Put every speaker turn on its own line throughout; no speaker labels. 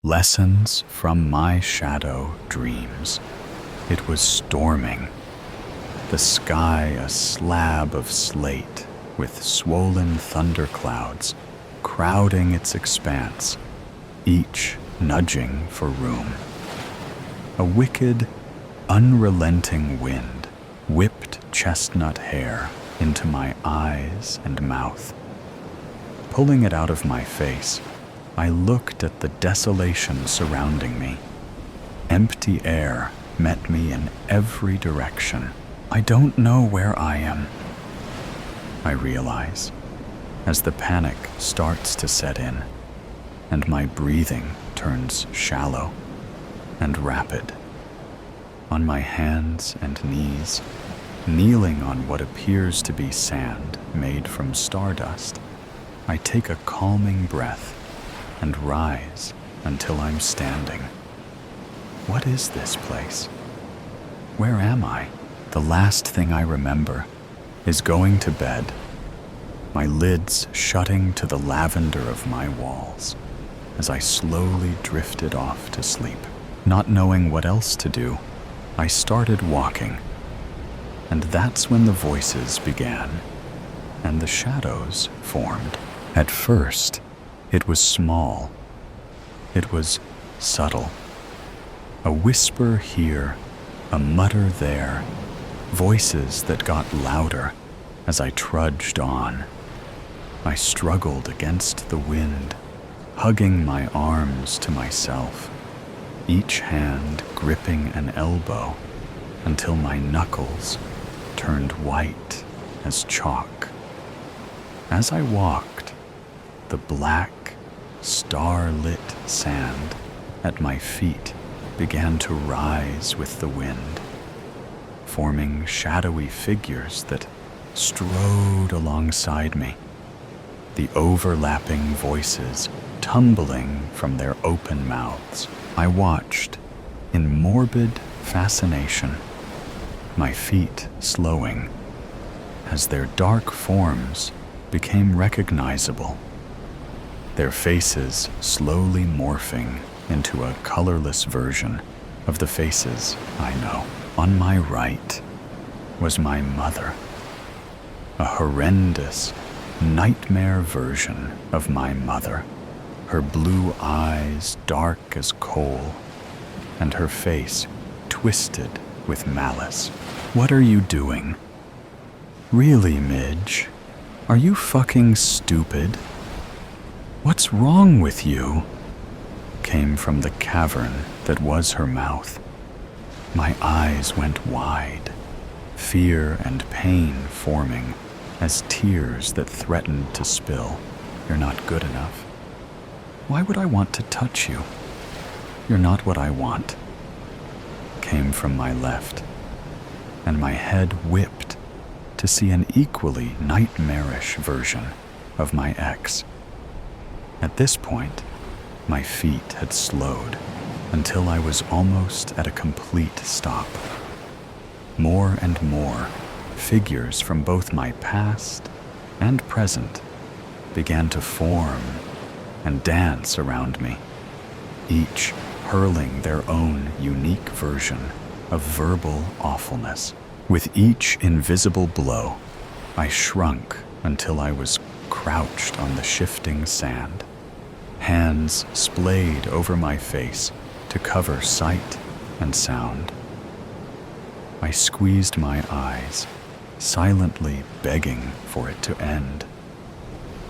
Lessons from my shadow dreams. It was storming. The sky a slab of slate with swollen thunderclouds crowding its expanse, each nudging for room. A wicked, unrelenting wind whipped chestnut hair into my eyes and mouth. Pulling it out of my face, I looked at the desolation surrounding me. Empty air met me in every direction. I don't know where I am, I realize, as the panic starts to set in, and my breathing turns shallow and rapid. On my hands and knees, kneeling on what appears to be sand made from stardust, I take a calming breath and rise until I'm standing. What is this place? Where am I? The last thing I remember is going to bed, my lids shutting to the lavender of my walls as I slowly drifted off to sleep. Not knowing what else to do, I started walking, and that's when the voices began and the shadows formed. At first, it was small. It was subtle. A whisper here, a mutter there, voices that got louder as I trudged on. I struggled against the wind, hugging my arms to myself, each hand gripping an elbow until my knuckles turned white as chalk. As I walked, the black, star-lit sand at my feet began to rise with the wind, forming shadowy figures that strode alongside me, the overlapping voices tumbling from their open mouths. I watched in morbid fascination, my feet slowing as their dark forms became recognizable, their faces slowly morphing into a colorless version of the faces I know. On my right was my mother, a horrendous, nightmare version of my mother, her blue eyes dark as coal, and her face twisted with malice. What are you doing? Really, Midge? Are you fucking stupid? What's wrong with you? Came from the cavern that was her mouth. My eyes went wide, fear and pain forming as tears that threatened to spill. You're not good enough. Why would I want to touch you? You're not what I want. Came from my left, and my head whipped to see an equally nightmarish version of my ex. At this point, my feet had slowed until I was almost at a complete stop. More and more, figures from both my past and present began to form and dance around me, each hurling their own unique version of verbal awfulness. With each invisible blow, I shrunk until I was crouched on the shifting sand, hands splayed over my face to cover sight and sound. I squeezed my eyes, silently begging for it to end,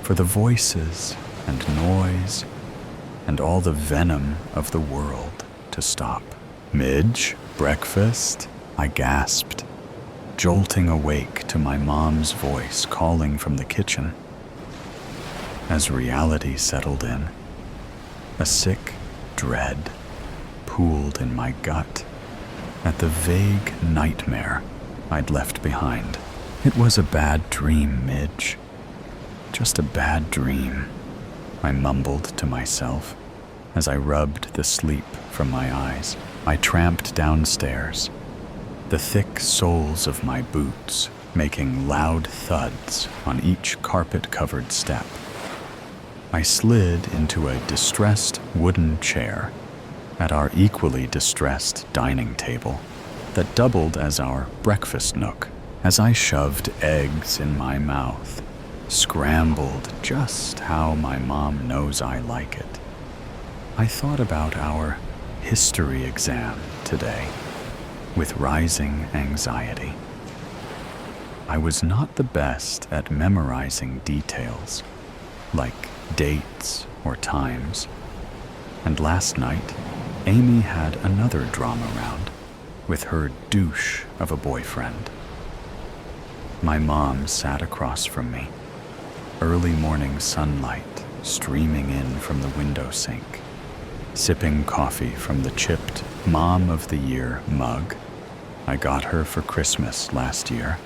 for the voices and noise and all the venom of the world to stop. Midge, breakfast? I gasped, jolting awake to my mom's voice calling from the kitchen. As reality settled in, a sick dread pooled in my gut at the vague nightmare I'd left behind. It was a bad dream, Midge. Just a bad dream, I mumbled to myself as I rubbed the sleep from my eyes. I tramped downstairs, the thick soles of my boots making loud thuds on each carpet-covered step. I slid into a distressed wooden chair at our equally distressed dining table that doubled as our breakfast nook. As I shoved eggs in my mouth, scrambled just how my mom knows I like it, I thought about our history exam today with rising anxiety. I was not the best at memorizing details, like dates or times, and last night, Amy had another drama round with her douche of a boyfriend. My mom sat across from me, early morning sunlight streaming in from the window sink, sipping coffee from the chipped Mom of the Year mug I got her for Christmas last year,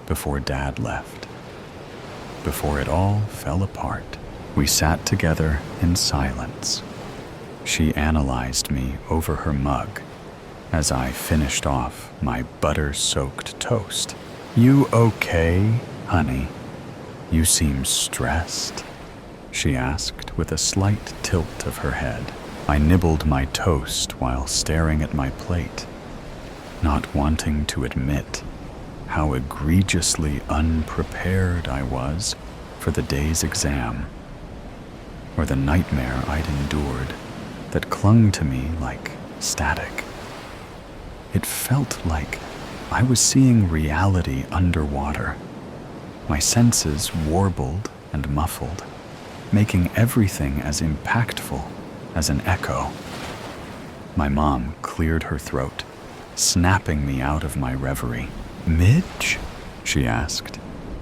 before Dad left. Before it all fell apart, we sat together in silence. She analyzed me over her mug as I finished off my butter-soaked toast. "You okay, honey? You seem stressed," she asked with a slight tilt of her head. I nibbled my toast while staring at my plate, not wanting to admit how egregiously unprepared I was for the day's exam, or the nightmare I'd endured that clung to me like static. It felt like I was seeing reality underwater, my senses warbled and muffled, making everything as impactful as an echo. My mom cleared her throat, snapping me out of my reverie. "Midge?" she asked,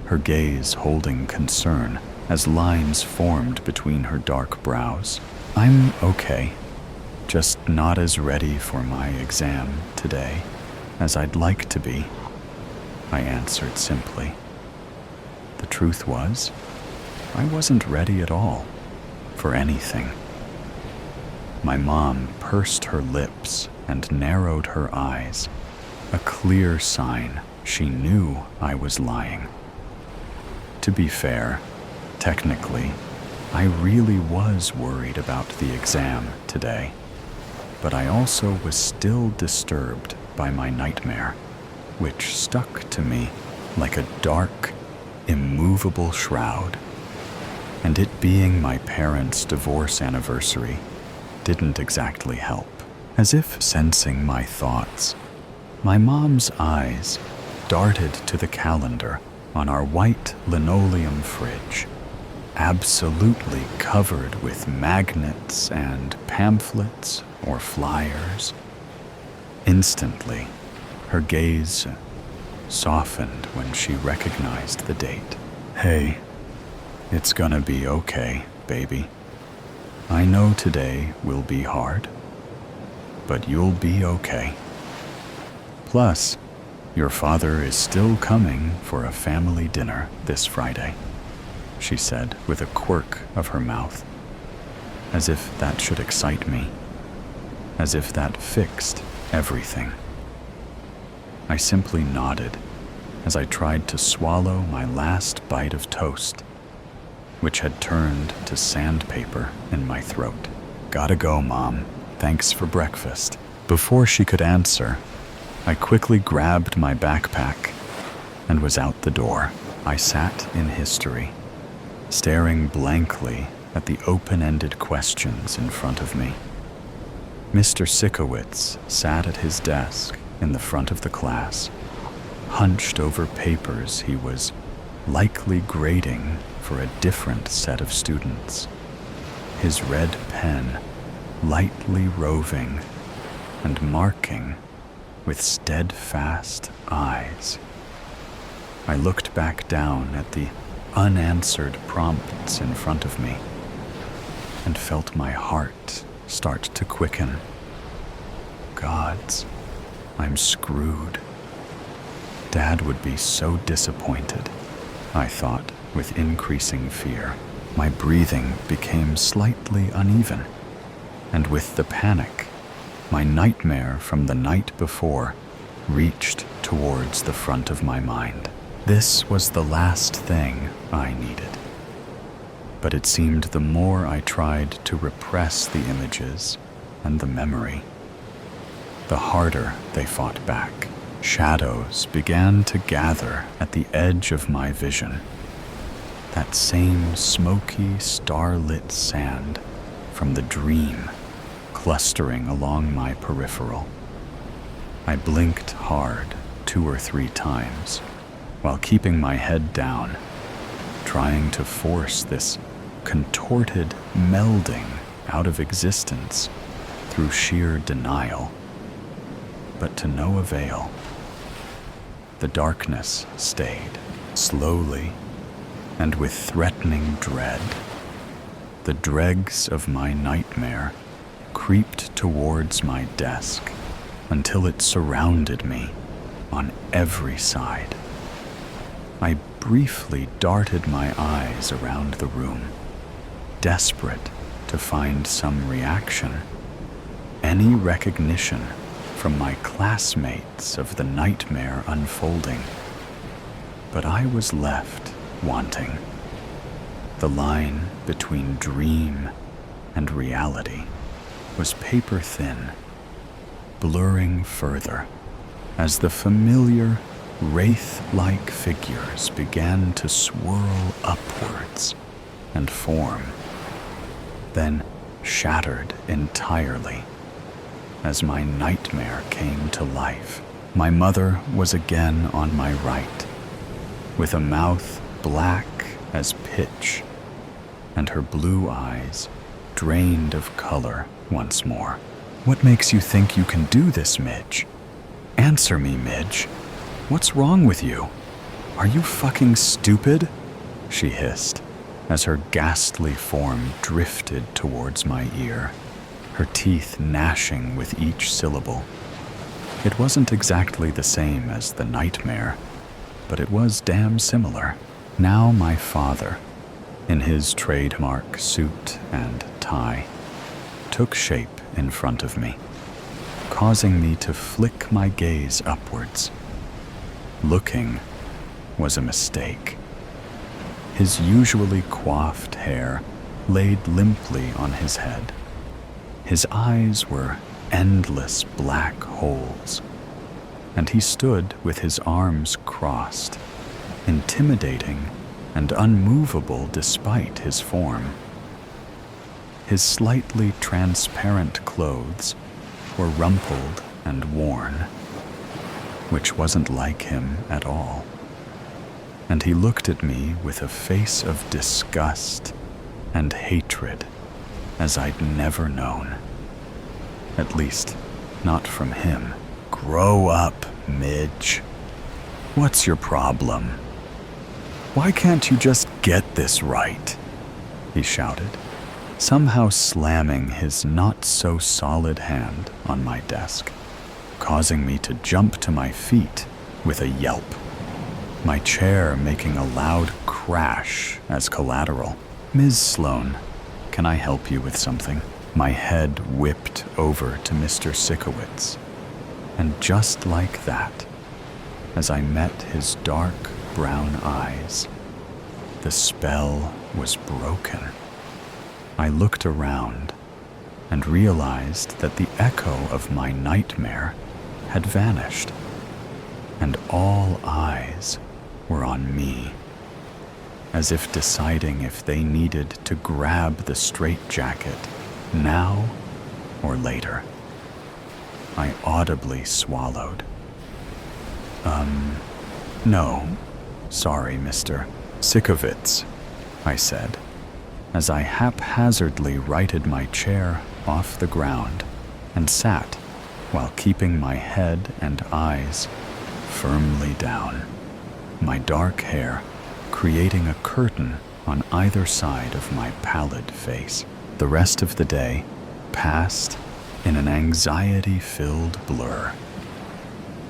her gaze holding concern as lines formed between her dark brows. "I'm okay, just not as ready for my exam today as I'd like to be," I answered simply. The truth was, I wasn't ready at all for anything. My mom pursed her lips and narrowed her eyes, a clear sign she knew I was lying. To be fair, technically, I really was worried about the exam today, but I also was still disturbed by my nightmare, which stuck to me like a dark, immovable shroud. And it being my parents' divorce anniversary didn't exactly help. As if sensing my thoughts, my mom's eyes darted to the calendar on our white linoleum fridge, absolutely covered with magnets and pamphlets or flyers. Instantly, her gaze softened when she recognized the date. "Hey, it's gonna be okay, baby. I know today will be hard, but you'll be okay. Plus, your father is still coming for a family dinner this Friday," she said with a quirk of her mouth, as if that should excite me, as if that fixed everything. I simply nodded as I tried to swallow my last bite of toast, which had turned to sandpaper in my throat. "Gotta go, Mom. Thanks for breakfast." Before she could answer, I quickly grabbed my backpack and was out the door. I sat in history, staring blankly at the open-ended questions in front of me. Mr. Sikowitz sat at his desk in the front of the class, hunched over papers he was likely grading for a different set of students, his red pen lightly roving and marking with steadfast eyes. I looked back down at the unanswered prompts in front of me and felt my heart start to quicken. Gods, I'm screwed. Dad would be so disappointed, I thought with increasing fear. My breathing became slightly uneven, and with the panic, my nightmare from the night before reached towards the front of my mind. This was the last thing I needed. But it seemed the more I tried to repress the images and the memory, the harder they fought back. Shadows began to gather at the edge of my vision. That same smoky, starlit sand from the dream clustering along my peripheral. I blinked hard 2 or 3 times while keeping my head down, trying to force this contorted melding out of existence through sheer denial, but to no avail. The darkness stayed. Slowly, and with threatening dread, the dregs of my nightmare creeped towards my desk until it surrounded me on every side. I briefly darted my eyes around the room, desperate to find some reaction, any recognition from my classmates of the nightmare unfolding. But I was left wanting. The line between dream and reality was paper thin, blurring further as the familiar wraith-like figures began to swirl upwards and form, then shattered entirely as my nightmare came to life. My mother was again on my right, with a mouth black as pitch and her blue eyes drained of color once more. "What makes you think you can do this, Midge? Answer me, Midge. What's wrong with you? Are you fucking stupid?" she hissed as her ghastly form drifted towards my ear, her teeth gnashing with each syllable. It wasn't exactly the same as the nightmare, but it was damn similar. Now my father, in his trademark suit and tie, took shape in front of me, causing me to flick my gaze upwards. Looking was a mistake. His usually coiffed hair laid limply on his head. His eyes were endless black holes, and he stood with his arms crossed, intimidating and unmovable despite his form. His slightly transparent clothes were rumpled and worn, which wasn't like him at all. And he looked at me with a face of disgust and hatred as I'd never known. At least, not from him. "Grow up, Midge. What's your problem? Why can't you just get this right?" he shouted, somehow slamming his not-so-solid hand on my desk, causing me to jump to my feet with a yelp, my chair making a loud crash as collateral. "Ms. Sloan, can I help you with something?" My head whipped over to Mr. Sikowitz, and just like that, as I met his dark brown eyes, the spell was broken. I looked around and realized that the echo of my nightmare had vanished, and all eyes were on me, as if deciding if they needed to grab the straitjacket now or later. I audibly swallowed. No, sorry, Mr. Sikowitz," I said, as I haphazardly righted my chair off the ground and sat while keeping my head and eyes firmly down, my dark hair creating a curtain on either side of my pallid face. The rest of the day passed in an anxiety-filled blur.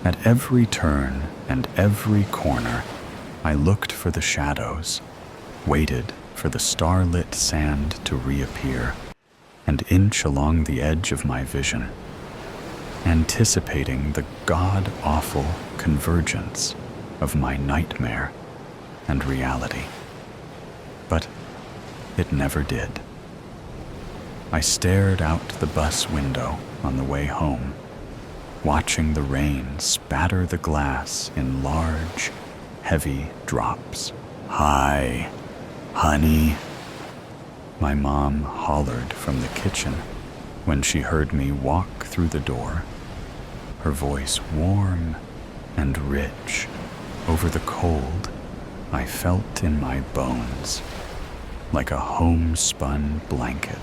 At every turn and every corner, I looked for the shadows, waited for the starlit sand to reappear, and inch along the edge of my vision, anticipating the god-awful convergence of my nightmare and reality. But It never did. I stared out the bus window on the way home, watching the rain spatter the glass in large, heavy drops. "Hi, honey," my mom hollered from the kitchen when she heard me walk through the door, her voice warm and rich over the cold I felt in my bones, like a homespun blanket.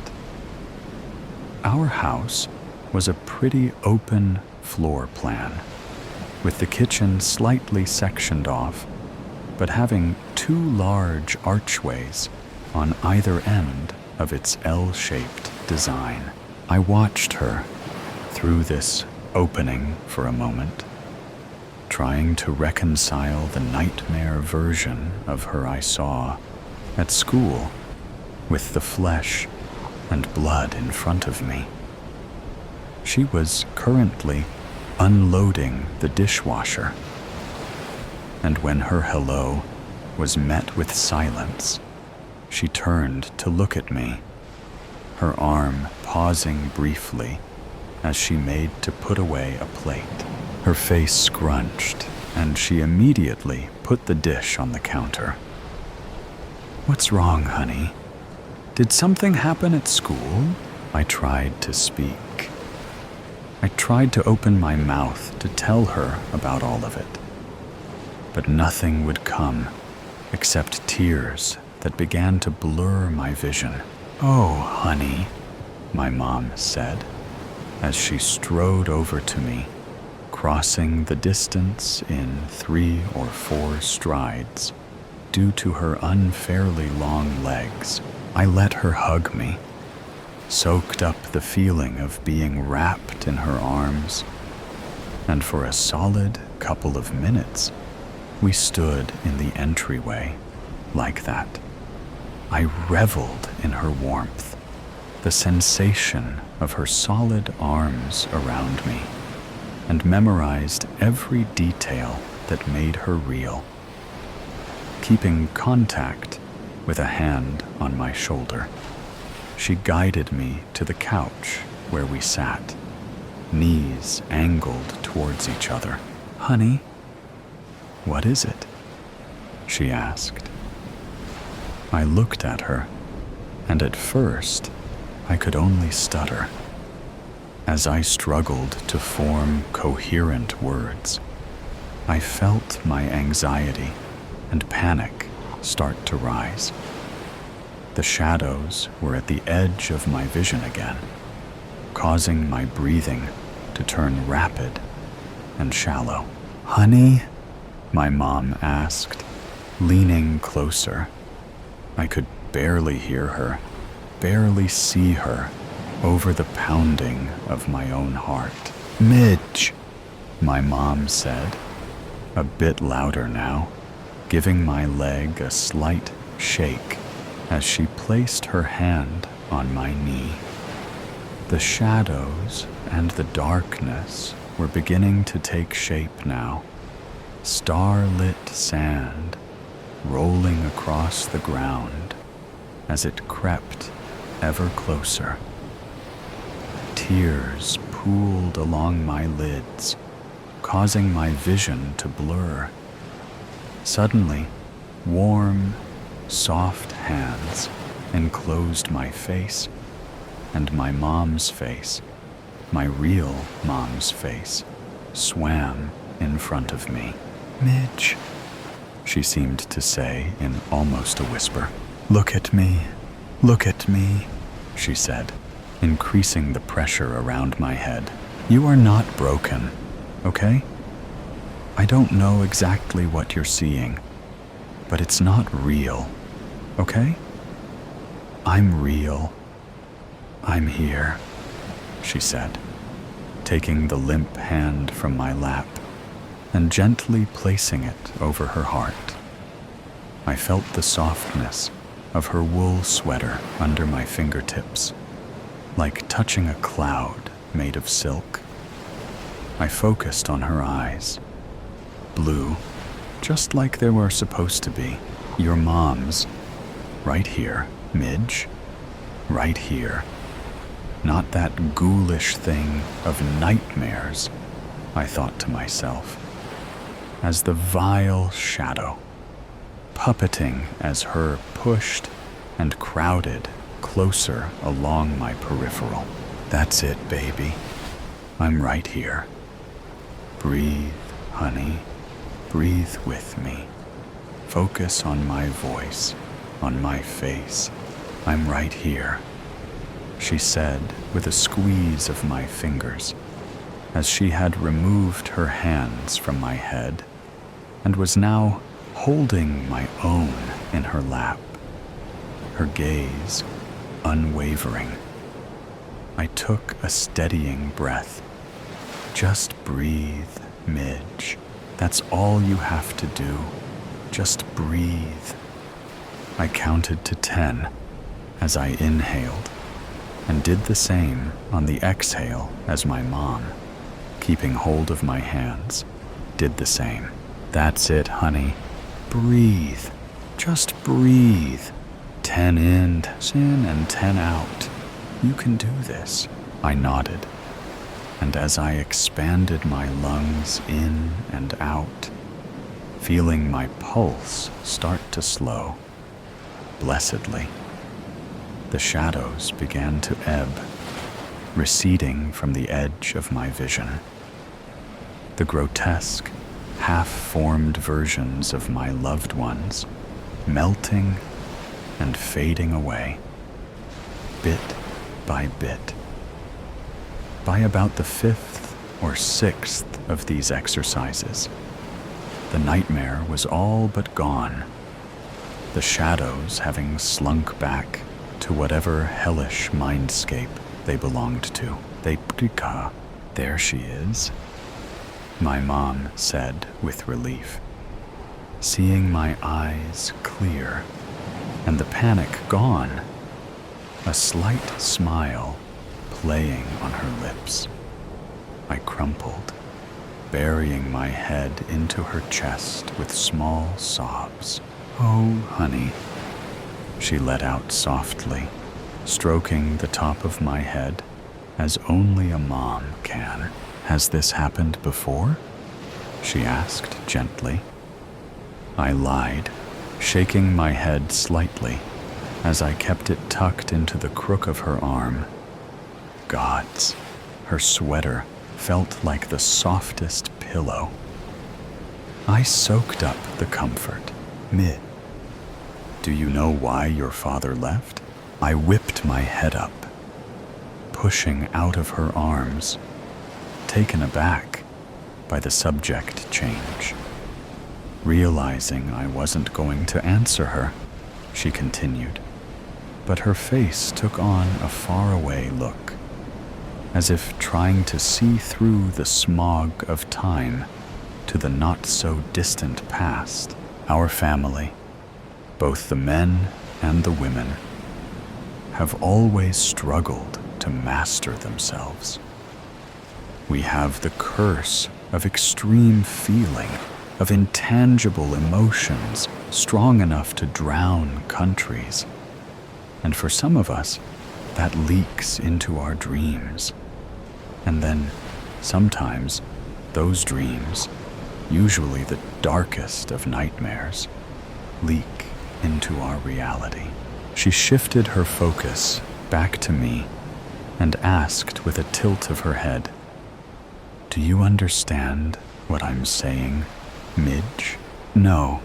Our house was a pretty open floor plan, with the kitchen slightly sectioned off, but having two large archways on either end of its L-shaped design. I watched her through this opening for a moment, trying to reconcile the nightmare version of her I saw at school with the flesh and blood in front of me. She was currently unloading the dishwasher, and when her hello was met with silence, she turned to look at me, her arm pausing briefly as she made to put away a plate. Her face scrunched, and she immediately put the dish on the counter. "What's wrong, honey? Did something happen at school?" I tried to speak. I tried to open my mouth to tell her about all of it, but nothing would come except tears that began to blur my vision. "Oh, honey," my mom said, as she strode over to me, crossing the distance in 3 or 4 strides due to her unfairly long legs. I let her hug me, soaked up the feeling of being wrapped in her arms, and for a solid couple of minutes, we stood in the entryway like that. I reveled in her warmth, the sensation of her solid arms around me, and memorized every detail that made her real, keeping contact with a hand on my shoulder. She guided me to the couch where we sat, knees angled towards each other. "Honey, what is it?" she asked. I looked at her, and at first I could only stutter. As I struggled to form coherent words, I felt my anxiety and panic start to rise. The shadows were at the edge of my vision again, causing my breathing to turn rapid and shallow. "Honey?" my mom asked, leaning closer. I could barely hear her, barely see her over the pounding of my own heart. "Midge," my mom said, a bit louder now, giving my leg a slight shake as she placed her hand on my knee. The shadows and the darkness were beginning to take shape now, starlit sand rolling across the ground as it crept ever closer. Tears pooled along my lids, causing my vision to blur. Suddenly, warm, soft hands enclosed my face, and my mom's face, my real mom's face, swam in front of me. "Midge," she seemed to say in almost a whisper. Look at me," she said, increasing the pressure around my head. "You are not broken, okay? I don't know exactly what you're seeing, but it's not real, okay? I'm real. I'm here," she said, taking the limp hand from my lap and gently placing it over her heart. I felt the softness of her wool sweater under my fingertips, like touching a cloud made of silk. I focused on her eyes, blue, just like they were supposed to be. "Your mom's right here," Midge, right here. Not that ghoulish thing of nightmares, I thought to myself, as the vile shadow, puppeting as her pushed and crowded closer along my peripheral. That's it, baby. I'm right here. Breathe, honey. Breathe with me. Focus on my voice, on my face. I'm right here, she said with a squeeze of my fingers, as she had removed her hands from my head and was now holding my own in her lap, her gaze unwavering. I took a steadying breath. Just breathe, Midge. That's all you have to do. Just breathe. I counted to 10 as I inhaled, and did the same on the exhale as my mom, keeping hold of my hands, did the same. That's it, honey. Breathe. Just breathe. 10 in and 10 out. You can do this. I nodded, and as I expanded my lungs in and out, feeling my pulse start to slow, blessedly, the shadows began to ebb, receding from the edge of my vision. The grotesque, half-formed versions of my loved ones melting and fading away, bit by bit. By about the 5th or 6th of these exercises, the nightmare was all but gone, the shadows having slunk back to whatever hellish mindscape they belonged to. There she is, my mom said with relief, seeing my eyes clear and the panic gone, a slight smile playing on her lips. I crumpled, burying my head into her chest with small sobs. Oh, honey, she let out softly, stroking the top of my head as only a mom can. Has this happened before? She asked gently. I lied, shaking my head slightly as I kept it tucked into the crook of her arm. Gods, her sweater felt like the softest pillow. I soaked up the comfort. Do you know why your father left? I whipped my head up, pushing out of her arms, taken aback by the subject change. Realizing I wasn't going to answer her, she continued, but her face took on a faraway look, as if trying to see through the smog of time to the not-so-distant past. Our family, both the men and the women, have always struggled to master themselves. We have the curse of extreme feeling, of intangible emotions strong enough to drown countries. And for some of us, that leaks into our dreams. And then, sometimes, those dreams, usually the darkest of nightmares, leak into our reality. She shifted her focus back to me and asked with a tilt of her head, "Do you understand what I'm saying, Midge?" "No,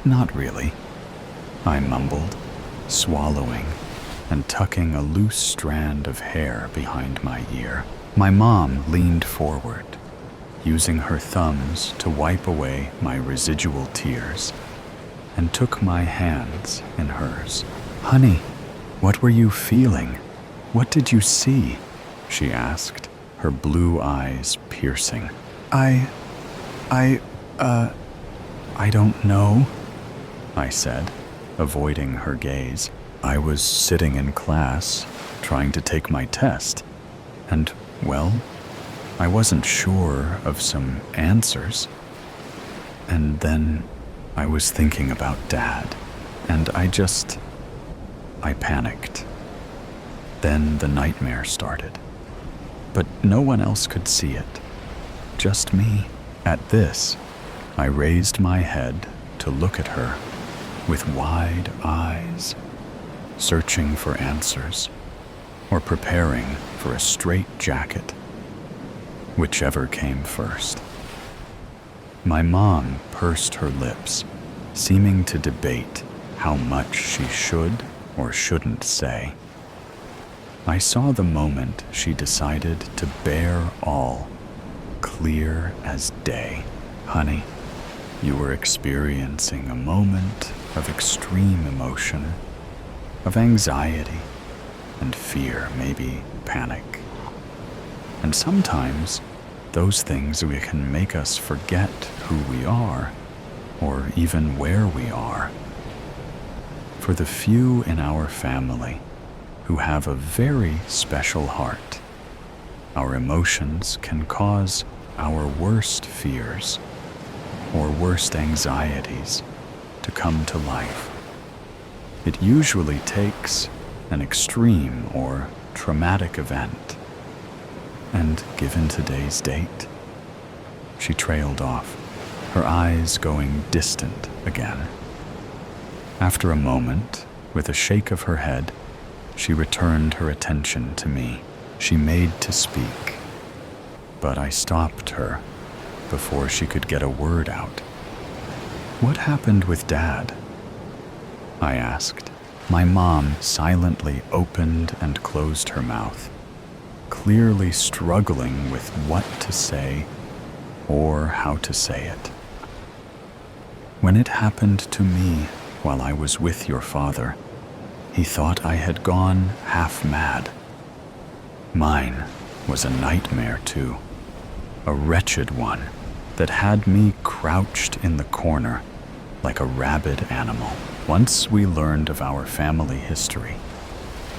not really," I mumbled, swallowing and tucking a loose strand of hair behind my ear. My mom leaned forward, using her thumbs to wipe away my residual tears, and took my hands in hers. "Honey, what were you feeling? What did you see?" she asked, her blue eyes piercing. I don't know," I said, avoiding her gaze. I was sitting in class, trying to take my test, and, well, I wasn't sure of some answers. And then I was thinking about Dad, and I panicked. Then the nightmare started. But no one else could see it. Just me. At this, I raised my head to look at her with wide eyes, searching for answers or preparing for a straitjacket, whichever came first. My mom pursed her lips, seeming to debate how much she should or shouldn't say. I saw the moment she decided to bear all, clear as day. Honey, you were experiencing a moment of extreme emotion, of anxiety and fear, maybe panic. And sometimes those things can make us forget who we are or even where we are. For the few in our family who have a very special heart, our emotions can cause our worst fears or worst anxieties to come to life. It usually takes an extreme or traumatic event. And given today's date, she trailed off, her eyes going distant again. After a moment, with a shake of her head, she returned her attention to me. She made to speak, but I stopped her before she could get a word out. "What happened with Dad?" I asked. My mom silently opened and closed her mouth, clearly struggling with what to say or how to say it. "When it happened to me while I was with your father, he thought I had gone half mad. Mine was a nightmare too, a wretched one that had me crouched in the corner like a rabid animal. Once we learned of our family history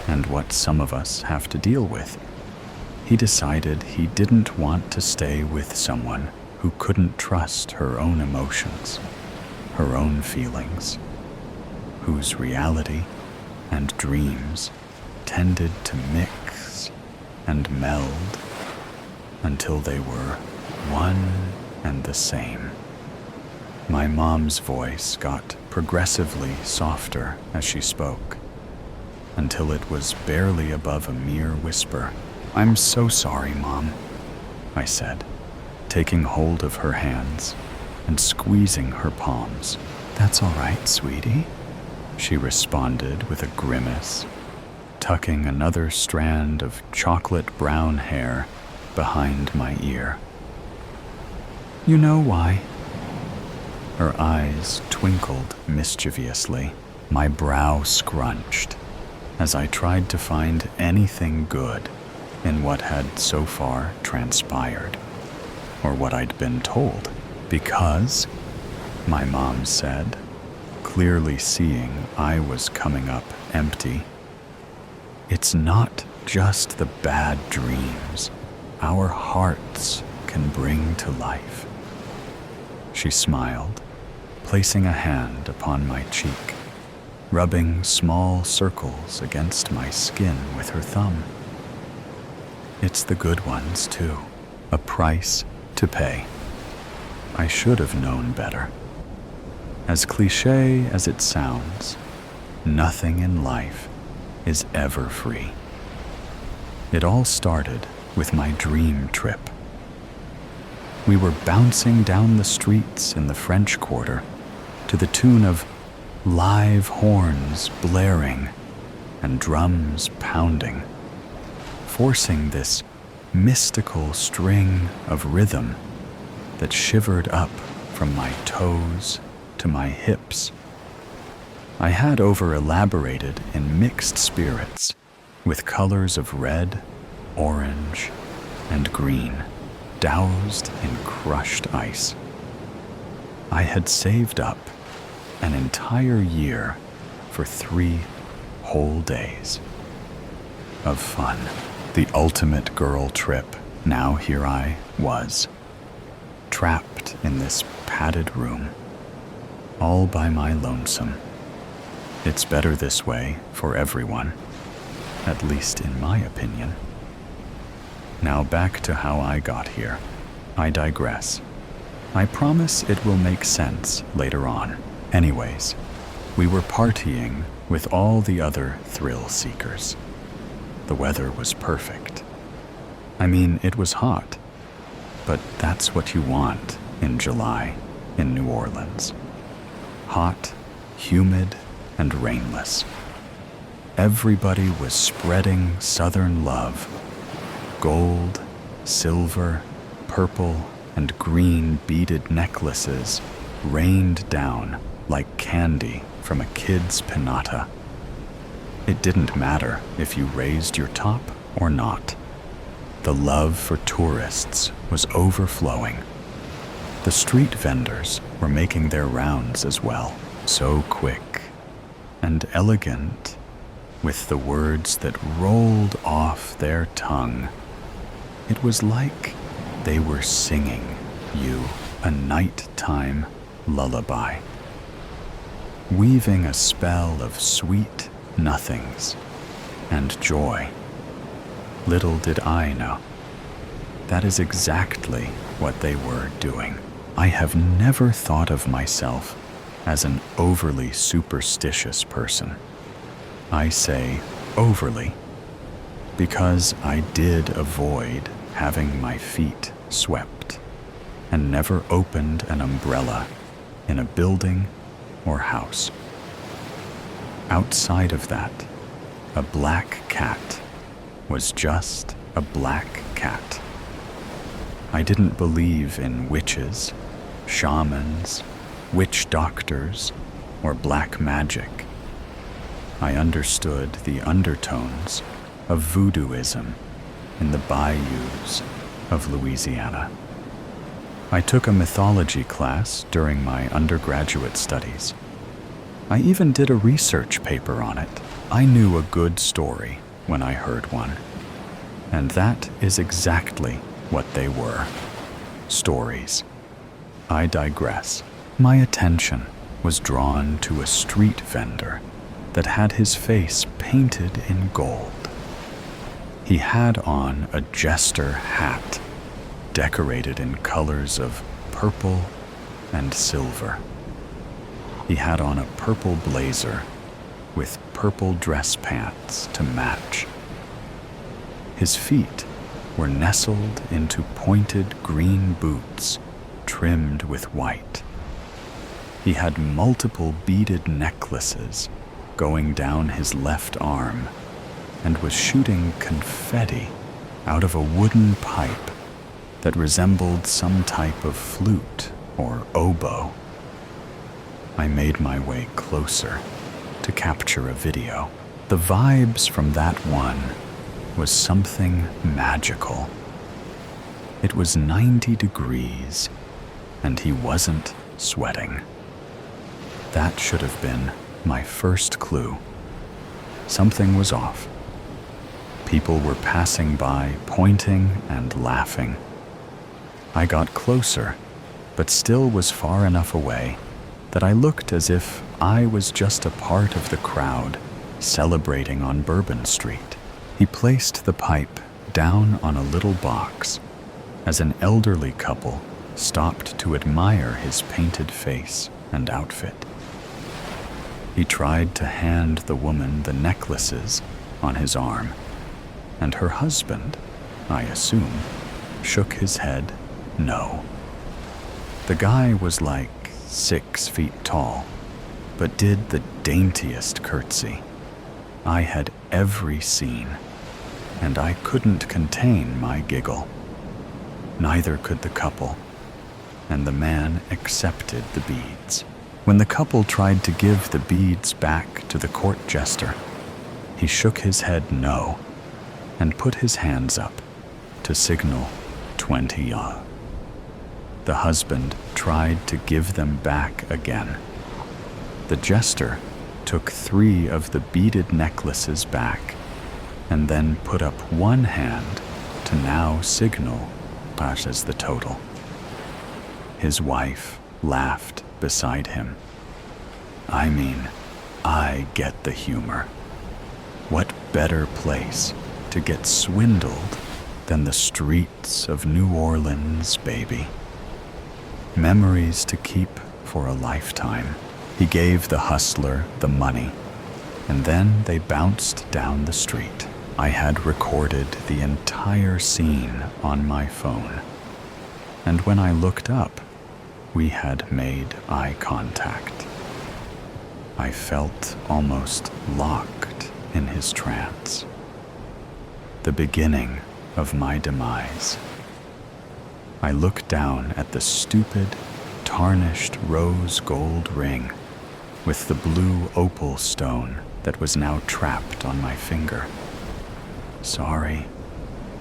and what some of us have to deal with, he decided he didn't want to stay with someone who couldn't trust her own emotions, her own feelings, whose reality and dreams tended to mix and meld until they were one and the same." My mom's voice got progressively softer as she spoke, until it was barely above a mere whisper. "I'm so sorry, Mom," I said, taking hold of her hands and squeezing her palms. "That's all right, sweetie," she responded with a grimace, tucking another strand of chocolate brown hair behind my ear. "You know why?" Her eyes twinkled mischievously. My brow scrunched as I tried to find anything good in what had so far transpired, or what I'd been told. "Because," my mom said, clearly seeing I was coming up empty, "it's not just the bad dreams our hearts can bring to life." She smiled, placing a hand upon my cheek, rubbing small circles against my skin with her thumb. "It's the good ones, too. A price to pay. I should have known better. As cliché as it sounds, nothing in life is ever free." It all started with my dream trip. We were bouncing down the streets in the French Quarter to the tune of live horns blaring and drums pounding, forcing this mystical string of rhythm that shivered up from my toes to my hips. I had over-elaborated in mixed spirits with colors of red, orange, and green, doused in crushed ice. I had saved up an entire year for 3 whole days of fun, the ultimate girl trip. Now here I was, trapped in this padded room, all by my lonesome. It's better this way for everyone, at least in my opinion. Now back to how I got here. I digress. I promise it will make sense later on. Anyways, we were partying with all the other thrill seekers. The weather was perfect. I mean, it was hot, but that's what you want in July in New Orleans. Hot, humid, and rainless. Everybody was spreading Southern love. Gold, silver, purple, and green beaded necklaces rained down like candy from a kid's pinata. It didn't matter if you raised your top or not. The love for tourists was overflowing. The street vendors were making their rounds as well, so quick and elegant, with the words that rolled off their tongue. It was like they were singing you a nighttime lullaby, weaving a spell of sweet nothings and joy. Little did I know, that is exactly what they were doing. I have never thought of myself as an overly superstitious person. I say overly because I did avoid having my feet swept and never opened an umbrella in a building or house. Outside of that, a black cat was just a black cat. I didn't believe in witches, shamans, witch doctors, or black magic. I understood the undertones of voodooism in the bayous of Louisiana. I took a mythology class during my undergraduate studies. I even did a research paper on it. I knew a good story when I heard one. And that is exactly what they were. Stories. I digress. My attention was drawn to a street vendor that had his face painted in gold. He had on a jester hat decorated in colors of purple and silver. He had on a purple blazer with purple dress pants to match. His feet were nestled into pointed green boots trimmed with white. He had multiple beaded necklaces going down his left arm and was shooting confetti out of a wooden pipe that resembled some type of flute or oboe. I made my way closer to capture a video. The vibes from that one was something magical. It was 90 degrees and he wasn't sweating. That should have been my first clue. Something was off. People were passing by, pointing and laughing. I got closer, but still was far enough away that I looked as if I was just a part of the crowd celebrating on Bourbon Street. He placed the pipe down on a little box as an elderly couple stopped to admire his painted face and outfit. He tried to hand the woman the necklaces on his arm, and her husband, I assume, shook his head no. The guy was like 6 feet tall, but did the daintiest curtsy. I had every scene, and I couldn't contain my giggle. Neither could the couple, and the man accepted the beads. When the couple tried to give the beads back to the court jester, he shook his head no and put his hands up to signal 20. The husband tried to give them back again. The jester took 3 of the beaded necklaces back and then put up one hand to now signal that as the total. His wife laughed beside him. I mean, I get the humor. What better place to get swindled than the streets of New Orleans, baby? Memories to keep for a lifetime. He gave the hustler the money, and then they bounced down the street. I had recorded the entire scene on my phone, and when I looked up, we had made eye contact. I felt almost locked in his trance. The beginning of my demise. I looked down at the stupid, tarnished rose gold ring with the blue opal stone that was now trapped on my finger. Sorry,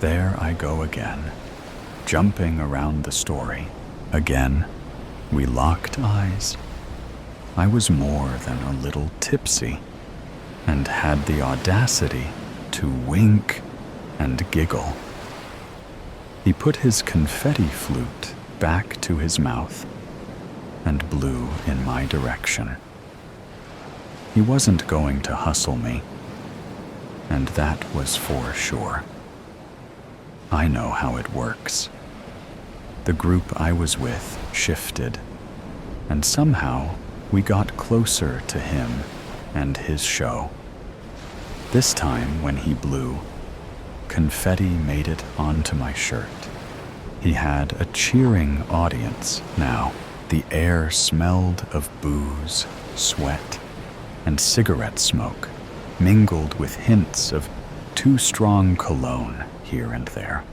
there I go again, jumping around the story. Again, we locked eyes. I was more than a little tipsy and had the audacity to wink and giggle. He put his confetti flute back to his mouth and blew in my direction. He wasn't going to hustle me, and that was for sure. I know how it works. The group I was with shifted, and somehow we got closer to him and his show. This time, when he blew, confetti made it onto my shirt. He had a cheering audience now. The air smelled of booze, sweat, and cigarette smoke, mingled with hints of too strong cologne here and there.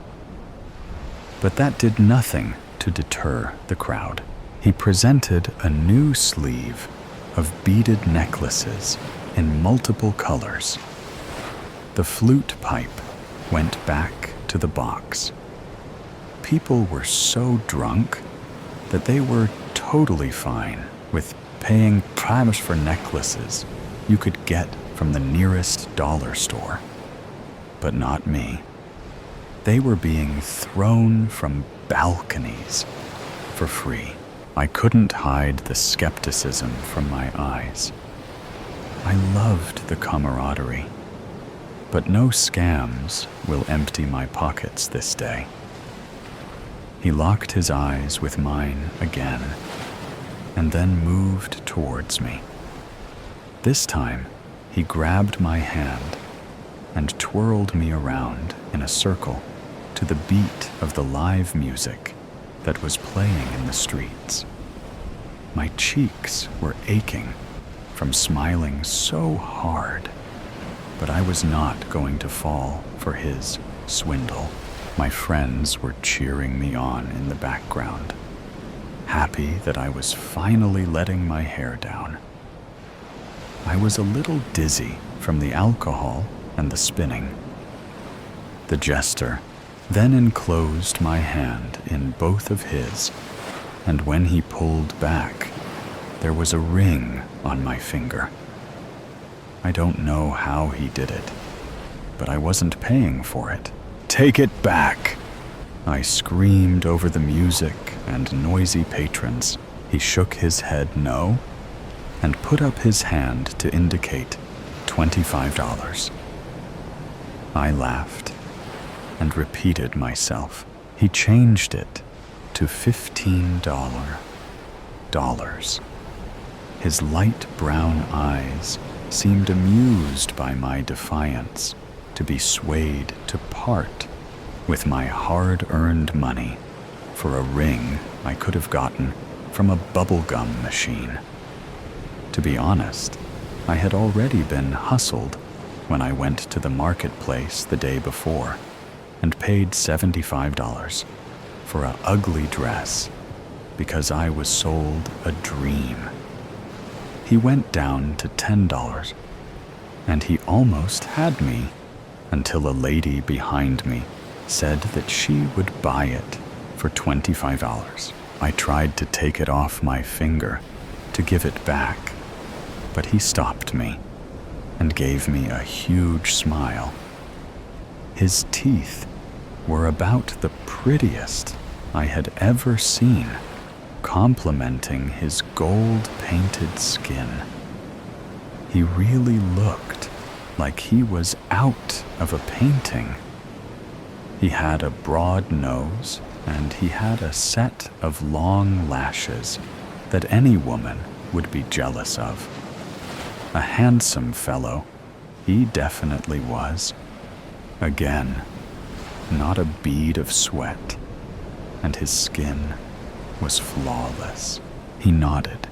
But that did nothing to deter the crowd. He presented a new sleeve of beaded necklaces in multiple colors. The flute pipe went back to the box. People were so drunk that they were totally fine with paying price for necklaces you could get from the nearest dollar store. But not me. They were being thrown from balconies for free. I couldn't hide the skepticism from my eyes. I loved the camaraderie, but no scams will empty my pockets this day. He locked his eyes with mine again, and then moved towards me. This time, he grabbed my hand and twirled me around in a circle to the beat of the live music that was playing in the streets. My cheeks were aching from smiling so hard, but I was not going to fall for his swindle. My friends were cheering me on in the background, happy that I was finally letting my hair down. I was a little dizzy from the alcohol and the spinning. The jester then enclosed my hand in both of his, and when he pulled back, there was a ring on my finger. I don't know how he did it, but I wasn't paying for it. "Take it back!" I screamed over the music and noisy patrons. He shook his head no and put up his hand to indicate $25. I laughed and repeated myself. He changed it to $15. His light brown eyes seemed amused by my defiance to be swayed to part with my hard-earned money for a ring I could have gotten from a bubblegum machine. To be honest, I had already been hustled when I went to the marketplace the day before and paid $75 for an ugly dress because I was sold a dream. He went down to $10, and he almost had me until a lady behind me said that she would buy it for $25. I tried to take it off my finger to give it back, but he stopped me and gave me a huge smile. His teeth were about the prettiest I had ever seen, complementing his gold-painted skin. He really looked like he was out of a painting. He had a broad nose, and he had a set of long lashes that any woman would be jealous of. A handsome fellow, he definitely was. Again, not a bead of sweat, and his skin was flawless. He nodded,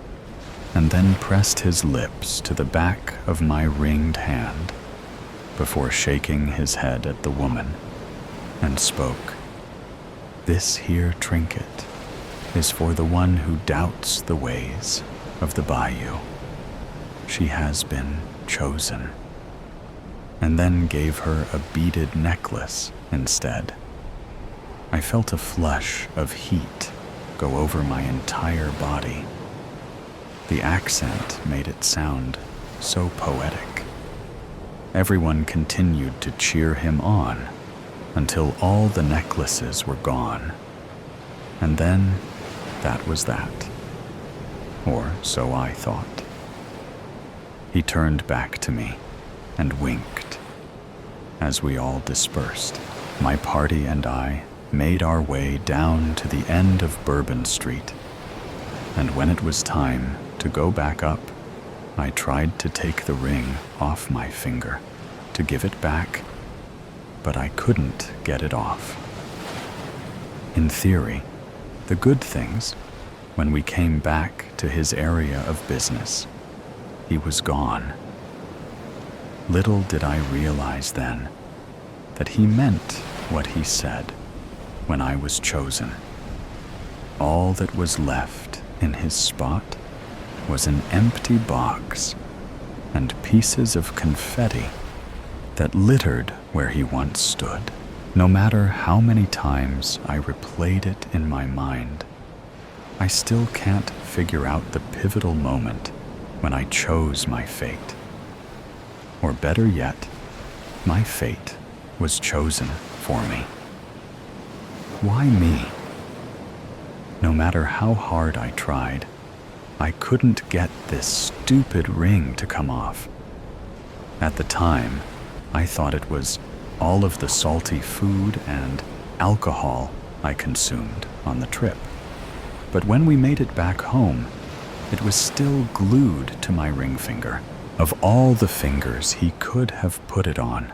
and then pressed his lips to the back of my ringed hand before shaking his head at the woman, and spoke. "This here trinket is for the one who doubts the ways of the bayou. She has been chosen," and then gave her a beaded necklace instead. I felt a flush of heat go over my entire body. The accent made it sound so poetic. Everyone continued to cheer him on until all the necklaces were gone. And then that was that. Or so I thought. He turned back to me and winked. As we all dispersed, my party and I made our way down to the end of Bourbon Street. And when it was time to go back up, I tried to take the ring off my finger to give it back, but I couldn't get it off. In theory, the good things, when we came back to his area of business, he was gone. Little did I realize then that he meant what he said when I was chosen. All that was left in his spot was an empty box and pieces of confetti that littered where he once stood. No matter how many times I replayed it in my mind, I still can't figure out the pivotal moment when I chose my fate. Or better yet, my fate was chosen for me. Why me? No matter how hard I tried, I couldn't get this stupid ring to come off. At the time, I thought it was all of the salty food and alcohol I consumed on the trip. But when we made it back home, it was still glued to my ring finger. Of all the fingers he could have put it on,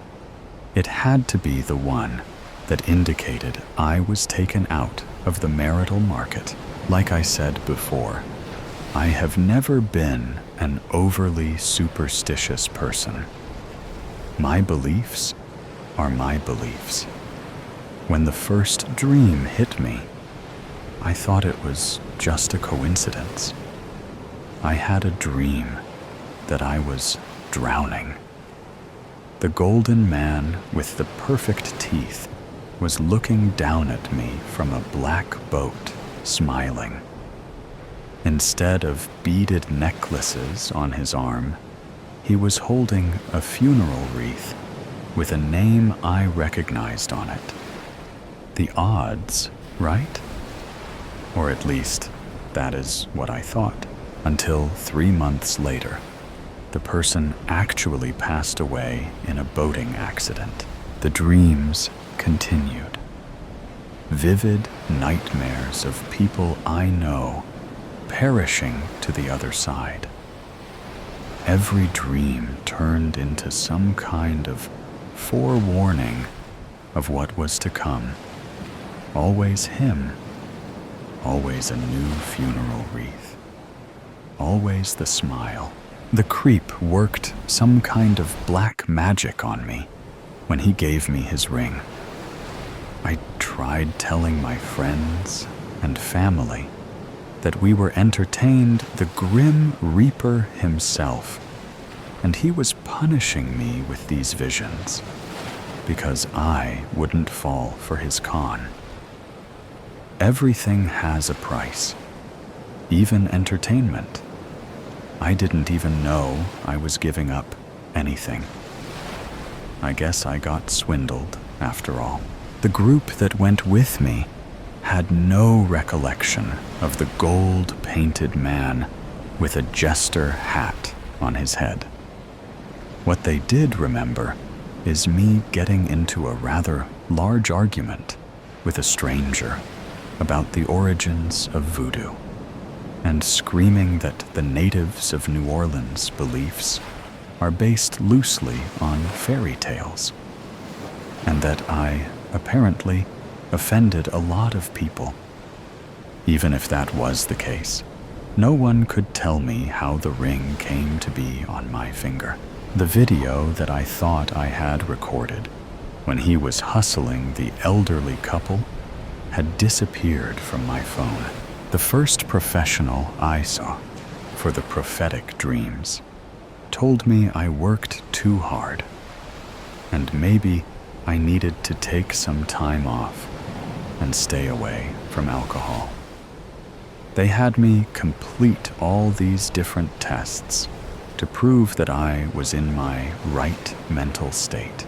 it had to be the one that indicated I was taken out of the marital market. Like I said before, I have never been an overly superstitious person. My beliefs are my beliefs. When the first dream hit me, I thought it was just a coincidence. I had a dream that I was drowning. The golden man with the perfect teeth was looking down at me from a black boat, smiling. Instead of beaded necklaces on his arm, he was holding a funeral wreath with a name I recognized on it. The odds, right? Or at least, that is what I thought, until 3 months later, the person actually passed away in a boating accident. The dreams continued. Vivid nightmares of people I know perishing to the other side. Every dream turned into some kind of forewarning of what was to come. Always him. Always a new funeral wreath. Always the smile. The creep worked some kind of black magic on me when he gave me his ring. I tried telling my friends and family that we were entertained the Grim Reaper himself, and he was punishing me with these visions because I wouldn't fall for his con. Everything has a price, even entertainment. I didn't even know I was giving up anything. I guess I got swindled after all. The group that went with me had no recollection of the gold-painted man with a jester hat on his head. What they did remember is me getting into a rather large argument with a stranger about the origins of voodoo, and screaming that the natives of New Orleans' beliefs are based loosely on fairy tales, and that I apparently offended a lot of people. Even if that was the case, no one could tell me how the ring came to be on my finger. The video that I thought I had recorded when he was hustling the elderly couple had disappeared from my phone. The first professional I saw for the prophetic dreams told me I worked too hard, and maybe I needed to take some time off and stay away from alcohol. They had me complete all these different tests to prove that I was in my right mental state.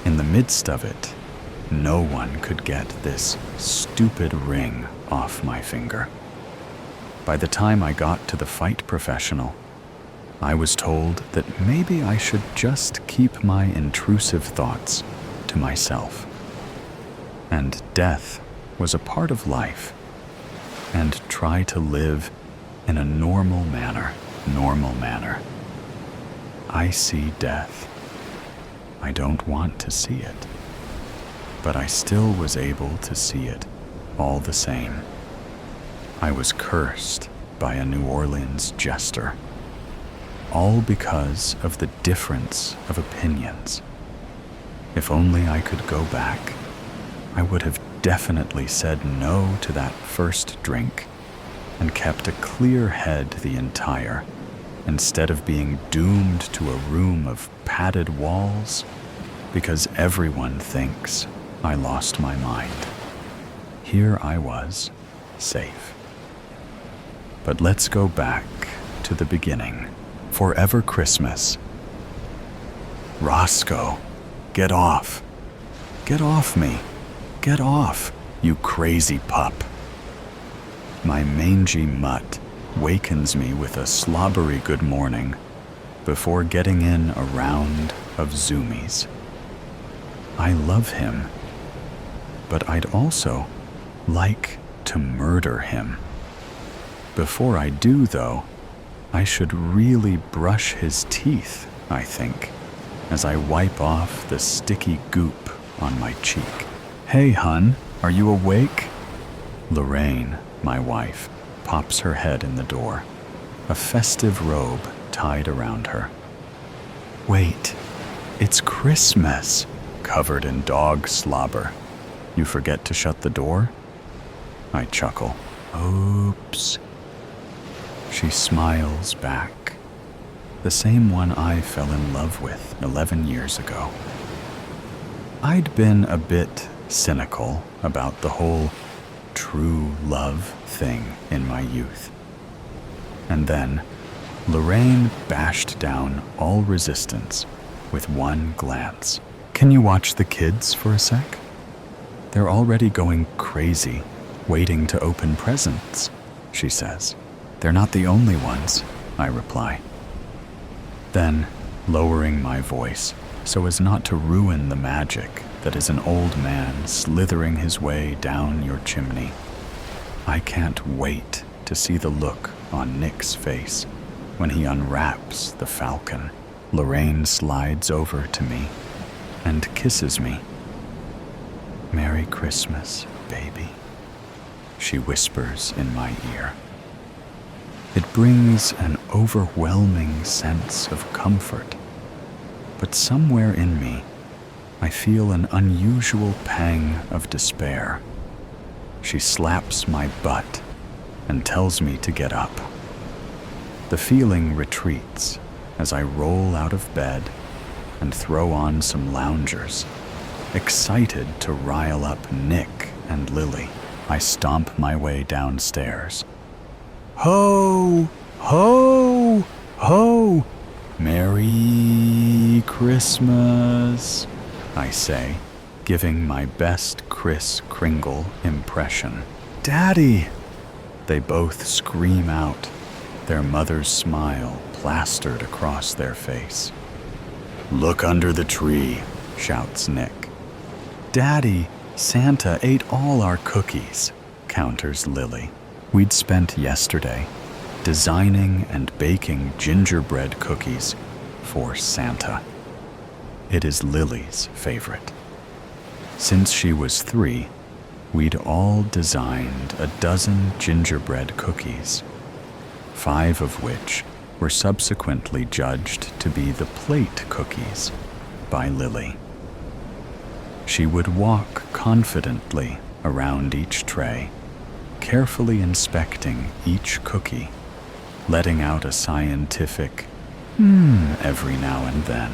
In the midst of it, no one could get this stupid ring off my finger. By the time I got to the fight professional, I was told that maybe I should just keep my intrusive thoughts to myself. And death was a part of life, and try to live in a normal manner. I see death. I don't want to see it, but I still was able to see it all the same. I was cursed by a New Orleans jester, all because of the difference of opinions. If only I could go back, I would have definitely said no to that first drink and kept a clear head the entire, instead of being doomed to a room of padded walls because everyone thinks I lost my mind. Here I was, safe. But let's go back to the beginning. Forever Christmas. Roscoe, get off. Get off me. Get off, you crazy pup. My mangy mutt wakens me with a slobbery good morning before getting in a round of zoomies. I love him, but I'd also like to murder him. Before I do, though, I should really brush his teeth, I think, as I wipe off the sticky goop on my cheek. Hey, hun, are you awake? Lorraine, my wife, pops her head in the door, a festive robe tied around her. Wait, it's Christmas, covered in dog slobber. You forget to shut the door? I chuckle. Oops. She smiles back, the same one I fell in love with 11 years ago. I'd been a bit cynical about the whole true love thing in my youth. And then Lorraine bashed down all resistance with one glance. Can you watch the kids for a sec? They're already going crazy, waiting to open presents, she says. They're not the only ones, I reply. Then, lowering my voice so as not to ruin the magic that is an old man slithering his way down your chimney, I can't wait to see the look on Nick's face when he unwraps the falcon. Lorraine slides over to me and kisses me. Merry Christmas, baby, she whispers in my ear. It brings an overwhelming sense of comfort, but somewhere in me, I feel an unusual pang of despair. She slaps my butt and tells me to get up. The feeling retreats as I roll out of bed and throw on some loungers, excited to rile up Nick and Lily. I stomp my way downstairs. Ho, ho, ho, Merry Christmas, I say, giving my best Kris Kringle impression. Daddy! They both scream out, their mother's smile plastered across their face. "Look under the tree," shouts Nick. "Daddy, Santa ate all our cookies," counters Lily. We'd spent yesterday designing and baking gingerbread cookies for Santa. It is Lily's favorite. Since she was 3, we'd all designed a dozen gingerbread cookies, 5 of which were subsequently judged to be the plate cookies by Lily. She would walk confidently around each tray, carefully inspecting each cookie, letting out a scientific every now and then,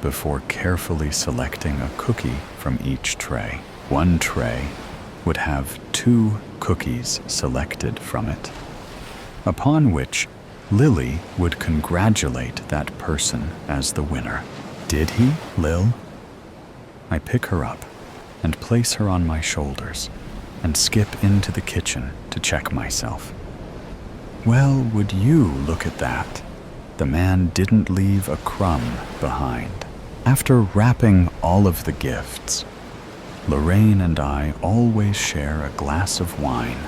before carefully selecting a cookie from each tray. One tray would have 2 cookies selected from it, upon which Lily would congratulate that person as the winner. "Did he, Lil?" I pick her up and place her on my shoulders and skip into the kitchen to check myself. Well, would you look at that? The man didn't leave a crumb behind. After wrapping all of the gifts, Lorraine and I always share a glass of wine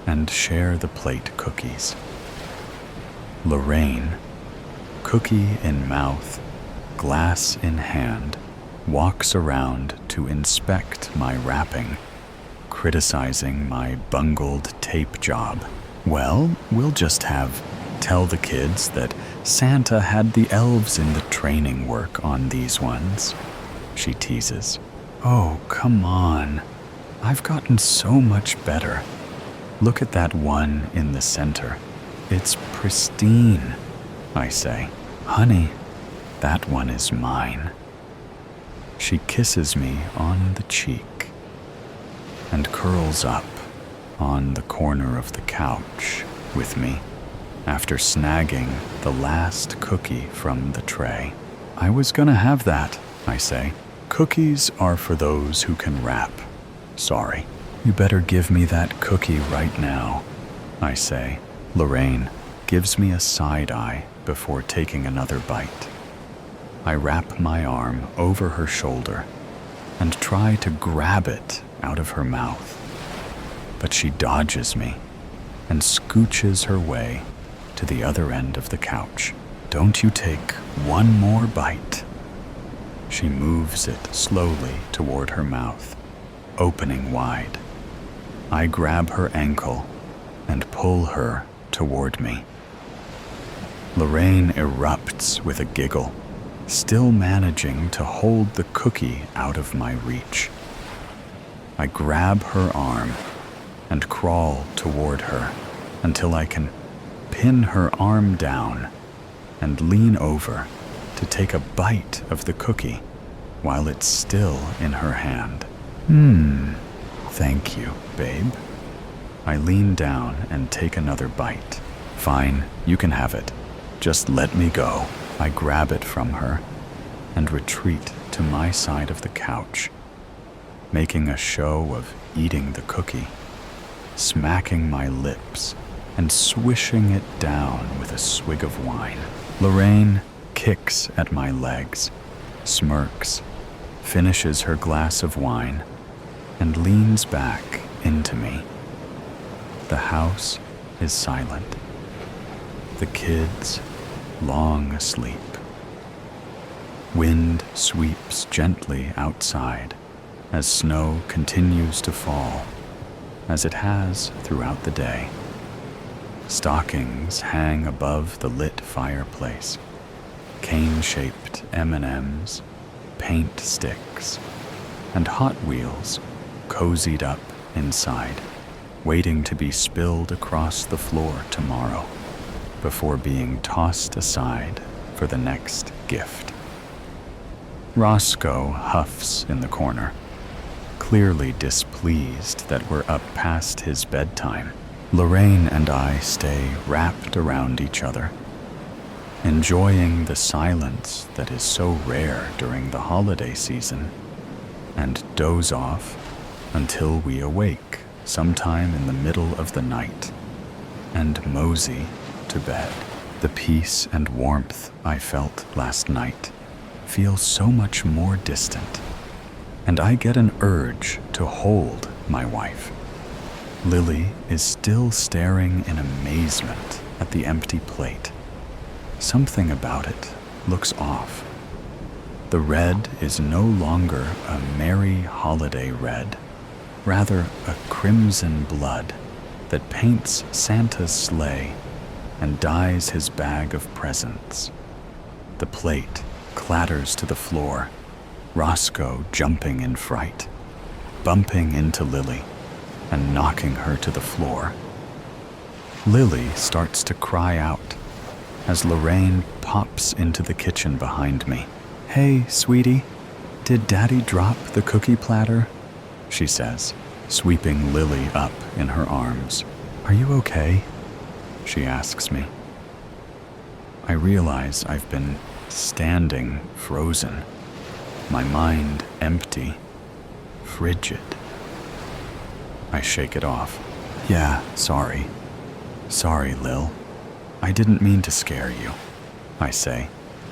and share the plate cookies. Lorraine, cookie in mouth, glass in hand, walks around to inspect my wrapping, criticizing my bungled tape job. "Well, we'll just tell the kids that Santa had the elves in the training work on these ones," she teases. "Oh, come on. I've gotten so much better. Look at that one in the center. It's pristine," I say. "Honey, that one is mine." She kisses me on the cheek and curls up on the corner of the couch with me after snagging the last cookie from the tray. "I was gonna have that," I say. "Cookies are for those who can wrap. Sorry. You better give me that cookie right now," I say. Lorraine gives me a side eye before taking another bite. I wrap my arm over her shoulder and try to grab it out of her mouth, but she dodges me and scooches her way to the other end of the couch. "Don't you take one more bite." She moves it slowly toward her mouth, opening wide. I grab her ankle and pull her toward me. Lorraine erupts with a giggle, still managing to hold the cookie out of my reach. I grab her arm and crawl toward her until I can pin her arm down and lean over to take a bite of the cookie while it's still in her hand. Thank you, babe." I lean down and take another bite. "Fine, you can have it. Just let me go." I grab it from her and retreat to my side of the couch, making a show of eating the cookie, smacking my lips and swishing it down with a swig of wine. Lorraine kicks at my legs, smirks, finishes her glass of wine, and leans back into me. The house is silent. The kids long asleep. Wind sweeps gently outside as snow continues to fall, as it has throughout the day. Stockings hang above the lit fireplace, cane-shaped M&Ms, paint sticks, and Hot Wheels cozied up inside, waiting to be spilled across the floor tomorrow before being tossed aside for the next gift. Roscoe huffs in the corner, clearly displeased that we're up past his bedtime. Lorraine and I stay wrapped around each other, enjoying the silence that is so rare during the holiday season, and doze off until we awake sometime in the middle of the night and mosey to bed. The peace and warmth I felt last night feel so much more distant, and I get an urge to hold my wife. Lily is still staring in amazement at the empty plate. Something about it looks off. The red is no longer a merry holiday red, rather a crimson blood that paints Santa's sleigh and dyes his bag of presents. The plate clatters to the floor, Roscoe jumping in fright, bumping into Lily and knocking her to the floor. Lily starts to cry out as Lorraine pops into the kitchen behind me. "Hey, sweetie, did Daddy drop the cookie platter?" she says, sweeping Lily up in her arms. "Are you okay?" she asks me. I realize I've been standing frozen, my mind empty, frigid. I shake it off. "Yeah, sorry. Sorry, Lil. I didn't mean to scare you," I say,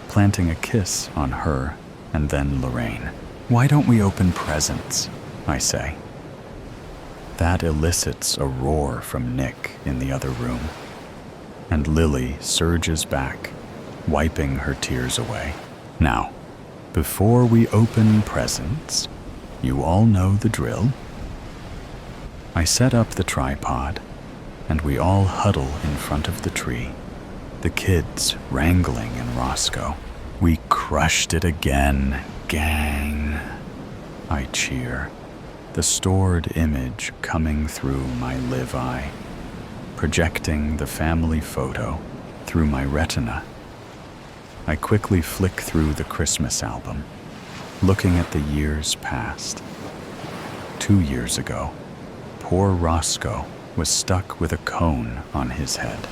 planting a kiss on her and then Lorraine. "Why don't we open presents?" I say. That elicits a roar from Nick in the other room, and Lily surges back, wiping her tears away. "Now, before we open presents, you all know the drill." I set up the tripod, and we all huddle in front of the tree, the kids wrangling in Roscoe. "We crushed it again, gang," I cheer, the stored image coming through my live eye, projecting the family photo through my retina. I quickly flick through the Christmas album, looking at the years past. 2 years ago, poor Roscoe was stuck with a cone on his head.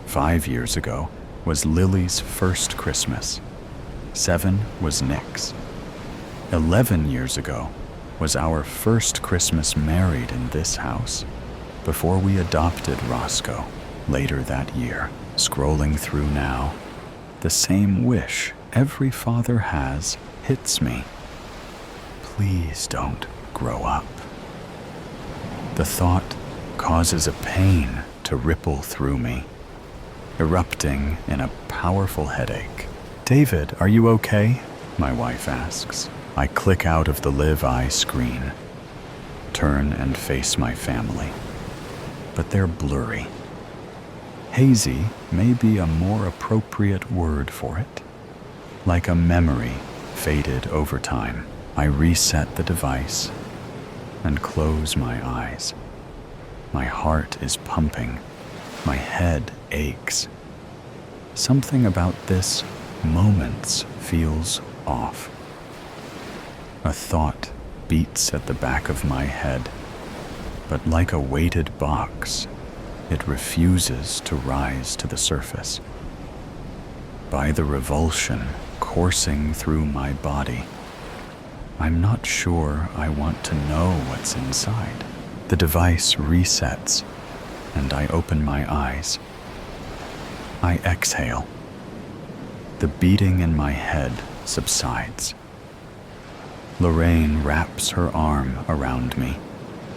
5 years ago was Lily's first Christmas. 7 was Nick's. 11 years ago was our first Christmas married in this house, before we adopted Roscoe later that year. Scrolling through now, the same wish every father has hits me. Please don't grow up. The thought causes a pain to ripple through me, erupting in a powerful headache. "David, are you okay?" my wife asks. I click out of the Live Eye screen, turn and face my family, but they're blurry. Hazy may be a more appropriate word for it. Like a memory faded over time, I reset the device and close my eyes. My heart is pumping. My head aches. Something about this moment feels off. A thought beats at the back of my head, but like a weighted box, it refuses to rise to the surface. By the revulsion coursing through my body, I'm not sure I want to know what's inside. The device resets, and I open my eyes. I exhale. The beating in my head subsides. Lorraine wraps her arm around me,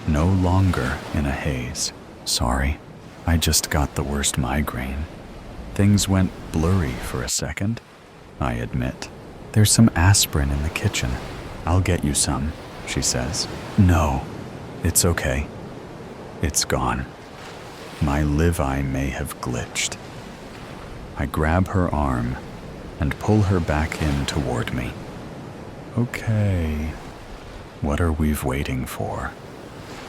no longer in a haze. "Sorry, I just got the worst migraine. Things went blurry for a second," I admit. "There's some aspirin in the kitchen. I'll get you some," she says. "No, it's okay. It's gone." My live eye may have glitched. I grab her arm and pull her back in toward me. "Okay, what are we waiting for?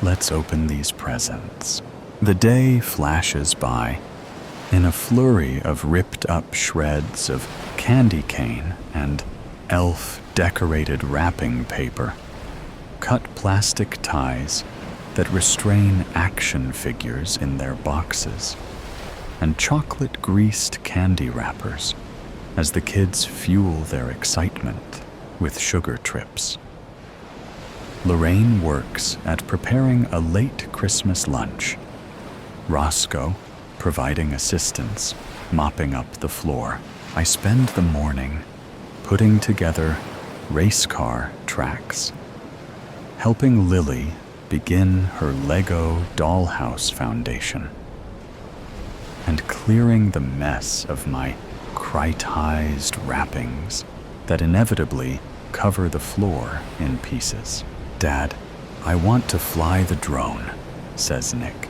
Let's open these presents." The day flashes by in a flurry of ripped up shreds of candy cane and elf-decorated wrapping paper, cut plastic ties that restrain action figures in their boxes, and chocolate-greased candy wrappers as the kids fuel their excitement with sugar trips. Lorraine works at preparing a late Christmas lunch, Roscoe providing assistance, mopping up the floor. I spend the morning putting together race car tracks, helping Lily begin her Lego dollhouse foundation, and clearing the mess of my critized wrappings that inevitably cover the floor in pieces. "Dad, I want to fly the drone," says Nick.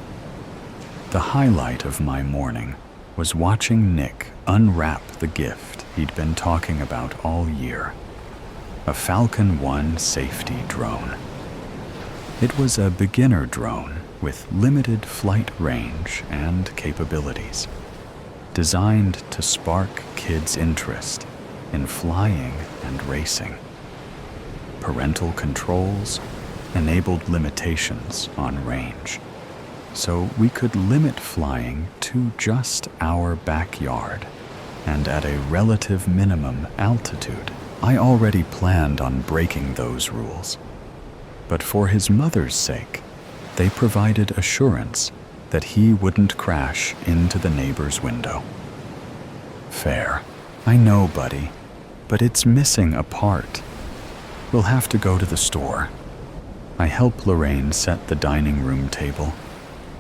The highlight of my morning was watching Nick unwrap the gift he'd been talking about all year, a Falcon 1 safety drone. It was a beginner drone with limited flight range and capabilities, designed to spark kids' interest in flying and racing. Parental controls enabled limitations on range, so we could limit flying to just our backyard and at a relative minimum altitude. I already planned on breaking those rules, but for his mother's sake, they provided assurance that he wouldn't crash into the neighbor's window. "Fair. I know, buddy, but it's missing a part. We'll have to go to the store." I help Lorraine set the dining room table,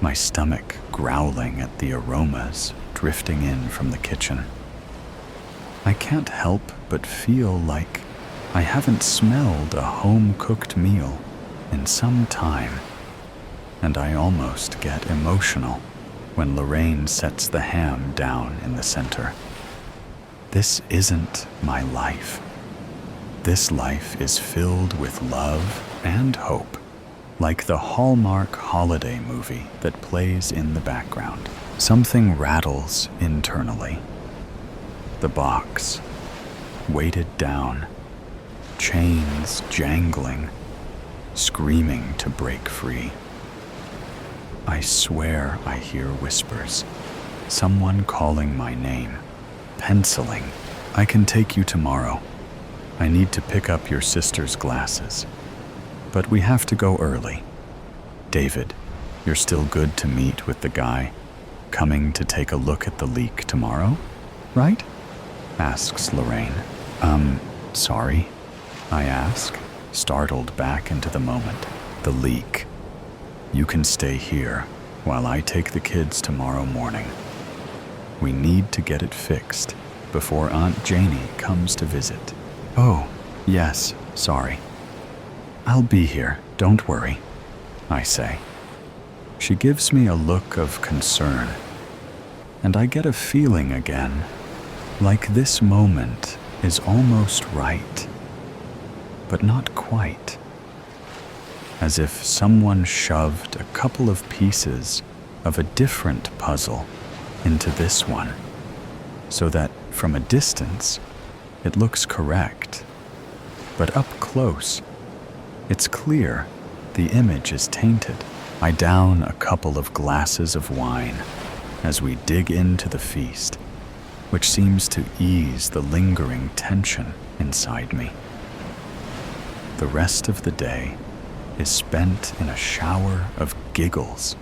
my stomach growling at the aromas drifting in from the kitchen. I can't help but feel like I haven't smelled a home-cooked meal in some time, and I almost get emotional when Lorraine sets the ham down in the center. This isn't my life. This life is filled with love and hope, like the Hallmark holiday movie that plays in the background. Something rattles internally. The box, weighted down, chains jangling, screaming to break free. I swear I hear whispers, someone calling my name, penciling. "I can take you tomorrow. I need to pick up your sister's glasses. But we have to go early. David, you're still good to meet with the guy coming to take a look at the leak tomorrow, right?" asks Lorraine. Sorry, I ask, startled back into the moment. "The leak. You can stay here while I take the kids tomorrow morning. We need to get it fixed before Aunt Janie comes to visit." "Oh, yes, sorry. I'll be here, don't worry," I say. She gives me a look of concern, and I get a feeling again, like this moment is almost right, but not quite. As if someone shoved a couple of pieces of a different puzzle into this one, so that from a distance it looks correct, but up close it's clear the image is tainted. I down a couple of glasses of wine as we dig into the feast, which seems to ease the lingering tension inside me. The rest of the day is spent in a shower of giggles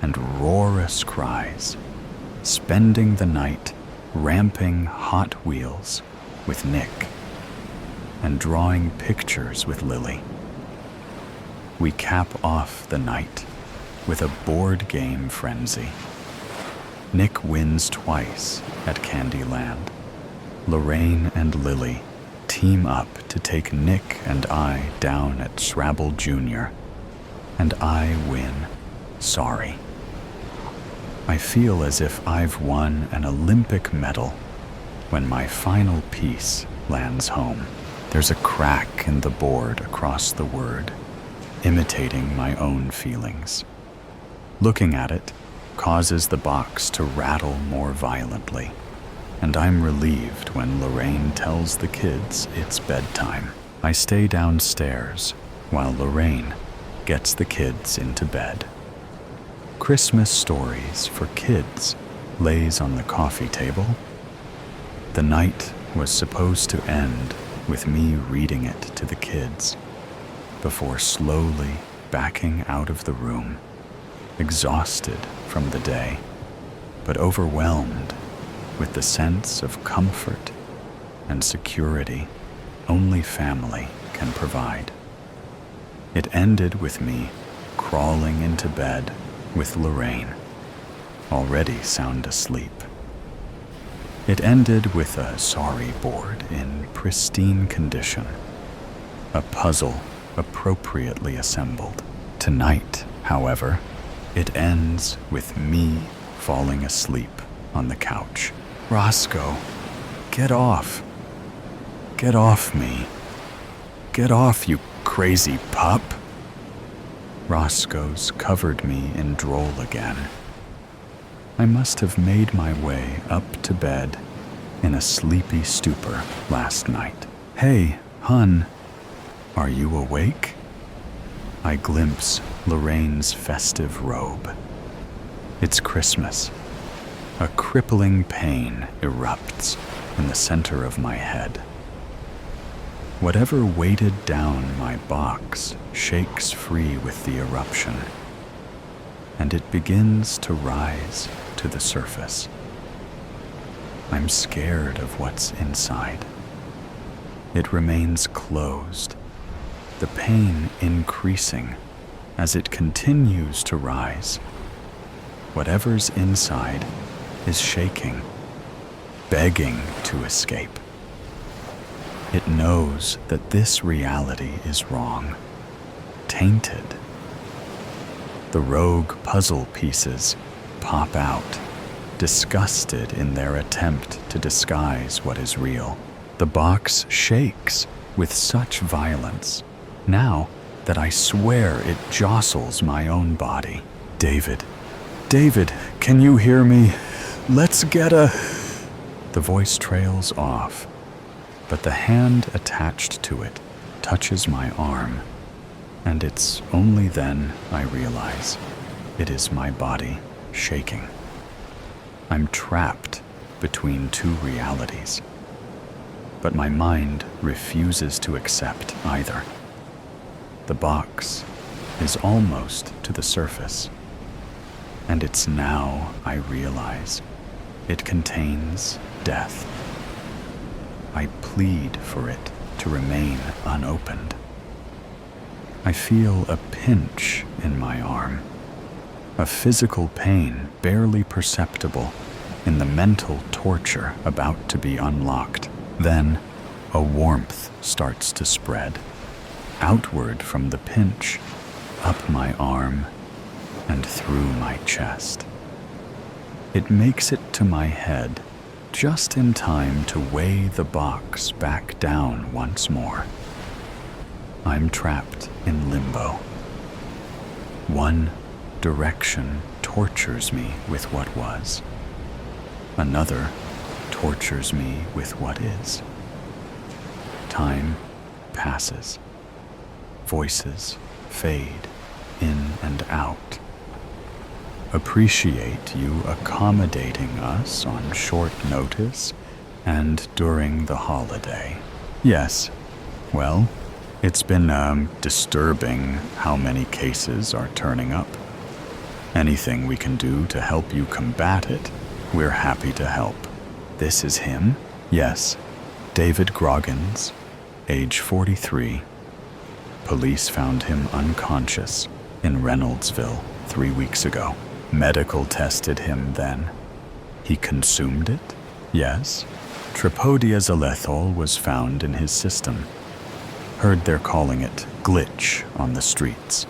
and roarous cries, spending the night ramping Hot Wheels with Nick and drawing pictures with Lily. We cap off the night with a board game frenzy. Nick wins twice at Candyland. Lorraine and Lily team up to take Nick and I down at Scrabble Jr., and I win. Sorry. I feel as if I've won an Olympic medal when my final piece lands home. There's a crack in the board across the word, imitating my own feelings. Looking at it causes the box to rattle more violently, and I'm relieved when Lorraine tells the kids it's bedtime. I stay downstairs while Lorraine gets the kids into bed. Christmas Stories for Kids lays on the coffee table. The night was supposed to end with me reading it to the kids before slowly backing out of the room, exhausted from the day, but overwhelmed with the sense of comfort and security only family can provide. It ended with me crawling into bed with Lorraine, already sound asleep. It ended with a sorry board in pristine condition, a puzzle appropriately assembled. Tonight, however, it ends with me falling asleep on the couch. Roscoe, get off. Get off me. Get off, you crazy pup. Roscoe's covered me in droll again. I must have made my way up to bed in a sleepy stupor last night. Hey, hun, are you awake? I glimpse Lorraine's festive robe. It's Christmas. A crippling pain erupts in the center of my head. Whatever weighted down my box shakes free with the eruption, and it begins to rise to the surface. I'm scared of what's inside. It remains closed, the pain increasing as it continues to rise. Whatever's inside is shaking, begging to escape. It knows that this reality is wrong, tainted. The rogue puzzle pieces pop out, disgusted in their attempt to disguise what is real. The box shakes with such violence now that I swear it jostles my own body. David, can you hear me? Let's get a... The voice trails off, but the hand attached to it touches my arm, and it's only then I realize it is my body shaking. I'm trapped between two realities, but my mind refuses to accept either. The box is almost to the surface, and it's now I realize it contains death. I plead for it to remain unopened. I feel a pinch in my arm, a physical pain barely perceptible in the mental torture about to be unlocked. Then a warmth starts to spread, outward from the pinch, up my arm, and through my chest. It makes it to my head just in time to weigh the box back down once more. I'm trapped in limbo. One direction tortures me with what was. Another tortures me with what is. Time passes. Voices fade in and out. Appreciate you accommodating us on short notice and during the holiday. Yes, well, it's been disturbing how many cases are turning up. Anything we can do to help you combat it, we're happy to help. This is him? Yes, David Groggins, age 43. Police found him unconscious in Reynoldsville 3 weeks ago. Medical tested him then. He consumed it? Yes. Tripodiazolethol was found in his system. Heard they're calling it glitch on the streets.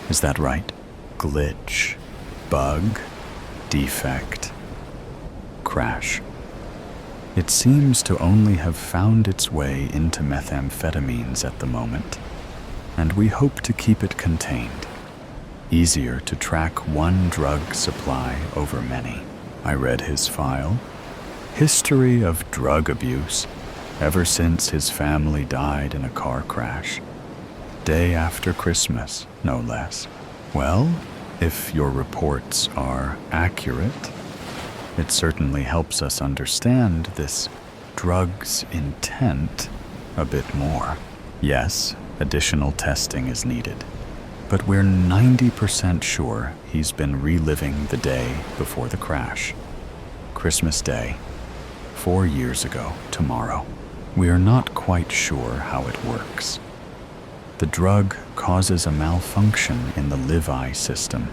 Is that right? Glitch, bug, defect, crash. It seems to only have found its way into methamphetamines at the moment, and we hope to keep it contained. Easier to track one drug supply over many. I read his file. History of drug abuse ever since his family died in a car crash. Day after Christmas, no less. Well, if your reports are accurate, it certainly helps us understand this drug's intent a bit more. Yes, additional testing is needed, but we're 90% sure he's been reliving the day before the crash. Christmas Day, 4 years ago tomorrow. We are not quite sure how it works. The drug causes a malfunction in the Levi system,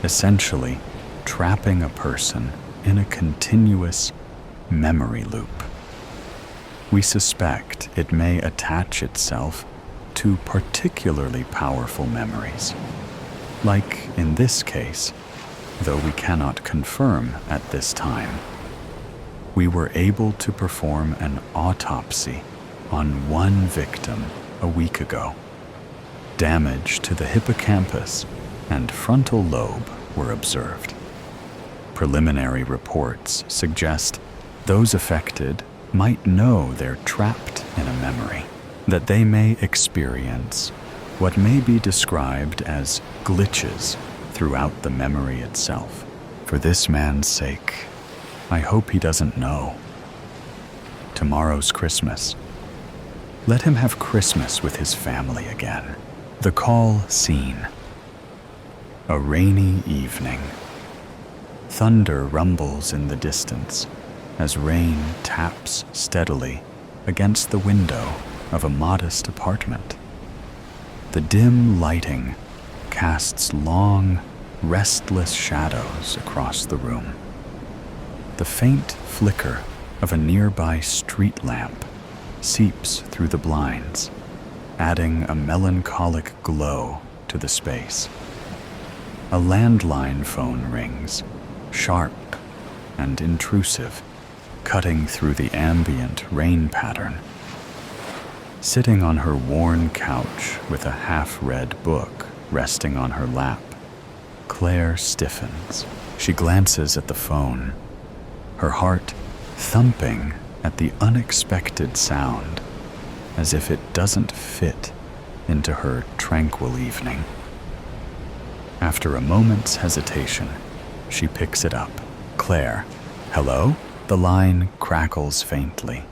essentially trapping a person in a continuous memory loop. We suspect it may attach itself to particularly powerful memories, like in this case, though we cannot confirm at this time. We were able to perform an autopsy on one victim a week ago. Damage to the hippocampus and frontal lobe were observed. Preliminary reports suggest those affected might know they're trapped in a memory, that they may experience what may be described as glitches throughout the memory itself. For this man's sake, I hope he doesn't know. Tomorrow's Christmas. Let him have Christmas with his family again. The call scene. A rainy evening. Thunder rumbles in the distance as rain taps steadily against the window of a modest apartment. The dim lighting casts long, restless shadows across the room. The faint flicker of a nearby street lamp seeps through the blinds, adding a melancholic glow to the space. A landline phone rings, sharp and intrusive, cutting through the ambient rain pattern. Sitting on her worn couch with a half-read book resting on her lap, Claire stiffens. She glances at the phone, her heart thumping at the unexpected sound, as if it doesn't fit into her tranquil evening. After a moment's hesitation, she picks it up. Claire, hello? The line crackles faintly,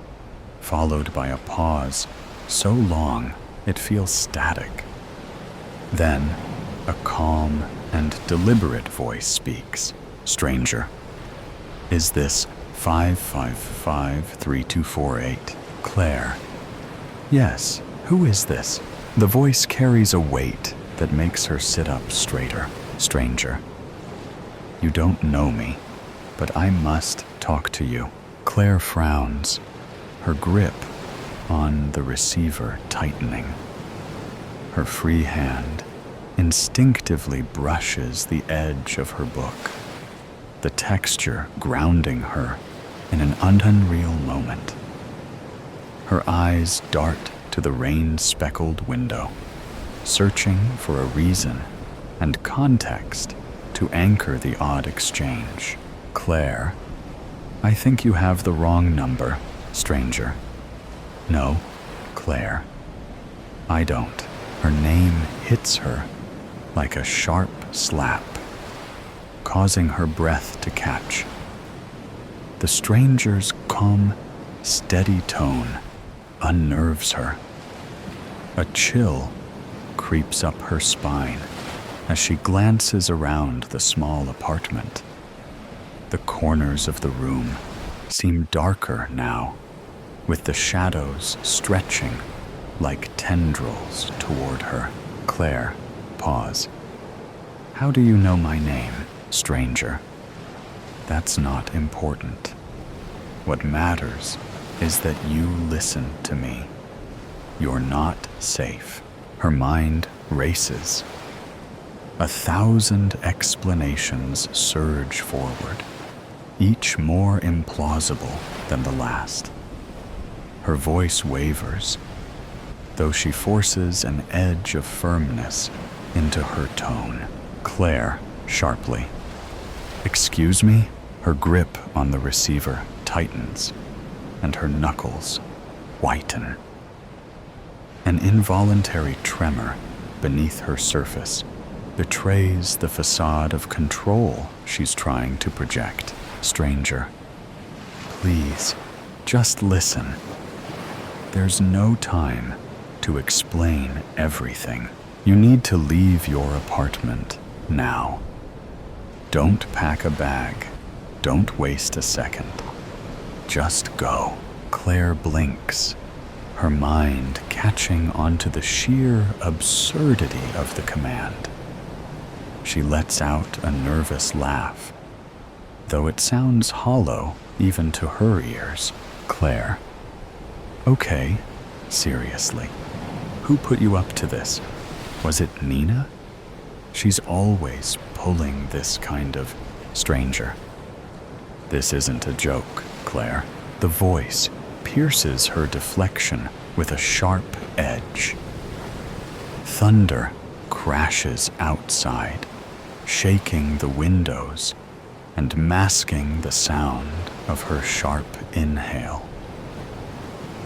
followed by a pause so long it feels static. Then, a calm and deliberate voice speaks. Stranger, is this 555-3248? Claire. Yes, who is this? The voice carries a weight that makes her sit up straighter. Stranger. You don't know me, but I must talk to you. Claire frowns, her grip on the receiver tightening. Her free hand instinctively brushes the edge of her book, the texture grounding her in an unreal moment. Her eyes dart to the rain-speckled window, searching for a reason and context to anchor the odd exchange. Claire, I think you have the wrong number, stranger. No, Claire, I don't. Her name hits her like a sharp slap, causing her breath to catch. The stranger's calm, steady tone unnerves her. A chill creeps up her spine as she glances around the small apartment. The corners of the room seem darker now, with the shadows stretching like tendrils toward her. Claire, pause. How do you know my name, stranger? That's not important. What matters is that you listen to me. You're not safe. Her mind races. 1,000 explanations surge forward, each more implausible than the last. Her voice wavers, though she forces an edge of firmness into her tone. Claire, sharply. Excuse me? Her grip on the receiver tightens, and her knuckles whiten. An involuntary tremor beneath her surface betrays the facade of control she's trying to project. Stranger, please, just listen. There's no time to explain everything. You need to leave your apartment now. Don't pack a bag. Don't waste a second. Just go. Claire blinks, her mind catching onto the sheer absurdity of the command. She lets out a nervous laugh, though it sounds hollow even to her ears. Claire. Okay, seriously. Who put you up to this? Was it Nina? She's always pulling this kind of stranger. This isn't a joke, Claire. The voice pierces her deflection with a sharp edge. Thunder crashes outside, shaking the windows and masking the sound of her sharp inhale.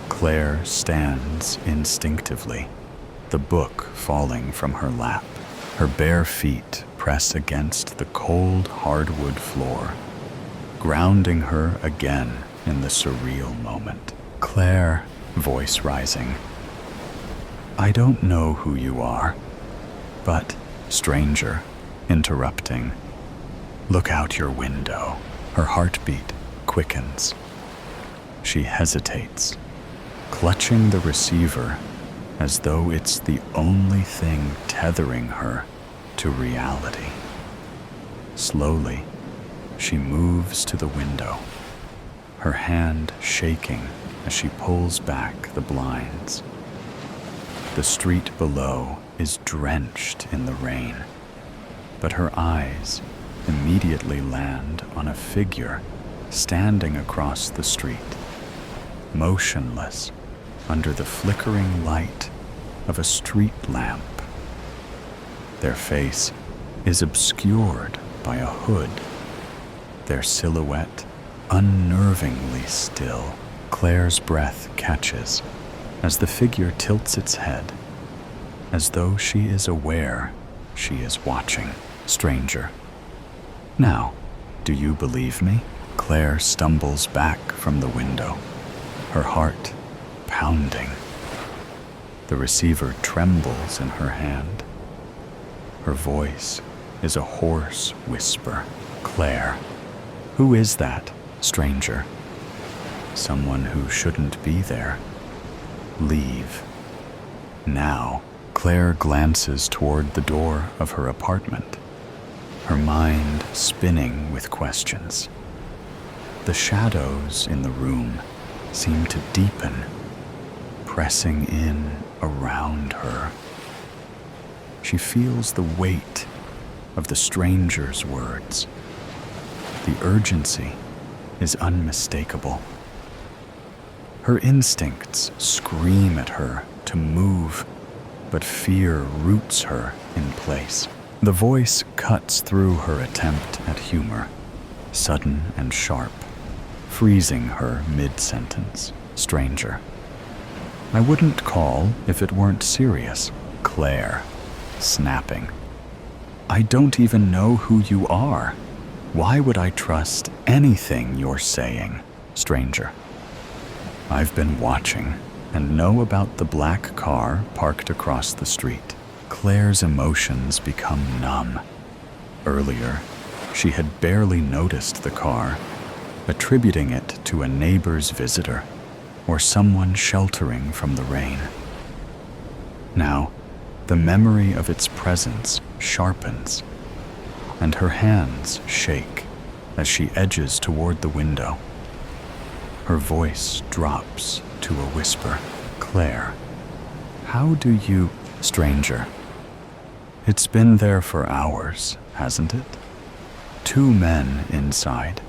Claire stands instinctively, the book falling from her lap. Her bare feet press against the cold hardwood floor, grounding her again in the surreal moment. Claire, voice rising. I don't know who you are, but, stranger, interrupting. Look out your window. Her heartbeat quickens. She hesitates, clutching the receiver as though it's the only thing tethering her to reality. Slowly, she moves to the window, her hand shaking as she pulls back the blinds. The street below is drenched in the rain, but her eyes immediately land on a figure standing across the street, motionless under the flickering light of a street lamp. Their face is obscured by a hood, their silhouette unnervingly still. Claire's breath catches as the figure tilts its head, as though she is aware she is watching. Stranger. Now, do you believe me? Claire stumbles back from the window, her heart pounding. The receiver trembles in her hand. Her voice is a hoarse whisper. Claire. Who is that, stranger? Someone who shouldn't be there. Leave. Now, Claire glances toward the door of her apartment, her mind spinning with questions. The shadows in the room seem to deepen, pressing in around her. She feels the weight of the stranger's words. The urgency is unmistakable. Her instincts scream at her to move, but fear roots her in place. The voice cuts through her attempt at humor, sudden and sharp, freezing her mid-sentence. Stranger. I wouldn't call if it weren't serious. Claire, snapping. I don't even know who you are. Why would I trust anything you're saying? Stranger. I've been watching and know about the black car parked across the street. Claire's emotions become numb. Earlier, she had barely noticed the car, attributing it to a neighbor's visitor or someone sheltering from the rain. Now, the memory of its presence sharpens, and her hands shake as she edges toward the window. Her voice drops to a whisper. Claire, how do you... Stranger. It's been there for hours, hasn't it? 2 men inside.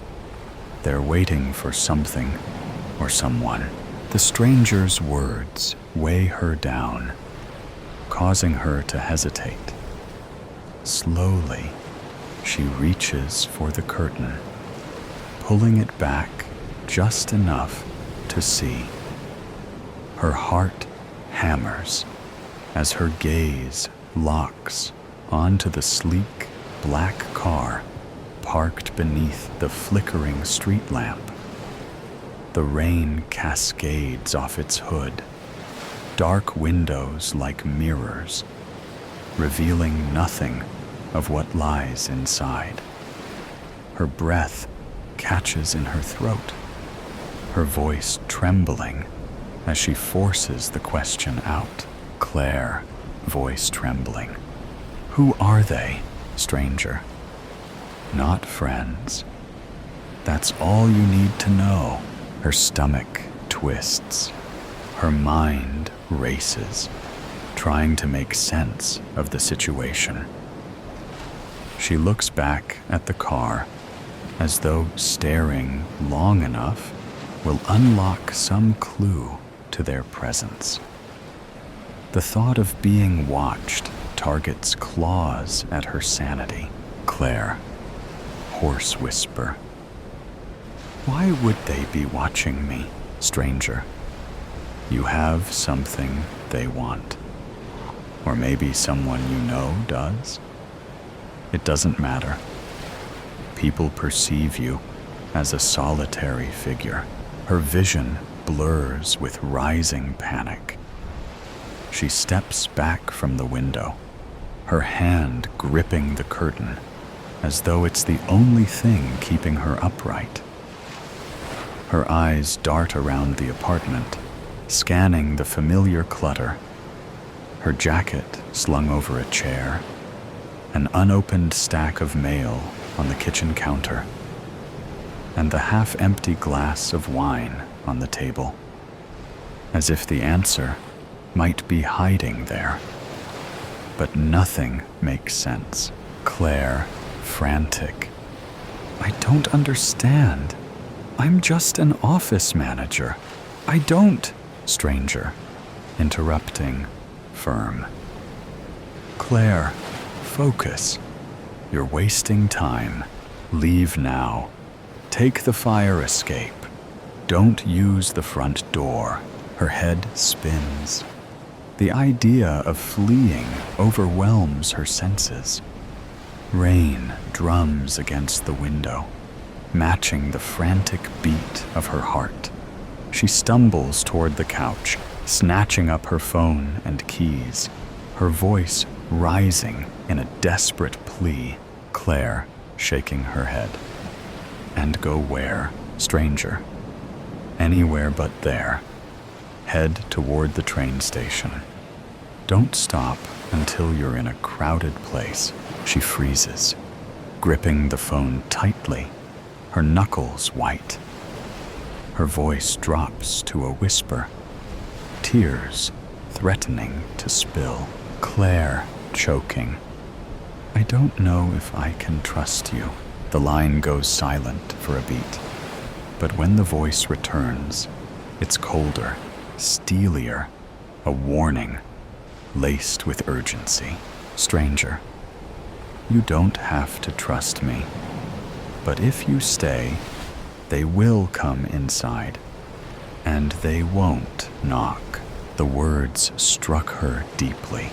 They're waiting for something or someone. The stranger's words weigh her down, causing her to hesitate. Slowly, she reaches for the curtain, pulling it back just enough to see. Her heart hammers as her gaze locks onto the sleek black car parked beneath the flickering street lamp. The rain cascades off its hood, dark windows like mirrors, revealing nothing of what lies inside. Her breath catches in her throat, her voice trembling as she forces the question out. Claire, voice trembling. Who are they, stranger? Not friends. That's all you need to know. Her stomach twists. Her mind races, trying to make sense of the situation. She looks back at the car as though staring long enough will unlock some clue to their presence. The thought of being watched targets claws at her sanity. Claire, hoarse whisper. Why would they be watching me, stranger? You have something they want. Or maybe someone you know does. It doesn't matter. People perceive you as a solitary figure. Her vision blurs with rising panic. She steps back from the window, her hand gripping the curtain, as though it's the only thing keeping her upright. Her eyes dart around the apartment, scanning the familiar clutter. Her jacket slung over a chair, an unopened stack of mail on the kitchen counter, and the half-empty glass of wine on the table, as if the answer might be hiding there. But nothing makes sense. Claire, frantic. I don't understand. I'm just an office manager. I don't. Stranger, interrupting, firm. Claire, focus. You're wasting time. Leave now. Take the fire escape. Don't use the front door. Her head spins. The idea of fleeing overwhelms her senses. Rain drums against the window, matching the frantic beat of her heart. She stumbles toward the couch, snatching up her phone and keys, her voice rising in a desperate plea. Claire, shaking her head. And go where, stranger? Anywhere but there. Head toward the train station. Don't stop until you're in a crowded place. She freezes, gripping the phone tightly, her knuckles white. Her voice drops to a whisper, tears threatening to spill. Claire, choking. I don't know if I can trust you. The line goes silent for a beat, but when the voice returns, it's colder, steelier, a warning, laced with urgency. Stranger, you don't have to trust me, but if you stay, they will come inside, and they won't knock. The words struck her deeply.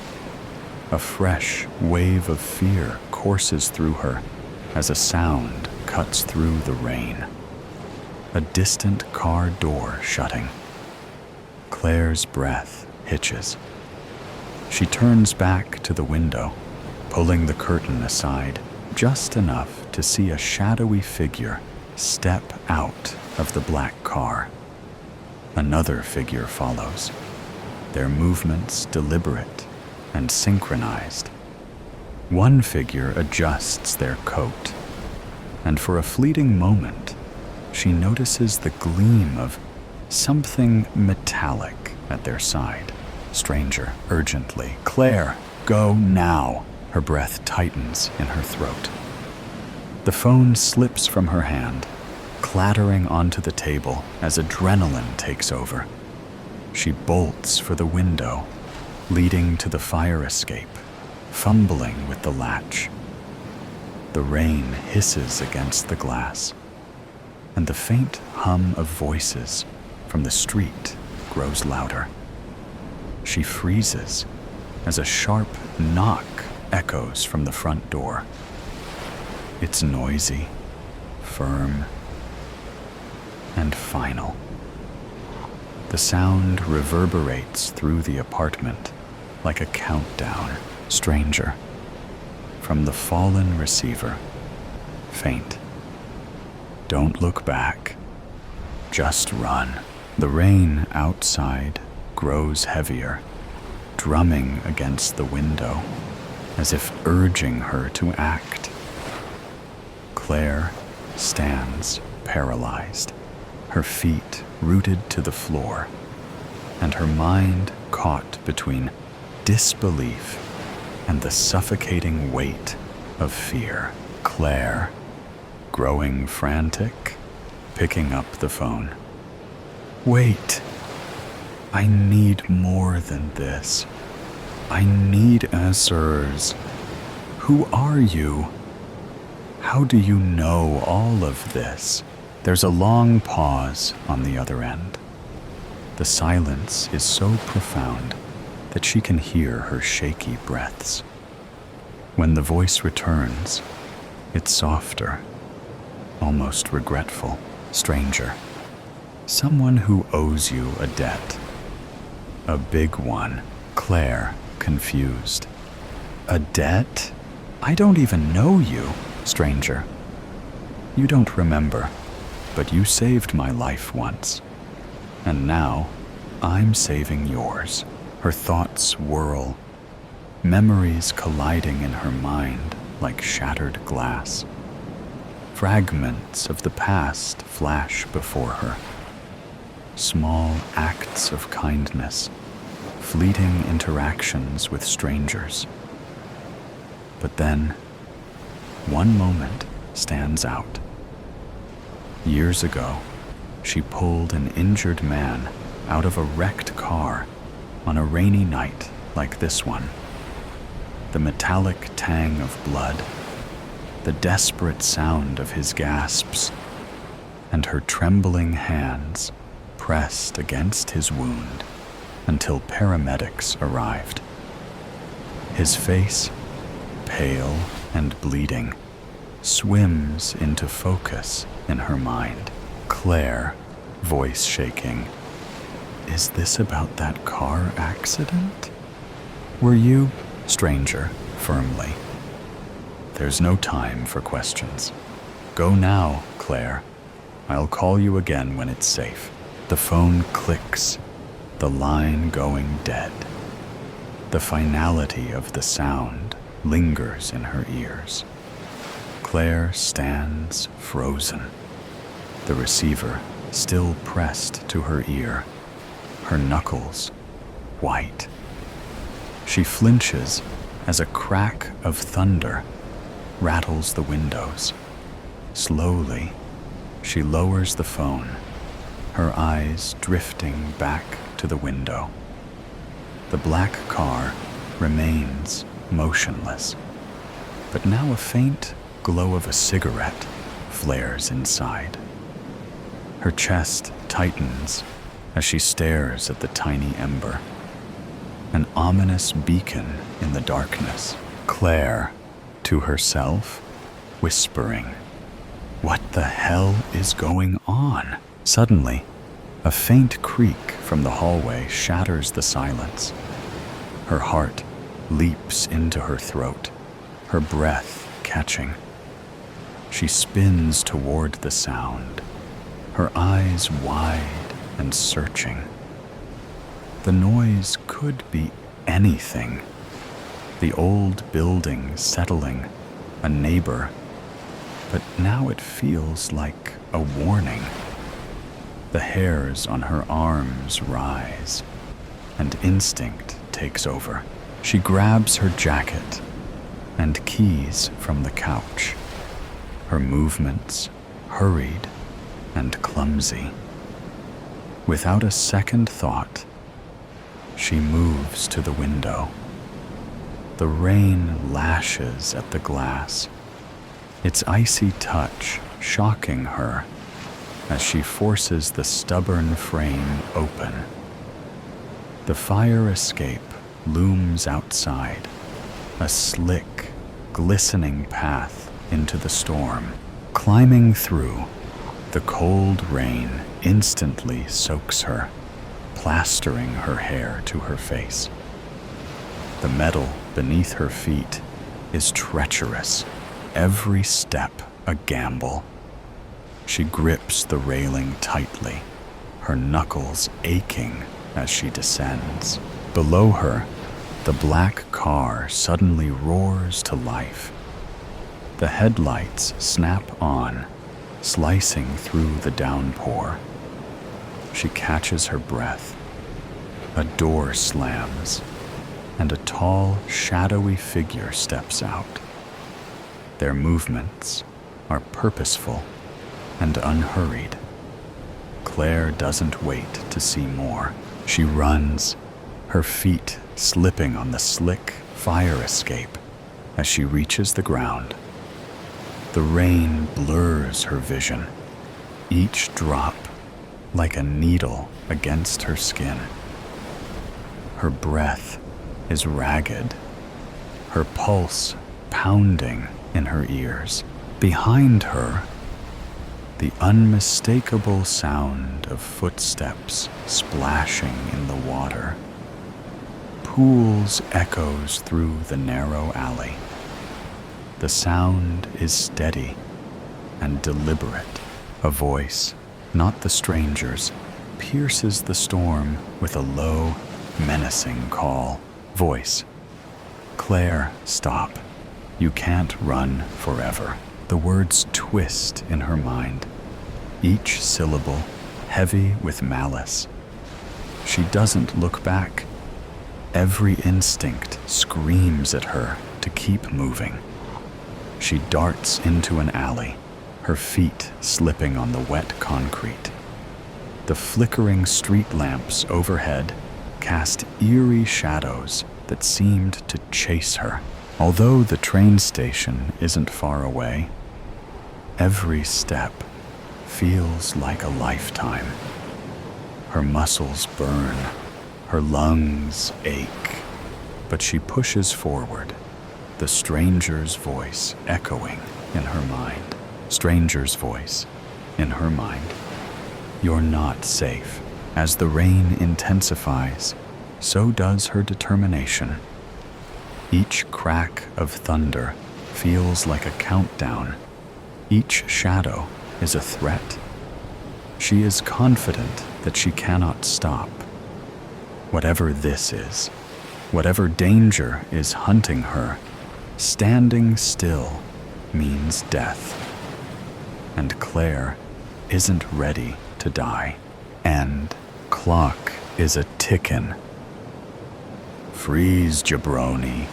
A fresh wave of fear courses through her as a sound cuts through the rain. A distant car door shutting. Claire's breath hitches. She turns back to the window, pulling the curtain aside just enough to see a shadowy figure step out of the black car. Another figure follows, their movements deliberate and synchronized. One figure adjusts their coat, and for a fleeting moment, she notices the gleam of something metallic at their side. Stranger, urgently. Claire, go now. Her breath tightens in her throat. The phone slips from her hand, clattering onto the table as adrenaline takes over. She bolts for the window, leading to the fire escape, fumbling with the latch. The rain hisses against the glass, and the faint hum of voices from the street grows louder. She freezes as a sharp knock echoes from the front door. It's noisy, firm, and final. The sound reverberates through the apartment like a countdown. Stranger, from the fallen receiver, faint. Don't look back. Just run. The rain outside grows heavier, drumming against the window, as if urging her to act. Claire stands paralyzed, her feet rooted to the floor, and her mind caught between disbelief and the suffocating weight of fear. Claire, growing frantic, picking up the phone. Wait, I need more than this. I need answers. Who are you? How do you know all of this? There's a long pause on the other end. The silence is so profound that she can hear her shaky breaths. When the voice returns, it's softer, almost regretful. Stranger, someone who owes you a debt. A big one. Claire, confused. A debt? I don't even know you. Stranger, you don't remember, but you saved my life once. And now, I'm saving yours. Her thoughts whirl, memories colliding in her mind like shattered glass. Fragments of the past flash before her. Small acts of kindness, fleeting interactions with strangers. But then, one moment stands out. Years ago, she pulled an injured man out of a wrecked car on a rainy night like this one. The metallic tang of blood, the desperate sound of his gasps, and her trembling hands pressed against his wound until paramedics arrived. His face, pale and bleeding, swims into focus in her mind. Claire, voice shaking. Is this about that car accident? Were you? Stranger, firmly. There's no time for questions. Go now, Claire. I'll call you again when it's safe. The phone clicks, the line going dead. The finality of the sound lingers in her ears. Claire stands frozen, the receiver still pressed to her ear, her knuckles white. She flinches as a crack of thunder rattles the windows. Slowly, she lowers the phone, her eyes drifting back to the window. The black car remains motionless, but now a faint glow of a cigarette flares inside. Her chest tightens as she stares at the tiny ember, an ominous beacon in the darkness. Claire, to herself, whispering, "What the hell is going on?" Suddenly, a faint creak from the hallway shatters the silence. Her heart leaps into her throat, her breath catching. She spins toward the sound, her eyes wide and searching. The noise could be anything. The old building settling, a neighbor, but now it feels like a warning. The hairs on her arms rise, and instinct takes over. She grabs her jacket and keys from the couch, her movements hurried and clumsy. Without a second thought, she moves to the window. The rain lashes at the glass, its icy touch shocking her as she forces the stubborn frame open. The fire escape looms outside, a slick, glistening path into the storm. Climbing through, the cold rain instantly soaks her, plastering her hair to her face. The metal beneath her feet is treacherous, every step a gamble. She grips the railing tightly, her knuckles aching as she descends. Below her, the black car suddenly roars to life. The headlights snap on, slicing through the downpour. She catches her breath. A door slams, and a tall, shadowy figure steps out. Their movements are purposeful and unhurried. Claire doesn't wait to see more. She runs, her feet slipping on the slick fire escape as she reaches the ground. The rain blurs her vision, each drop like a needle against her skin. Her breath is ragged, her pulse pounding in her ears. Behind her, the unmistakable sound of footsteps splashing in the water. Pools echoes through the narrow alley. The sound is steady and deliberate. A voice, not the stranger's, pierces the storm with a low, menacing call. Voice: Claire, stop. You can't run forever. The words twist in her mind, each syllable heavy with malice. She doesn't look back. Every instinct screams at her to keep moving. She darts into an alley, her feet slipping on the wet concrete. The flickering street lamps overhead cast eerie shadows that seemed to chase her. Although the train station isn't far away, every step feels like a lifetime. Her muscles burn, her lungs ache, but she pushes forward, the stranger's voice echoing in her mind. Stranger's voice in her mind. You're not safe. As the rain intensifies, so does her determination. Each crack of thunder feels like a countdown. Each shadow is a threat. She is confident that she cannot stop. Whatever this is, whatever danger is hunting her, standing still means death. And Claire isn't ready to die. And clock is a tickin'. Freeze, jabroni.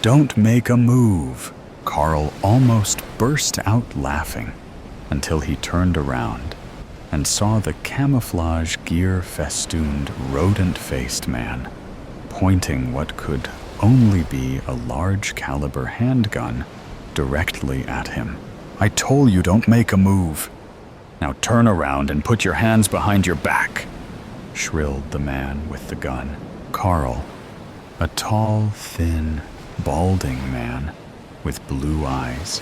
Don't make a move. Carl almost burst out laughing until he turned around and saw the camouflage gear-festooned, rodent-faced man pointing what could only be a large-caliber handgun directly at him. I told you don't make a move. Now turn around and put your hands behind your back, shrilled the man with the gun. Carl, a tall, thin, balding man with blue eyes,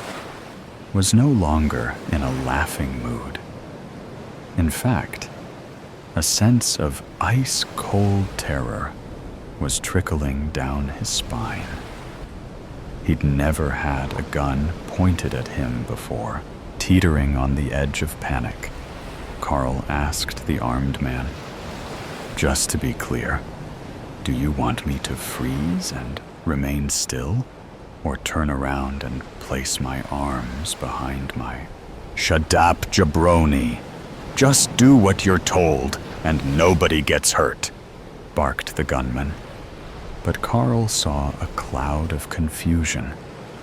was no longer in a laughing mood. In fact, a sense of ice-cold terror was trickling down his spine. He'd never had a gun pointed at him before. Teetering on the edge of panic, Carl asked the armed man, "Just to be clear, do you want me to freeze and remain still, or turn around and place my arms behind my—" "Shut up, jabroni! Just do what you're told, and nobody gets hurt," barked the gunman. But Carl saw a cloud of confusion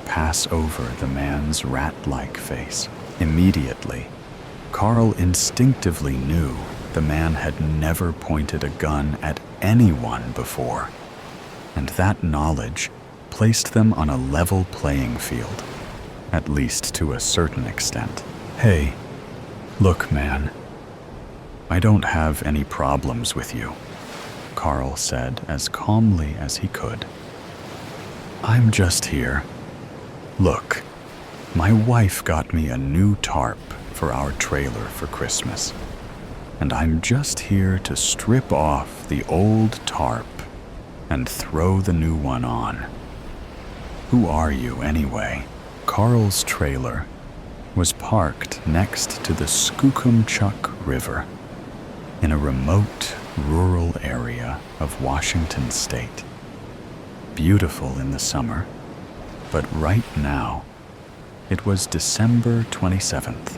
pass over the man's rat-like face. Immediately, Carl instinctively knew the man had never pointed a gun at anyone before, and that knowledge placed them on a level playing field, at least to a certain extent. "Hey, look, man, I don't have any problems with you," Carl said as calmly as he could. "I'm just here. Look, my wife got me a new tarp for our trailer for Christmas, and I'm just here to strip off the old tarp and throw the new one on. Who are you, anyway?" Carl's trailer was parked next to the Skookumchuck River in a remote rural area of Washington state. Beautiful in the summer, but right now it was December 27th,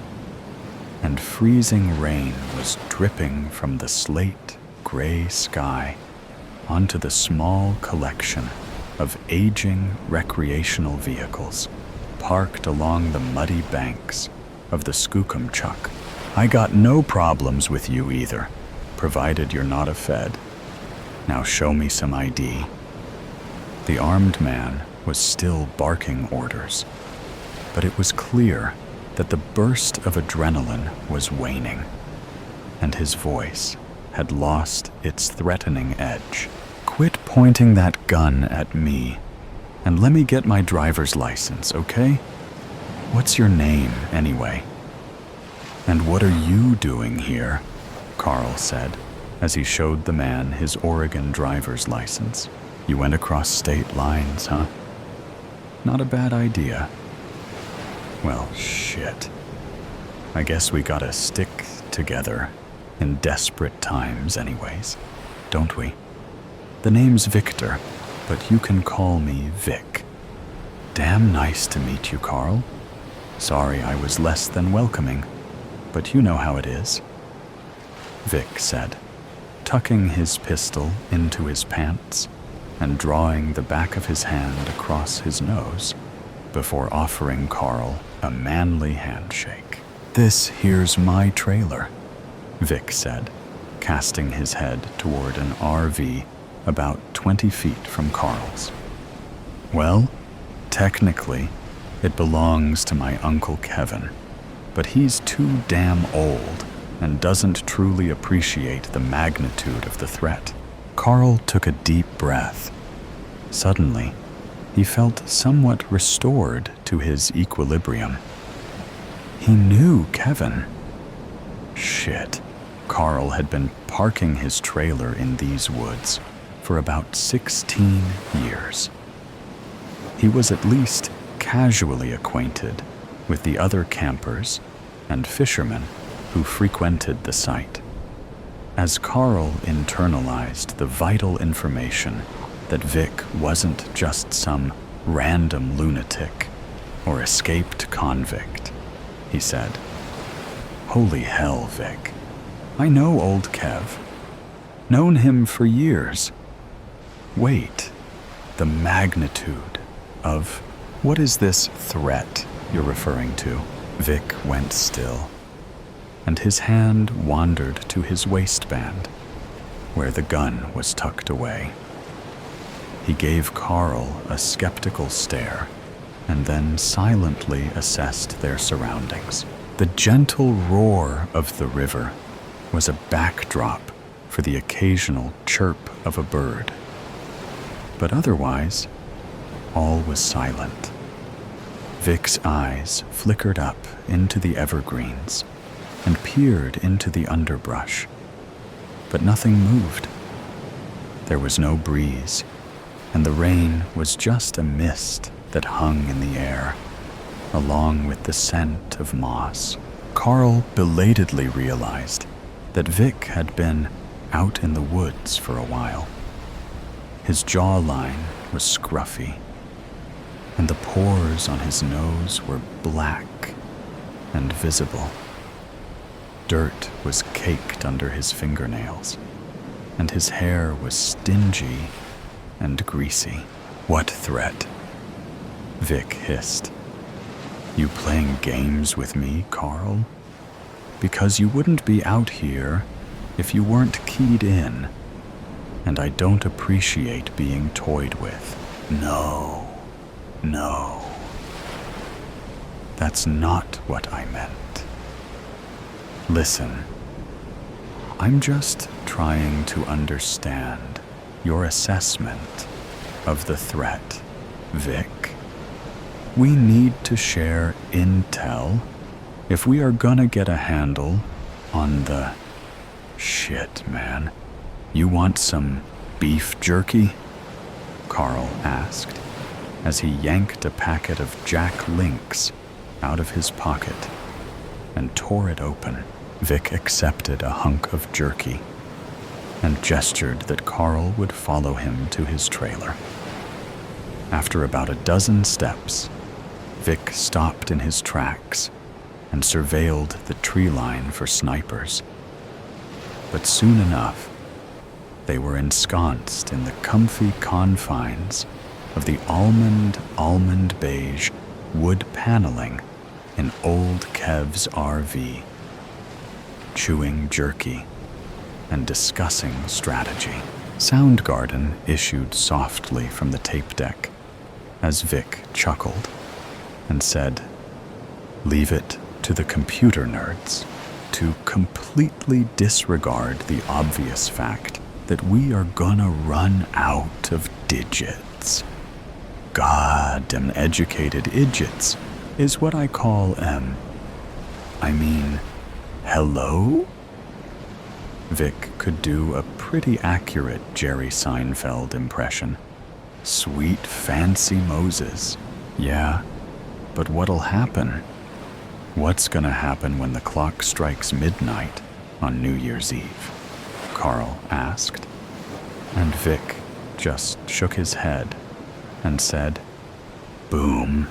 and freezing rain was dripping from the slate gray sky onto the small collection of aging recreational vehicles parked along the muddy banks of the Skookumchuck. I got no problems with you either, provided you're not a Fed. Now show me some ID. The armed man was still barking orders, but it was clear that the burst of adrenaline was waning, and his voice had lost its threatening edge. Quit pointing that gun at me, and let me get my driver's license, okay? What's your name, anyway? And what are you doing here? Carl said, as he showed the man his Oregon driver's license. You went across state lines, huh? Not a bad idea. Well, shit. I guess we gotta stick together in desperate times anyways, don't we? The name's Victor, but you can call me Vic. Damn nice to meet you, Carl. Sorry I was less than welcoming, but you know how it is. Vic said, tucking his pistol into his pants and drawing the back of his hand across his nose before offering Carl a manly handshake. This here's my trailer, Vic said, casting his head toward an RV about 20 feet from Carl's. Well, technically, it belongs to my Uncle Kevin, but he's too damn old and doesn't truly appreciate the magnitude of the threat. Carl took a deep breath. Suddenly, he felt somewhat restored to his equilibrium. He knew Kevin. Shit. Carl had been parking his trailer in these woods for about 16 years. He was at least casually acquainted with the other campers and fishermen who frequented the site. As Carl internalized the vital information that Vic wasn't just some random lunatic or escaped convict, he said, "Holy hell, Vic. I know old Kev. Known him for years. Wait, the magnitude of... What is this threat you're referring to?" Vic went still, and his hand wandered to his waistband, where the gun was tucked away. He gave Carl a skeptical stare, and then silently assessed their surroundings. The gentle roar of the river was a backdrop for the occasional chirp of a bird. But otherwise, all was silent. Vic's eyes flickered up into the evergreens and peered into the underbrush, but nothing moved. There was no breeze, and the rain was just a mist that hung in the air, along with the scent of moss. Carl belatedly realized that Vic had been out in the woods for a while. His jawline was scruffy, and the pores on his nose were black and visible. Dirt was caked under his fingernails, and his hair was stingy and greasy. "What threat?" Vic hissed. "You playing games with me, Carl? Because you wouldn't be out here if you weren't keyed in, and I don't appreciate being toyed with. No. That's not what I meant. Listen, I'm just trying to understand your assessment of the threat, Vic. We need to share intel if we are gonna get a handle on the... Shit, man. You want some beef jerky? Carl asked, as he yanked a packet of Jack Links out of his pocket and tore it open. Vic accepted a hunk of jerky and gestured that Carl would follow him to his trailer. After about a dozen steps, Vic stopped in his tracks and surveilled the tree line for snipers. But soon enough, they were ensconced in the comfy confines of the almond beige wood paneling in old Kev's RV, chewing jerky and discussing strategy. Soundgarden issued softly from the tape deck as Vic chuckled and said, "Leave it to the computer nerds to completely disregard the obvious fact that we are gonna run out of digits. Goddamn educated idiots is what I call, hello?" Vic could do a pretty accurate Jerry Seinfeld impression. "Sweet fancy Moses. Yeah, but what'll happen? What's gonna happen when the clock strikes midnight on New Year's Eve?" Carl asked, and Vic just shook his head and said, "Boom.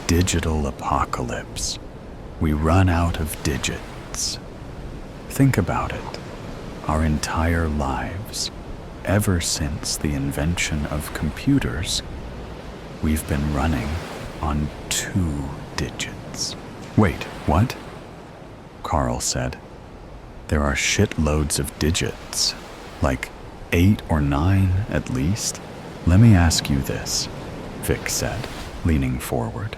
Digital apocalypse. We run out of digits. Think about it. Our entire lives, ever since the invention of computers, we've been running on 2 digits. Wait, what?" Carl said. "There are shitloads of digits, like 8 or 9 at least." "Let me ask you this," Vic said, leaning forward.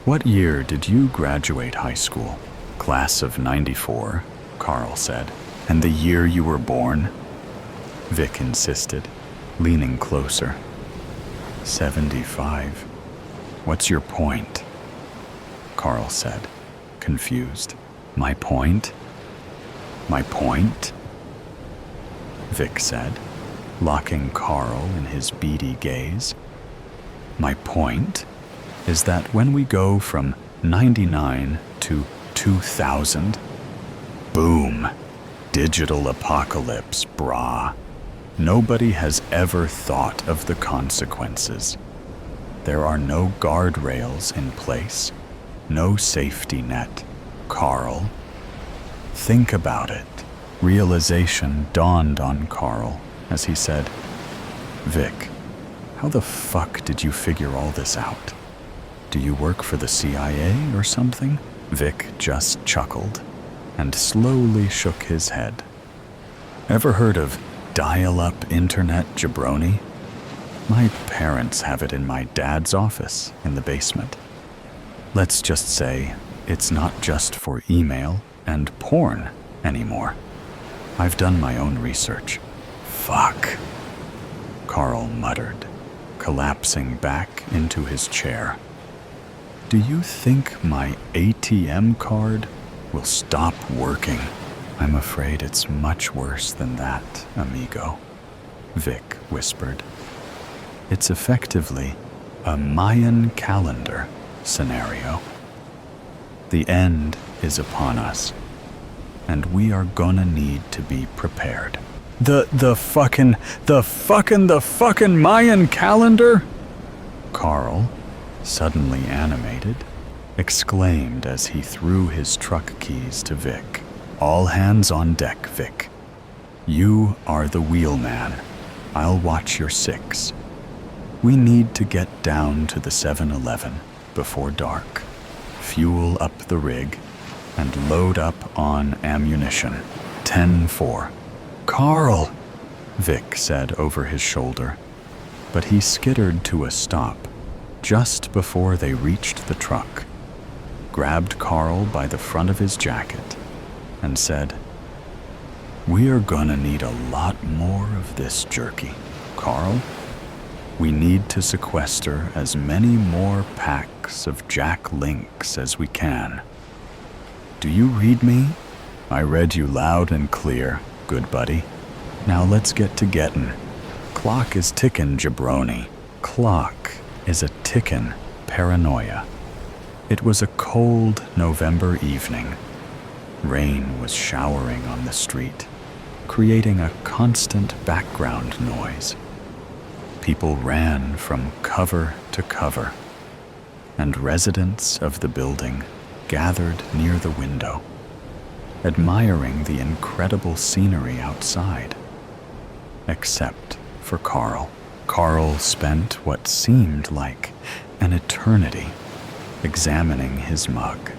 "What year did you graduate high school?" "Class of '94, Carl said. "And the year you were born?" Vic insisted, leaning closer. "'75. What's your point?" Carl said, confused. "My point? My point?" Vic said, locking Carl in his beady gaze. "My point is that when we go from 99 to 2000, boom, digital apocalypse, brah. Nobody has ever thought of the consequences. There are no guardrails in place, no safety net, Carl. Think about it." Realization dawned on Carl as he said, "Vic, how the fuck did you figure all this out? Do you work for the CIA or something?" Vic just chuckled and slowly shook his head. "Ever heard of dial-up internet jabroni? My parents have it in my dad's office in the basement. Let's just say it's not just for email and porn anymore. I've done my own research." "Fuck," Carl muttered, collapsing back into his chair. "Do you think my ATM card will stop working?" "I'm afraid it's much worse than that, amigo," Vic whispered. "It's effectively a Mayan calendar scenario. The end is upon us, and we are gonna need to be prepared." The fucking Mayan calendar?" Carl, suddenly animated, exclaimed as he threw his truck keys to Vic. "All hands on deck, Vic. You are the wheelman. I'll watch your 6. We need to get down to the 7-Eleven before dark, fuel up the rig, and load up on ammunition. 10-4. "Carl," Vic said over his shoulder, but he skittered to a stop just before they reached the truck, grabbed Carl by the front of his jacket, and said, "We are gonna need a lot more of this jerky, Carl. We need to sequester as many more packs of Jack Links as we can. Do you read me? I read you loud and clear, good buddy. Now let's get to gettin'. Clock is tickin', jabroni. Clock is a tickin' paranoia. It was a cold November evening. Rain was showering on the street, creating a constant background noise. People ran from cover to cover, and residents of the building gathered near the window, admiring the incredible scenery outside. Except for Carl. Carl spent what seemed like an eternity examining his mug.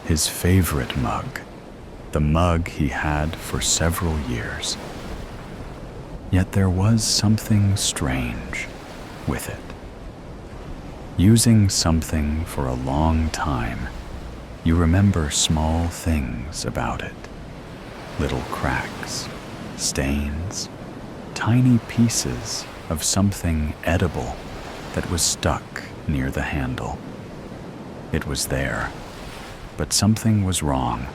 His favorite mug, the mug he had for several years. Yet there was something strange with it. Using something for a long time, you remember small things about it. Little cracks, stains, tiny pieces of something edible that was stuck near the handle. It was there, but something was wrong.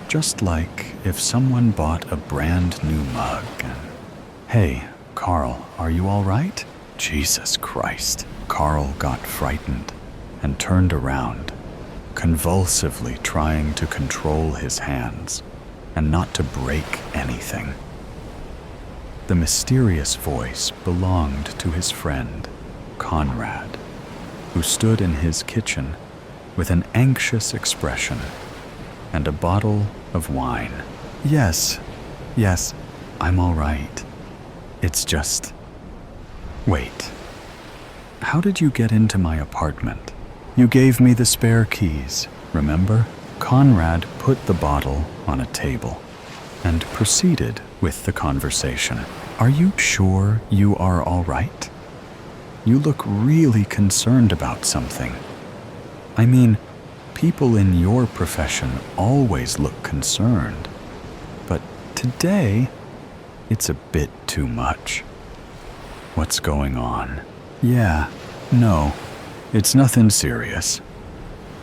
Just like if someone bought a brand new mug and, "Hey, Carl, are you all right?" Jesus Christ. Carl got frightened and turned around, convulsively trying to control his hands and not to break anything. The mysterious voice belonged to his friend, Conrad, who stood in his kitchen with an anxious expression and a bottle of wine. Yes, I'm all right. It's just... Wait. How did you get into my apartment? You gave me the spare keys, remember? Conrad put the bottle on a table and proceeded with the conversation. Are you sure you are all right? You look really concerned about something. I mean, people in your profession always look concerned. But today, it's a bit too much. What's going on? Yeah, no, it's nothing serious.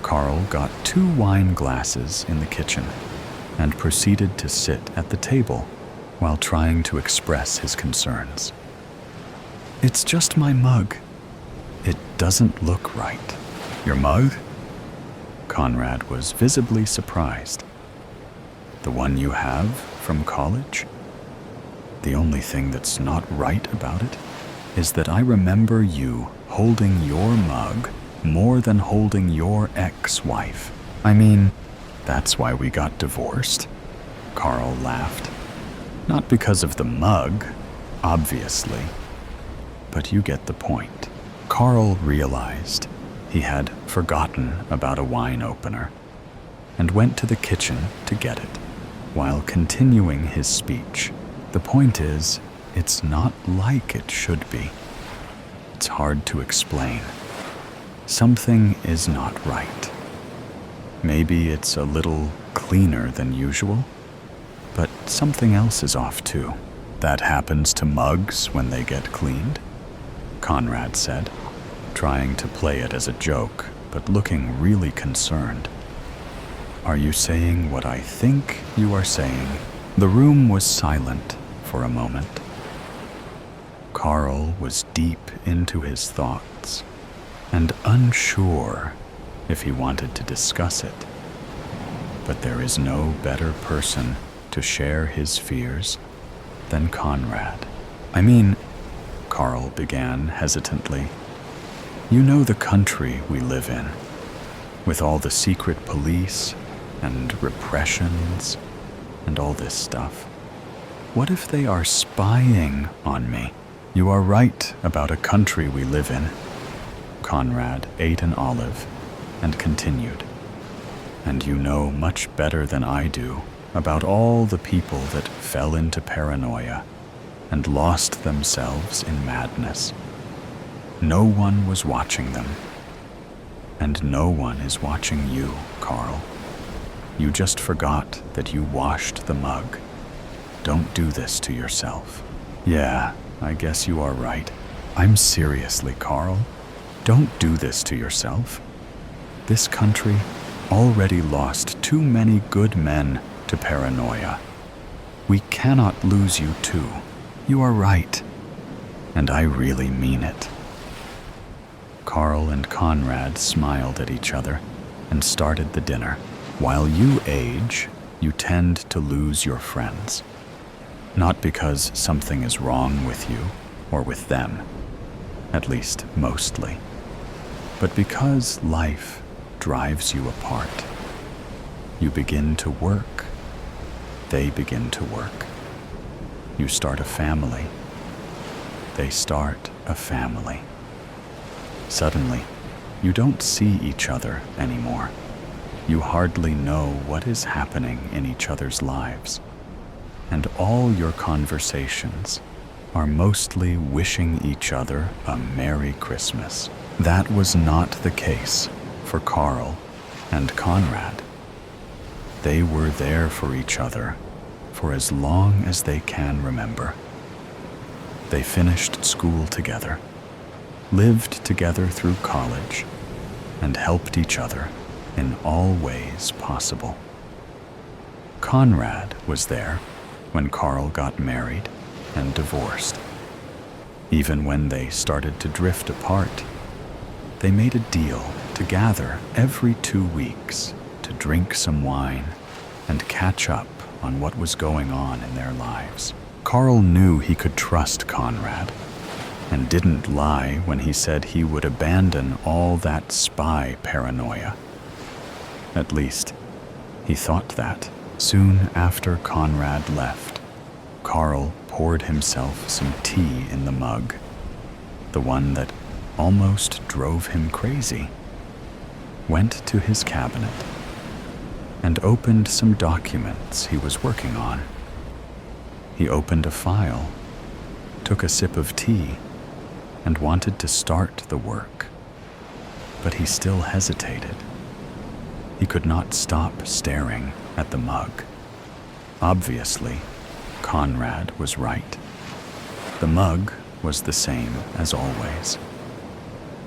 Carl got 2 wine glasses in the kitchen and proceeded to sit at the table while trying to express his concerns. It's just my mug. It doesn't look right. Your mug? Conrad was visibly surprised. The one you have from college? The only thing that's not right about it is that I remember you holding your mug more than holding your ex-wife. I mean, that's why we got divorced. Carl laughed. Not because of the mug, obviously, but you get the point. Carl realized he had forgotten about a wine opener and went to the kitchen to get it, while continuing his speech. The point is, it's not like it should be. It's hard to explain. Something is not right. Maybe it's a little cleaner than usual, but something else is off too. That happens to mugs when they get cleaned, Conrad said, trying to play it as a joke, but looking really concerned. Are you saying what I think you are saying? The room was silent for a moment. Carl was deep into his thoughts and unsure if he wanted to discuss it. But there is no better person to share his fears than Conrad. I mean, Carl began hesitantly. You know the country we live in, with all the secret police and repressions and all this stuff. What if they are spying on me? You are right about a country we live in. Conrad ate an olive and continued. And you know much better than I do about all the people that fell into paranoia and lost themselves in madness. No one was watching them. And no one is watching you, Carl. You just forgot that you washed the mug. Don't do this to yourself. Yeah, I guess you are right. I'm seriously, Carl. Don't do this to yourself. This country already lost too many good men to paranoia. We cannot lose you too. You are right. And I really mean it. Carl and Conrad smiled at each other and started the dinner. While you age, you tend to lose your friends. Not because something is wrong with you or with them, at least mostly, but because life drives you apart. You begin to work. They begin to work. You start a family. They start a family. Suddenly, you don't see each other anymore. You hardly know what is happening in each other's lives. And all your conversations are mostly wishing each other a Merry Christmas. That was not the case for Carl and Conrad. They were there for each other for as long as they can remember. They finished school together, lived together through college, and helped each other in all ways possible. Conrad was there when Carl got married and divorced. Even when they started to drift apart, they made a deal to gather every 2 weeks to drink some wine and catch up on what was going on in their lives. Carl knew he could trust Conrad and didn't lie when he said he would abandon all that spy paranoia. At least, he thought that. Soon after Conrad left, Carl poured himself some tea in the mug, the one that almost drove him crazy, went to his cabinet, and opened some documents he was working on. He opened a file, took a sip of tea, and wanted to start the work. But he still hesitated. He could not stop staring at the mug. Obviously, Conrad was right. The mug was the same as always.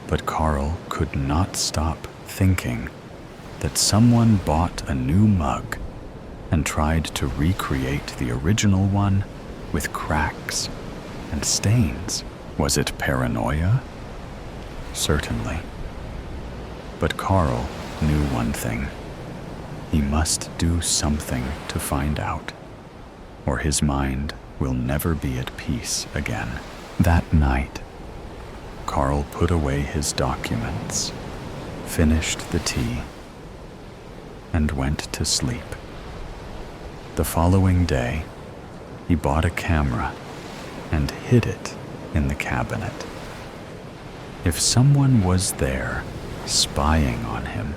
But Carl could not stop thinking that someone bought a new mug and tried to recreate the original one with cracks and stains. Was it paranoia? Certainly. But Carl knew one thing. He must do something to find out, or his mind will never be at peace again. That night, Carl put away his documents, finished the tea, and went to sleep. The following day, he bought a camera and hid it in the cabinet. If someone was there spying on him,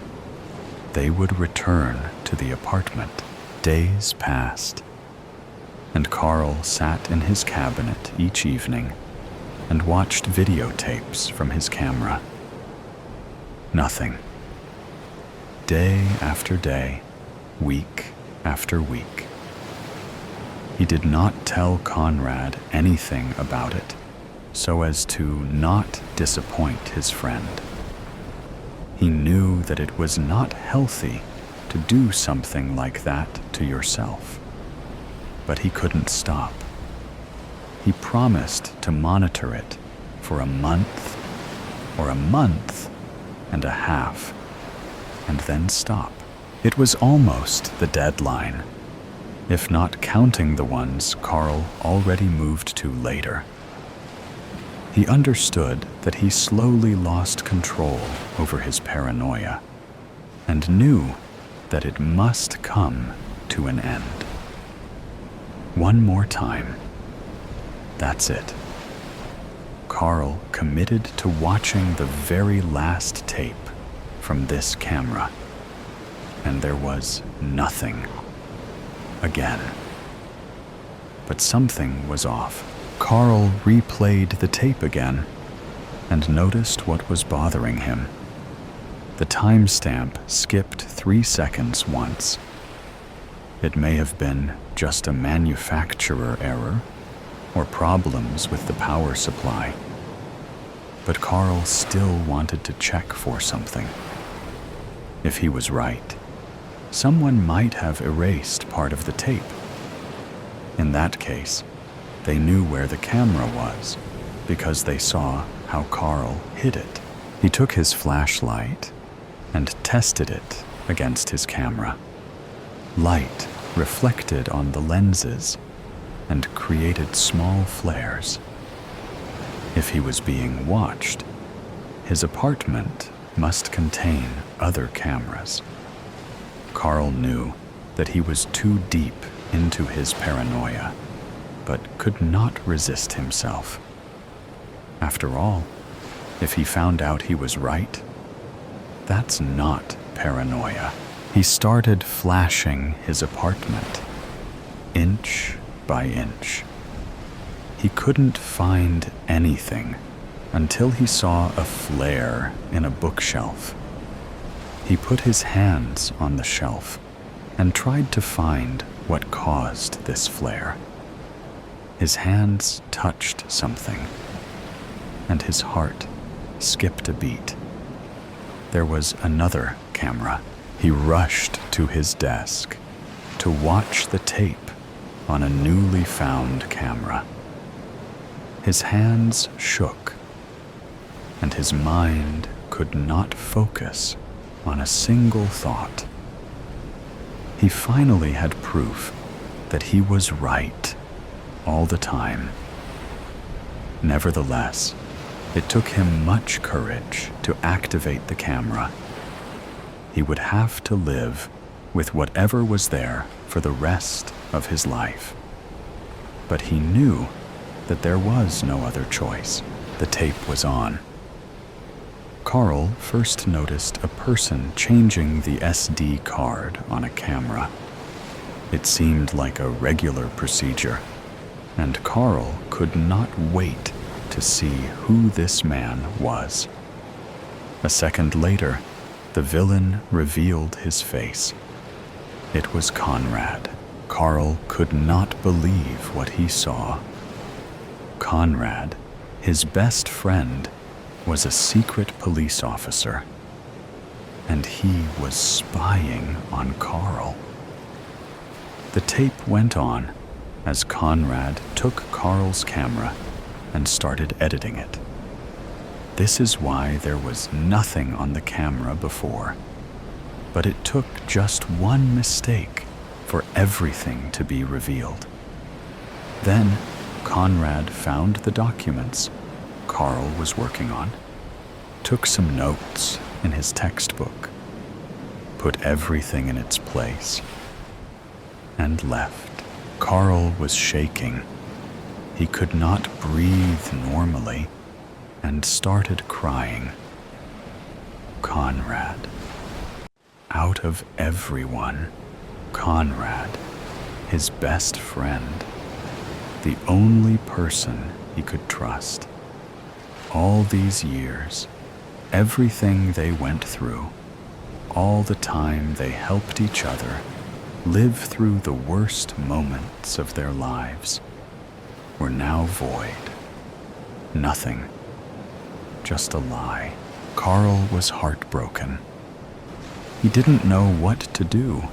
they would return to the apartment. Days passed, and Carl sat in his cabinet each evening and watched videotapes from his camera. Nothing. Day after day, week after week. He did not tell Conrad anything about it, so as to not disappoint his friend. He knew that it was not healthy to do something like that to yourself, but he couldn't stop. He promised to monitor it for a month or a month and a half, and then stop. It was almost the deadline, if not counting the ones Carl already moved to later. He understood that he slowly lost control over his paranoia and knew that it must come to an end. One more time. That's it. Carl committed to watching the very last tape from this camera, and there was nothing again. But something was off. Carl replayed the tape again and noticed what was bothering him. The timestamp skipped 3 seconds once. It may have been just a manufacturer error or problems with the power supply. But Carl still wanted to check for something. If he was right, someone might have erased part of the tape. In that case, they knew where the camera was because they saw how Carl hid it. He took his flashlight and tested it against his camera. Light reflected on the lenses and created small flares. If he was being watched, his apartment must contain other cameras. Carl knew that he was too deep into his paranoia, but could not resist himself. After all, if he found out he was right, that's not paranoia. He started flashing his apartment, inch by inch. He couldn't find anything until he saw a flare in a bookshelf. He put his hands on the shelf and tried to find what caused this flare. His hands touched something, and his heart skipped a beat. There was another camera. He rushed to his desk to watch the tape on a newly found camera. His hands shook, and his mind could not focus on a single thought. He finally had proof that he was right all the time. Nevertheless, it took him much courage to activate the camera. He would have to live with whatever was there for the rest of his life. But he knew that there was no other choice. The tape was on. Carl first noticed a person changing the SD card on a camera. It seemed like a regular procedure, and Carl could not wait to see who this man was. A second later, the villain revealed his face. It was Conrad. Carl could not believe what he saw. Conrad, his best friend, was a secret police officer, and he was spying on Carl. The tape went on as Conrad took Carl's camera and started editing it. This is why there was nothing on the camera before, but it took just one mistake for everything to be revealed. Then Conrad found the documents Carl was working on, took some notes in his textbook, put everything in its place, and left. Carl was shaking. He could not breathe normally and started crying. Conrad. Out of everyone, Conrad, his best friend, the only person he could trust. All these years, everything they went through, all the time they helped each other live through the worst moments of their lives, were now void. Nothing. Just a lie. Carl was heartbroken. He didn't know what to do,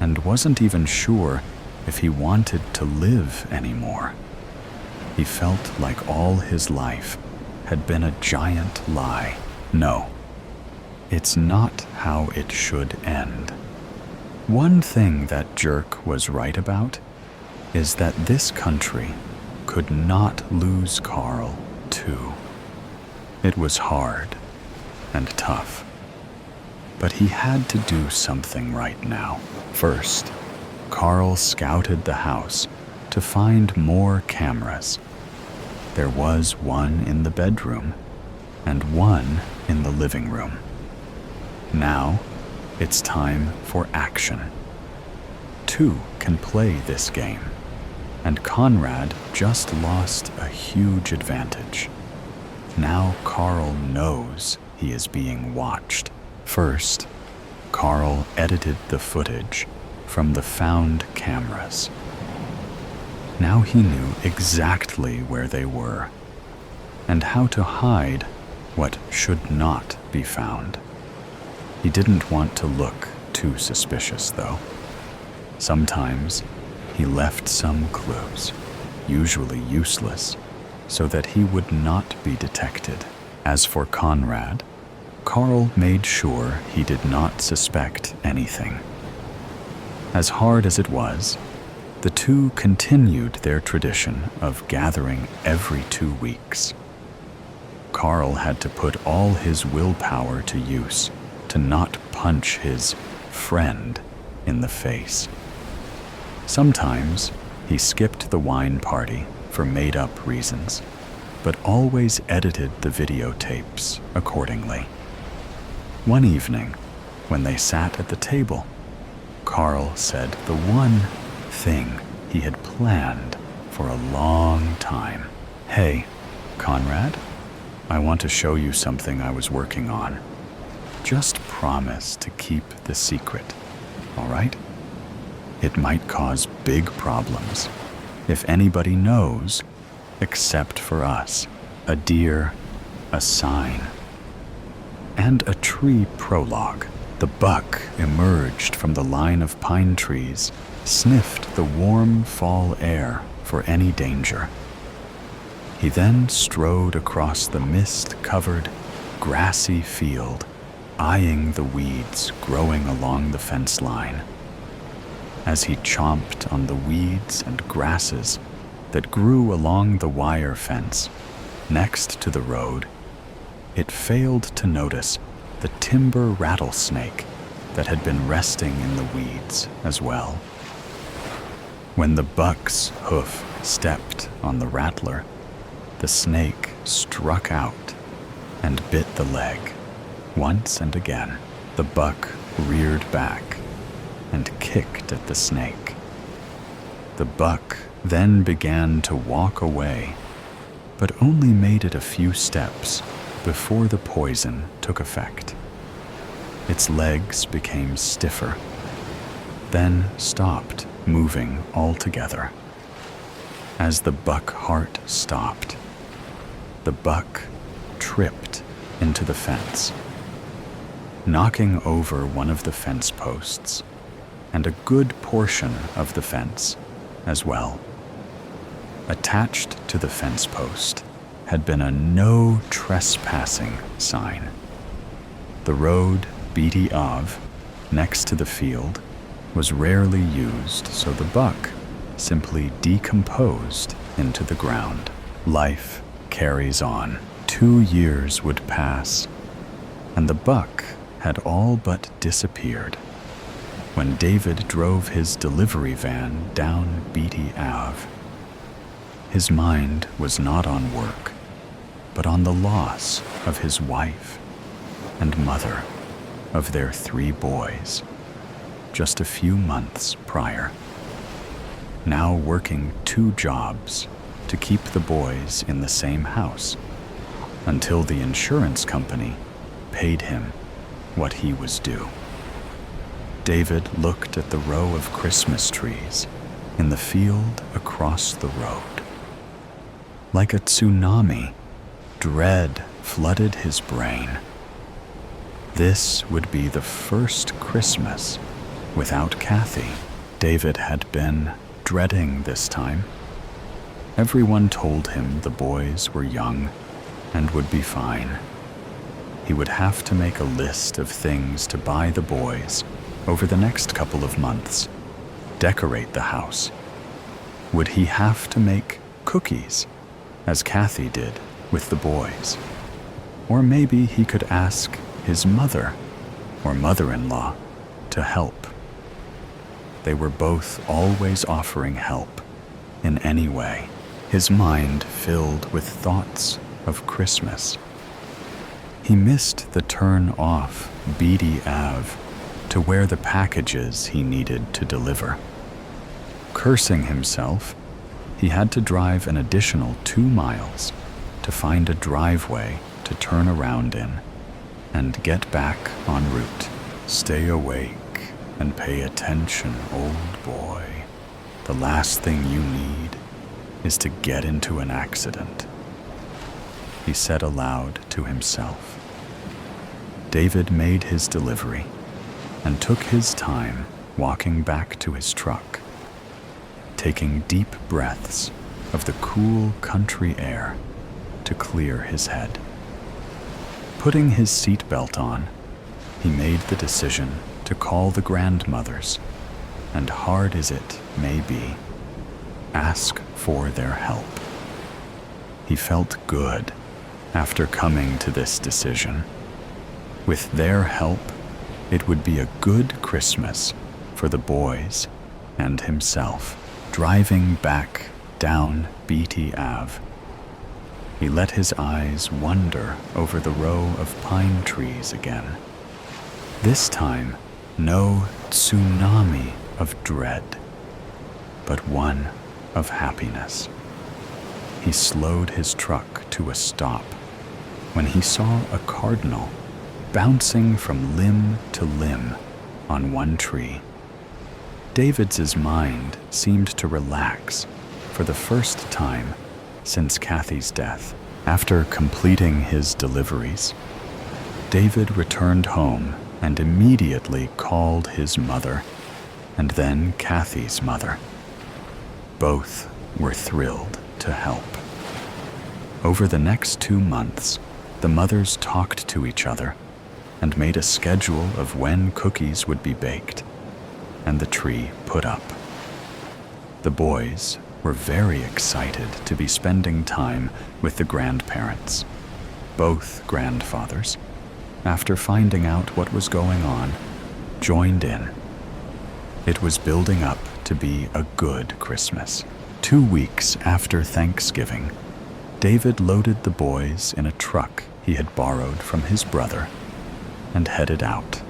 and wasn't even sure if he wanted to live anymore. He felt like all his life had been a giant lie. No, it's not how it should end. One thing that jerk was right about is that this country could not lose Carl, too. It was hard and tough, but he had to do something right now. First, Carl scouted the house to find more cameras. There was one in the bedroom and one in the living room. Now, it's time for action. Two can play this game, and Conrad just lost a huge advantage. Now Carl knows he is being watched. First, Carl edited the footage from the found cameras. Now he knew exactly where they were and how to hide what should not be found. He didn't want to look too suspicious, though. Sometimes he left some clues, usually useless, so that he would not be detected. As for Conrad, Carl made sure he did not suspect anything. As hard as it was, the two continued their tradition of gathering every 2 weeks. Carl had to put all his willpower to use to not punch his friend in the face. Sometimes he skipped the wine party for made-up reasons, but always edited the videotapes accordingly. One evening, when they sat at the table, Carl said the one thing he had planned for a long time. "Hey, Conrad, I want to show you something I was working on. Just promise to keep the secret, all right? It might cause big problems if anybody knows, except for us. A deer, a sign, and a tree prologue." The buck emerged from the line of pine trees, sniffed the warm fall air for any danger. He then strode across the mist-covered, grassy field, eyeing the weeds growing along the fence line. As he chomped on the weeds and grasses that grew along the wire fence next to the road, it failed to notice the timber rattlesnake that had been resting in the weeds as well. When the buck's hoof stepped on the rattler, the snake struck out and bit the leg. Once and again, the buck reared back and kicked at the snake. The buck then began to walk away, but only made it a few steps before the poison took effect. Its legs became stiffer, then stopped moving altogether. As the buck heart stopped, the buck tripped into the fence, knocking over one of the fence posts and a good portion of the fence as well. Attached to the fence post had been a no trespassing sign. The road Beatty Ave, next to the field, was rarely used, so the buck simply decomposed into the ground. Life carries on. 2 years would pass, and the buck had all but disappeared when David drove his delivery van down Beatty Ave. His mind was not on work, but on the loss of his wife and mother of their 3 boys, just a few months prior. Now working 2 jobs to keep the boys in the same house until the insurance company paid him what he was due. David looked at the row of Christmas trees in the field across the road. Like a tsunami, dread flooded his brain. This would be the first Christmas without Kathy. David had been dreading this time. Everyone told him the boys were young and would be fine. He would have to make a list of things to buy the boys over the next couple of months, decorate the house. Would he have to make cookies, as Kathy did with the boys? Or maybe he could ask his mother or mother-in-law to help. They were both always offering help in any way. His mind filled with thoughts of Christmas. He missed the turn off Beatty Ave to where the packages he needed to deliver. Cursing himself, he had to drive an additional 2 miles to find a driveway to turn around in and get back en route. Stay awake and pay attention, old boy. The last thing you need is to get into an accident, he said aloud to himself. David made his delivery and took his time walking back to his truck, taking deep breaths of the cool country air to clear his head. Putting his seatbelt on, he made the decision to call the grandmothers, and hard as it may be, ask for their help. He felt good after coming to this decision. With their help, it would be a good Christmas for the boys and himself. Driving back down Beatty Ave, he let his eyes wander over the row of pine trees again. This time, no tsunami of dread, but one of happiness. He slowed his truck to a stop when he saw a cardinal bouncing from limb to limb on one tree. David's mind seemed to relax for the first time since Kathy's death. After completing his deliveries, David returned home and immediately called his mother and then Kathy's mother. Both were thrilled to help. Over the next 2 months, the mothers talked to each other and made a schedule of when cookies would be baked and the tree put up. The boys were very excited to be spending time with the grandparents. Both grandfathers, after finding out what was going on, joined in. It was building up to be a good Christmas. 2 weeks after Thanksgiving, David loaded the boys in a truck he had borrowed from his brother and headed out.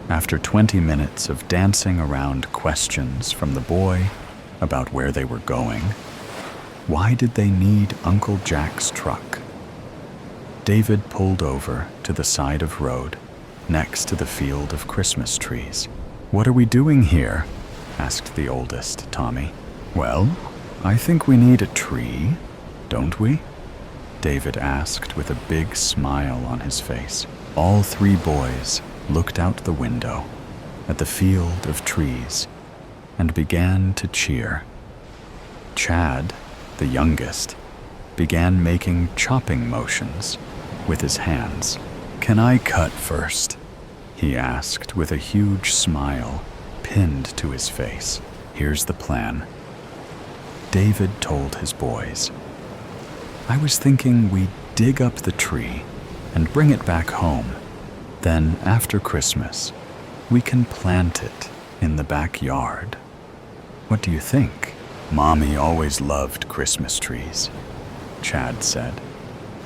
After 20 minutes of dancing around questions from the boy about where they were going, why did they need Uncle Jack's truck? David pulled over to the side of road next to the field of Christmas trees. "What are we doing here?" asked the oldest, Tommy. "Well, I think we need a tree, don't we?" David asked with a big smile on his face. All 3 boys looked out the window at the field of trees and began to cheer. Chad, the youngest, began making chopping motions with his hands. "Can I cut first?" he asked with a huge smile pinned to his face. "Here's the plan," David told his boys. "I was thinking we'd dig up the tree and bring it back home. Then, after Christmas, we can plant it in the backyard. What do you think?" "Mommy always loved Christmas trees," Chad said,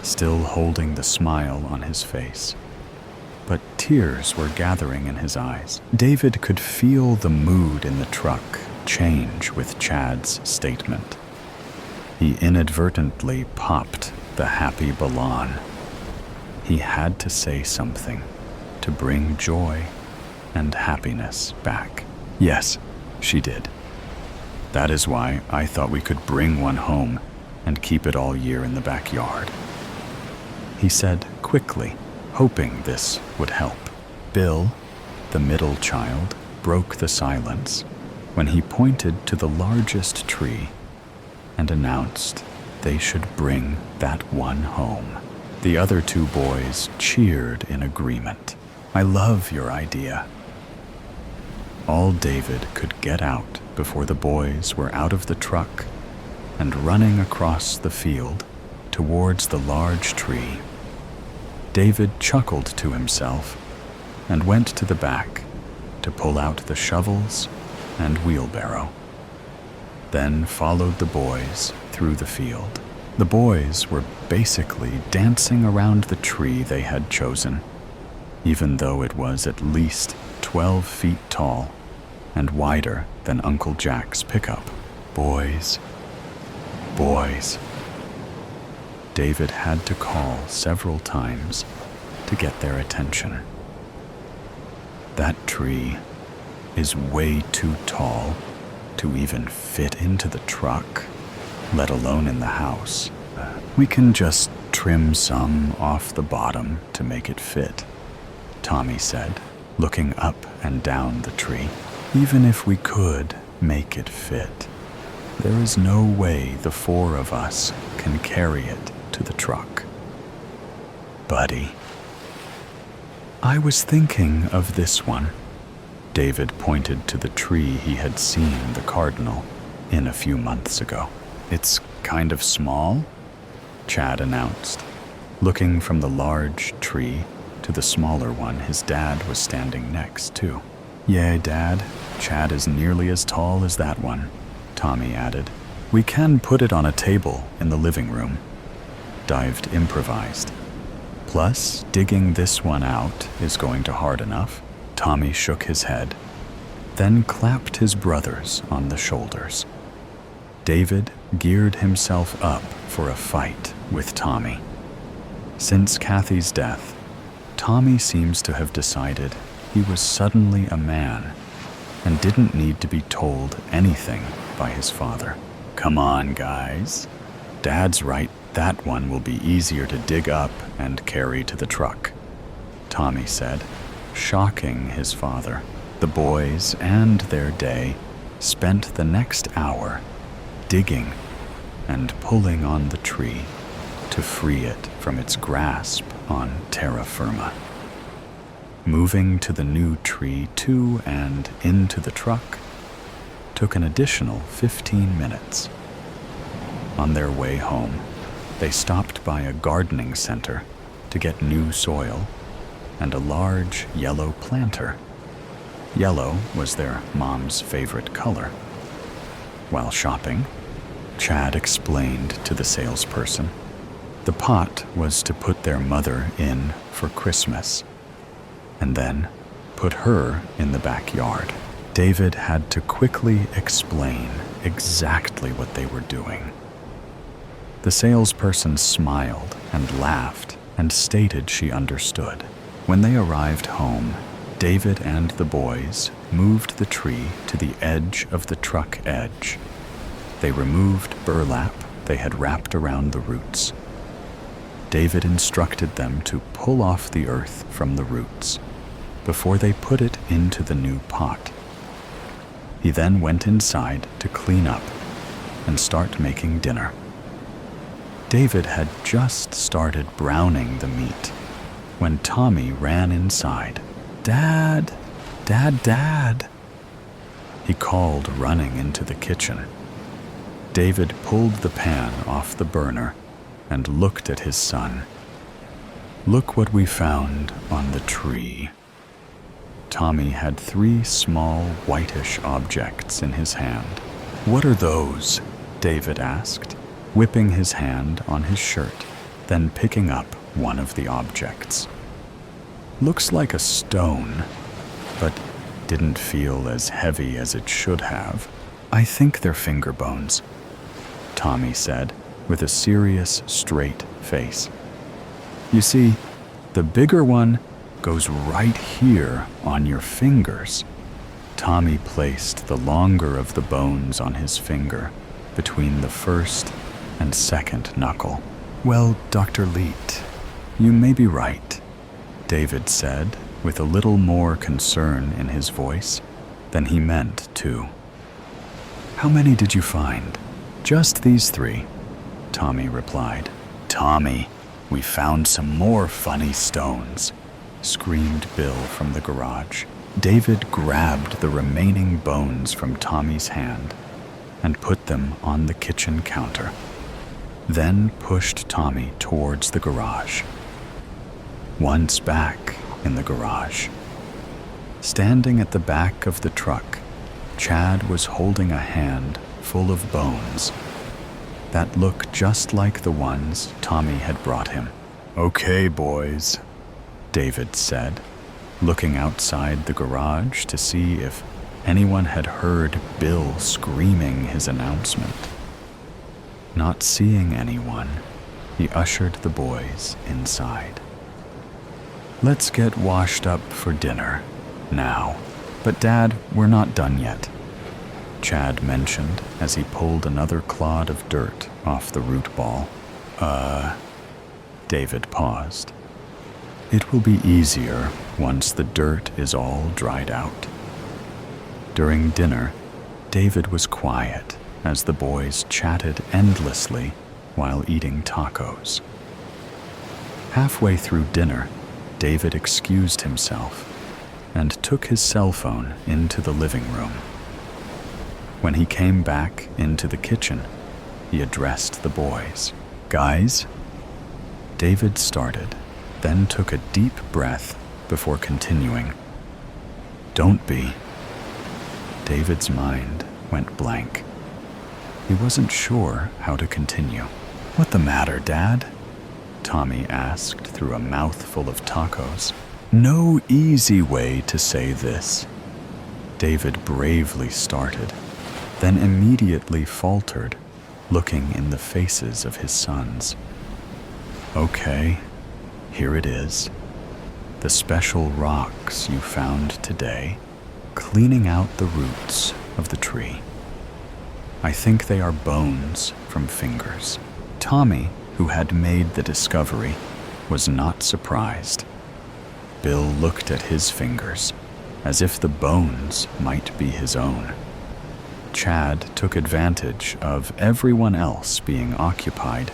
still holding the smile on his face. But tears were gathering in his eyes. David could feel the mood in the truck change with Chad's statement. He inadvertently popped the happy ballon. He had to say something to bring joy and happiness back. "Yes," she did. "That is why I thought we could bring one home and keep it all year in the backyard," he said quickly, hoping this would help. Bill, the middle child, broke the silence when he pointed to the largest tree and announced they should bring that one home. The other 2 boys cheered in agreement. "I love your idea." All David could get out before the boys were out of the truck and running across the field towards the large tree. David chuckled to himself and went to the back to pull out the shovels and wheelbarrow, then followed the boys through the field. The boys were basically dancing around the tree they had chosen, even though it was at least 12 feet tall and wider than Uncle Jack's pickup. "Boys, boys." David had to call several times to get their attention. "That tree is way too tall to even fit into the truck, let alone in the house. We can just trim some off the bottom to make it fit," Tommy said, looking up and down the tree. "Even if we could make it fit, there is no way the 4 of us can carry it to the truck." "Buddy," I was thinking of this one. David pointed to the tree he had seen the cardinal in a few months ago. It's kind of small, Chad announced, looking from the large tree to the smaller one his dad was standing next to. Yeah, Dad, Chad is nearly as tall as that one, Tommy added. We can put it on a table in the living room, Dived improvised. Plus, digging this one out is going to hard enough. Tommy shook his head, then clapped his brothers on the shoulders. David geared himself up for a fight with Tommy. Since Kathy's death, Tommy seems to have decided he was suddenly a man and didn't need to be told anything by his father. Come on, guys. Dad's right, that one will be easier to dig up and carry to the truck, Tommy said, shocking his father. The boys and their day spent the next hour digging and pulling on the tree to free it from its grasp on terra firma. Moving to the new tree to and into the truck took an additional 15 minutes. On their way home, they stopped by a gardening center to get new soil and a large yellow planter. Yellow was their mom's favorite color. While shopping, Chad explained to the salesperson the pot was to put their mother in for Christmas, and then put her in the backyard. David had to quickly explain exactly what they were doing. The salesperson smiled and laughed and stated she understood. When they arrived home, David and the boys moved the tree to the edge of the truck edge. They removed burlap they had wrapped around the roots. David instructed them to pull off the earth from the roots before they put it into the new pot. He then went inside to clean up and start making dinner. David had just started browning the meat when Tommy ran inside. Dad, Dad, Dad, he called, running into the kitchen. David pulled the pan off the burner and looked at his son. Look what we found on the tree. Tommy had 3 small whitish objects in his hand. What are those? David asked, whipping his hand on his shirt, then picking up one of the objects. Looks like a stone, but didn't feel as heavy as it should have. I think they're finger bones, Tommy said, with a serious, straight face. You see, the bigger one goes right here on your fingers. Tommy placed the longer of the bones on his finger between the first and second knuckle. Well, Dr. Leet, you may be right, David said, with a little more concern in his voice than he meant to. How many did you find? Just these 3, Tommy replied. Tommy, we found some more funny stones, screamed Bill from the garage. David grabbed the remaining bones from Tommy's hand and put them on the kitchen counter, then pushed Tommy towards the garage. Once back in the garage, standing at the back of the truck, Chad was holding a hand full of bones that looked just like the ones Tommy had brought him. Okay, boys, David said, looking outside the garage to see if anyone had heard Bill screaming his announcement. Not seeing anyone, he ushered the boys inside. Let's get washed up for dinner now. But Dad, we're not done yet, Chad mentioned as he pulled another clod of dirt off the root ball. David paused. It will be easier once the dirt is all dried out. During dinner, David was quiet as the boys chatted endlessly while eating tacos. Halfway through dinner, David excused himself and took his cell phone into the living room. When he came back into the kitchen, he addressed the boys. "Guys?" David started, then took a deep breath before continuing. "Don't be." David's mind went blank. He wasn't sure how to continue. "What the matter, Dad?" Tommy asked through a mouthful of tacos. "No easy way to say this." David bravely started, then immediately faltered, looking in the faces of his sons. "Okay, here it is. The special rocks you found today, cleaning out the roots of the tree. I think they are bones from fingers." Tommy, who had made the discovery, was not surprised. Bill looked at his fingers, as if the bones might be his own. Chad took advantage of everyone else being occupied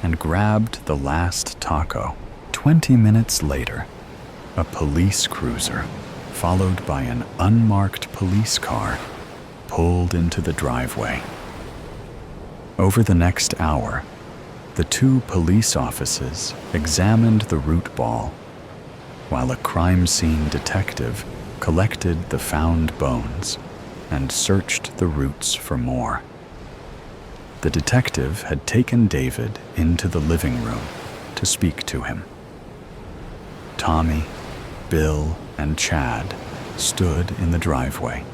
and grabbed the last taco. 20 minutes later, a police cruiser, followed by an unmarked police car, pulled into the driveway. Over the next hour, the two police officers examined the root ball, while a crime scene detective collected the found bones and searched the roots for more. The detective had taken David into the living room to speak to him. Tommy, Bill, and Chad stood in the driveway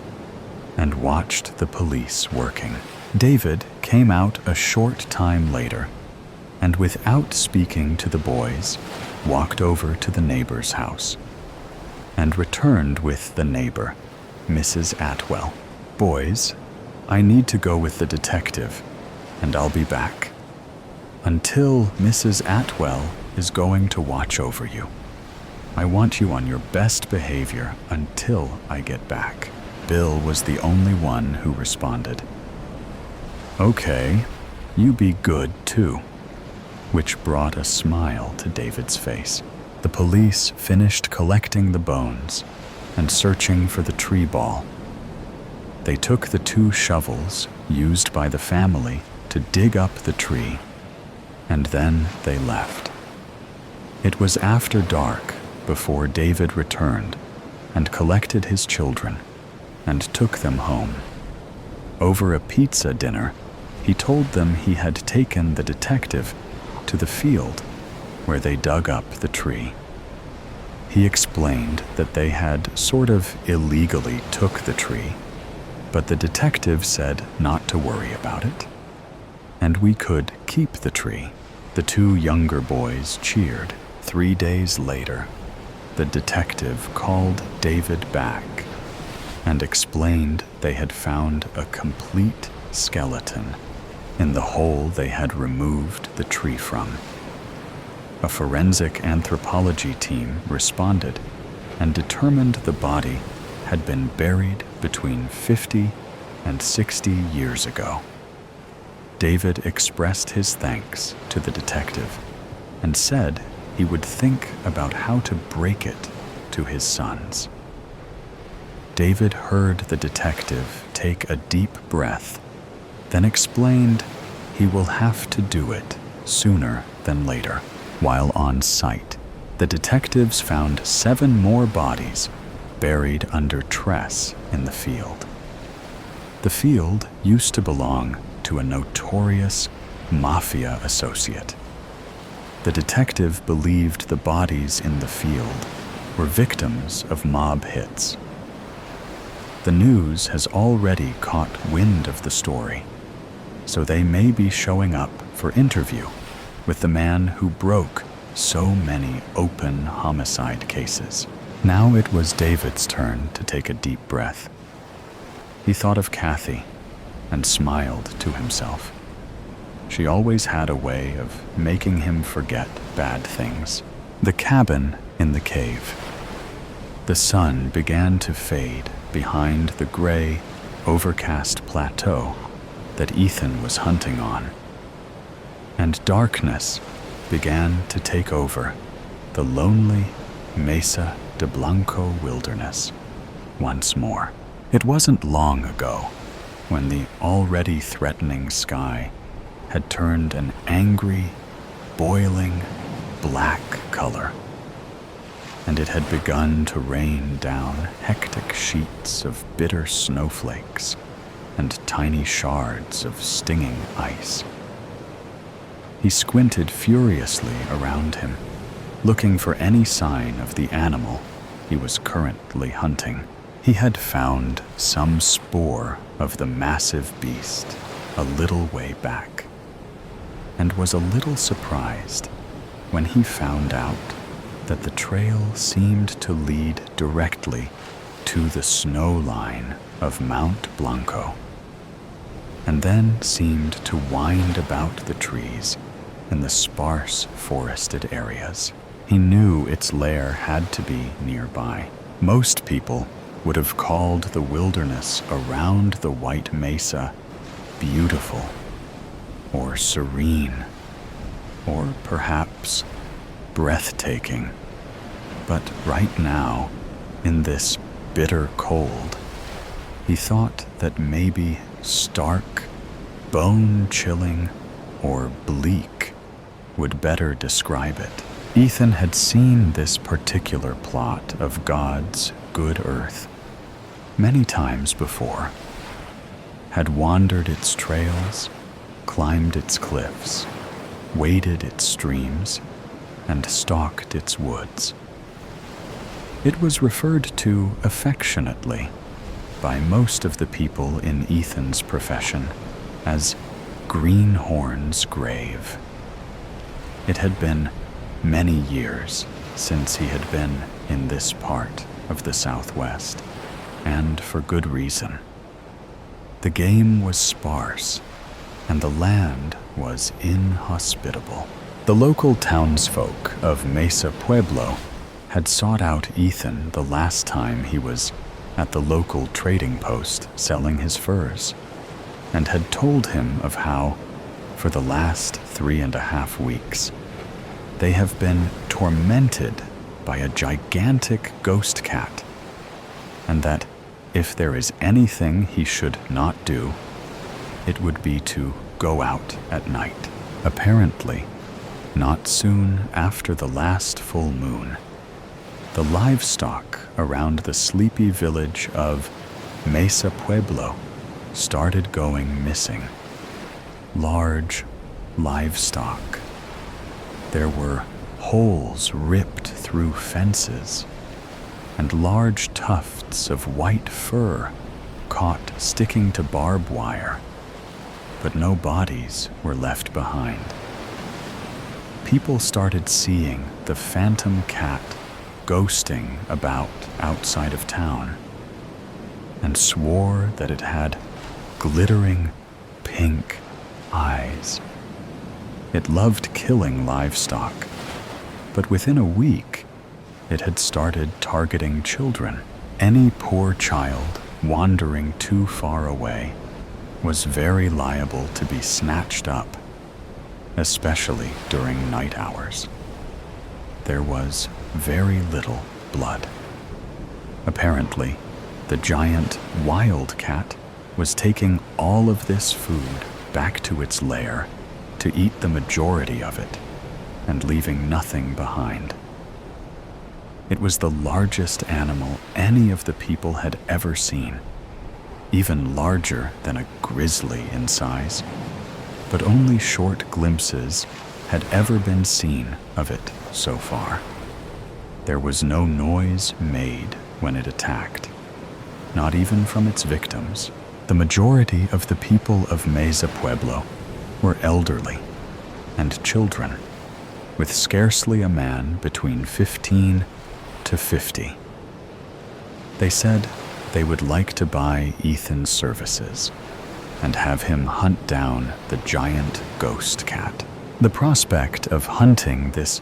and watched the police working. David came out a short time later and, without speaking to the boys, walked over to the neighbor's house and returned with the neighbor, Mrs. Atwell. "Boys, I need to go with the detective, and I'll be back. Until Mrs. Atwell is going to watch over you. I want you on your best behavior until I get back." Bill was the only one who responded. "Okay, you be good too," which brought a smile to David's face. The police finished collecting the bones and searching for the tree ball. They took the 2 shovels used by the family to dig up the tree, and then they left. It was after dark before David returned and collected his children and took them home. Over a pizza dinner, he told them he had taken the detective to the field where they dug up the tree. He explained that they had sort of illegally took the tree, but the detective said not to worry about it, and we could keep the tree. The 2 younger boys cheered. 3 days later, the detective called David back and explained they had found a complete skeleton in the hole they had removed the tree from. A forensic anthropology team responded and determined the body had been buried between 50 and 60 years ago. David expressed his thanks to the detective and said he would think about how to break it to his sons. David heard the detective take a deep breath, then explained he will have to do it sooner than later. While on site, the detectives found 7 more bodies buried under tress in the field. The field used to belong to a notorious mafia associate. The detective believed the bodies in the field were victims of mob hits. The news has already caught wind of the story, so they may be showing up for interview with the man who broke so many open homicide cases. Now it was David's turn to take a deep breath. He thought of Kathy and smiled to himself. She always had a way of making him forget bad things. The cabin in the cave. The sun began to fade behind the gray, overcast plateau that Ethan was hunting on, and darkness began to take over the lonely, Mesa de Blanco wilderness once more. It wasn't long ago when the already threatening sky had turned an angry, boiling, black color, and it had begun to rain down hectic sheets of bitter snowflakes and tiny shards of stinging ice. He squinted furiously around him, looking for any sign of the animal he was currently hunting. He had found some spore of the massive beast a little way back, and was a little surprised when he found out that the trail seemed to lead directly to the snow line of Mount Blanco, and then seemed to wind about the trees in the sparse forested areas. He knew its lair had to be nearby. Most people would have called the wilderness around the White Mesa beautiful, or serene, or perhaps breathtaking. But right now, in this bitter cold, he thought that maybe stark, bone-chilling, or bleak would better describe it. Ethan had seen this particular plot of God's good earth many times before, had wandered its trails, climbed its cliffs, waded its streams, and stalked its woods. It was referred to affectionately by most of the people in Ethan's profession as Greenhorn's Grave. It had been many years since he had been in this part of the Southwest, and for good reason. The game was sparse, and the land was inhospitable. The local townsfolk of Mesa Pueblo had sought out Ethan the last time he was at the local trading post selling his furs, and had told him of how, for the last 3.5 weeks, they have been tormented by a gigantic ghost cat, and that if there is anything he should not do, it would be to go out at night. Apparently, not soon after the last full moon, the livestock around the sleepy village of Mesa Pueblo started going missing. Large livestock. There were holes ripped through fences, and large tufts of white fur caught sticking to barbed wire, but no bodies were left behind. People started seeing the phantom cat ghosting about outside of town, and swore that it had glittering pink eyes. It loved killing livestock, but within a week, it had started targeting children. Any poor child wandering too far away was very liable to be snatched up, especially during night hours. There was very little blood. Apparently, the giant wildcat was taking all of this food back to its lair to eat the majority of it, and leaving nothing behind. It was the largest animal any of the people had ever seen, even larger than a grizzly in size, but only short glimpses had ever been seen of it so far. There was no noise made when it attacked, not even from its victims. The majority of the people of Mesa Pueblo were elderly and children, with scarcely a man between 15 to 50. They said they would like to buy Ethan's services and have him hunt down the giant ghost cat. The prospect of hunting this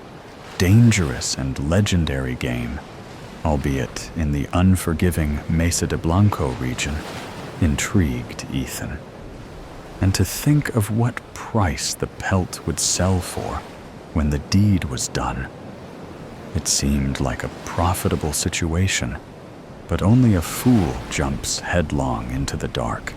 dangerous and legendary game, albeit in the unforgiving Mesa de Blanco region, intrigued Ethan. And to think of what price the pelt would sell for when the deed was done. It seemed like a profitable situation, but only a fool jumps headlong into the dark.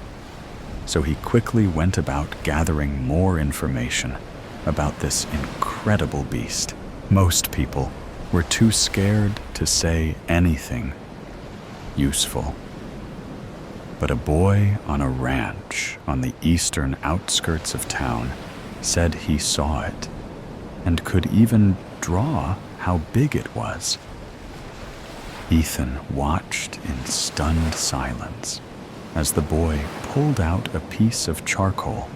So he quickly went about gathering more information about this incredible beast. Most people were too scared to say anything useful. But a boy on a ranch on the eastern outskirts of town said he saw it and could even draw how big it was. Ethan watched in stunned silence as the boy pulled out a piece of charcoal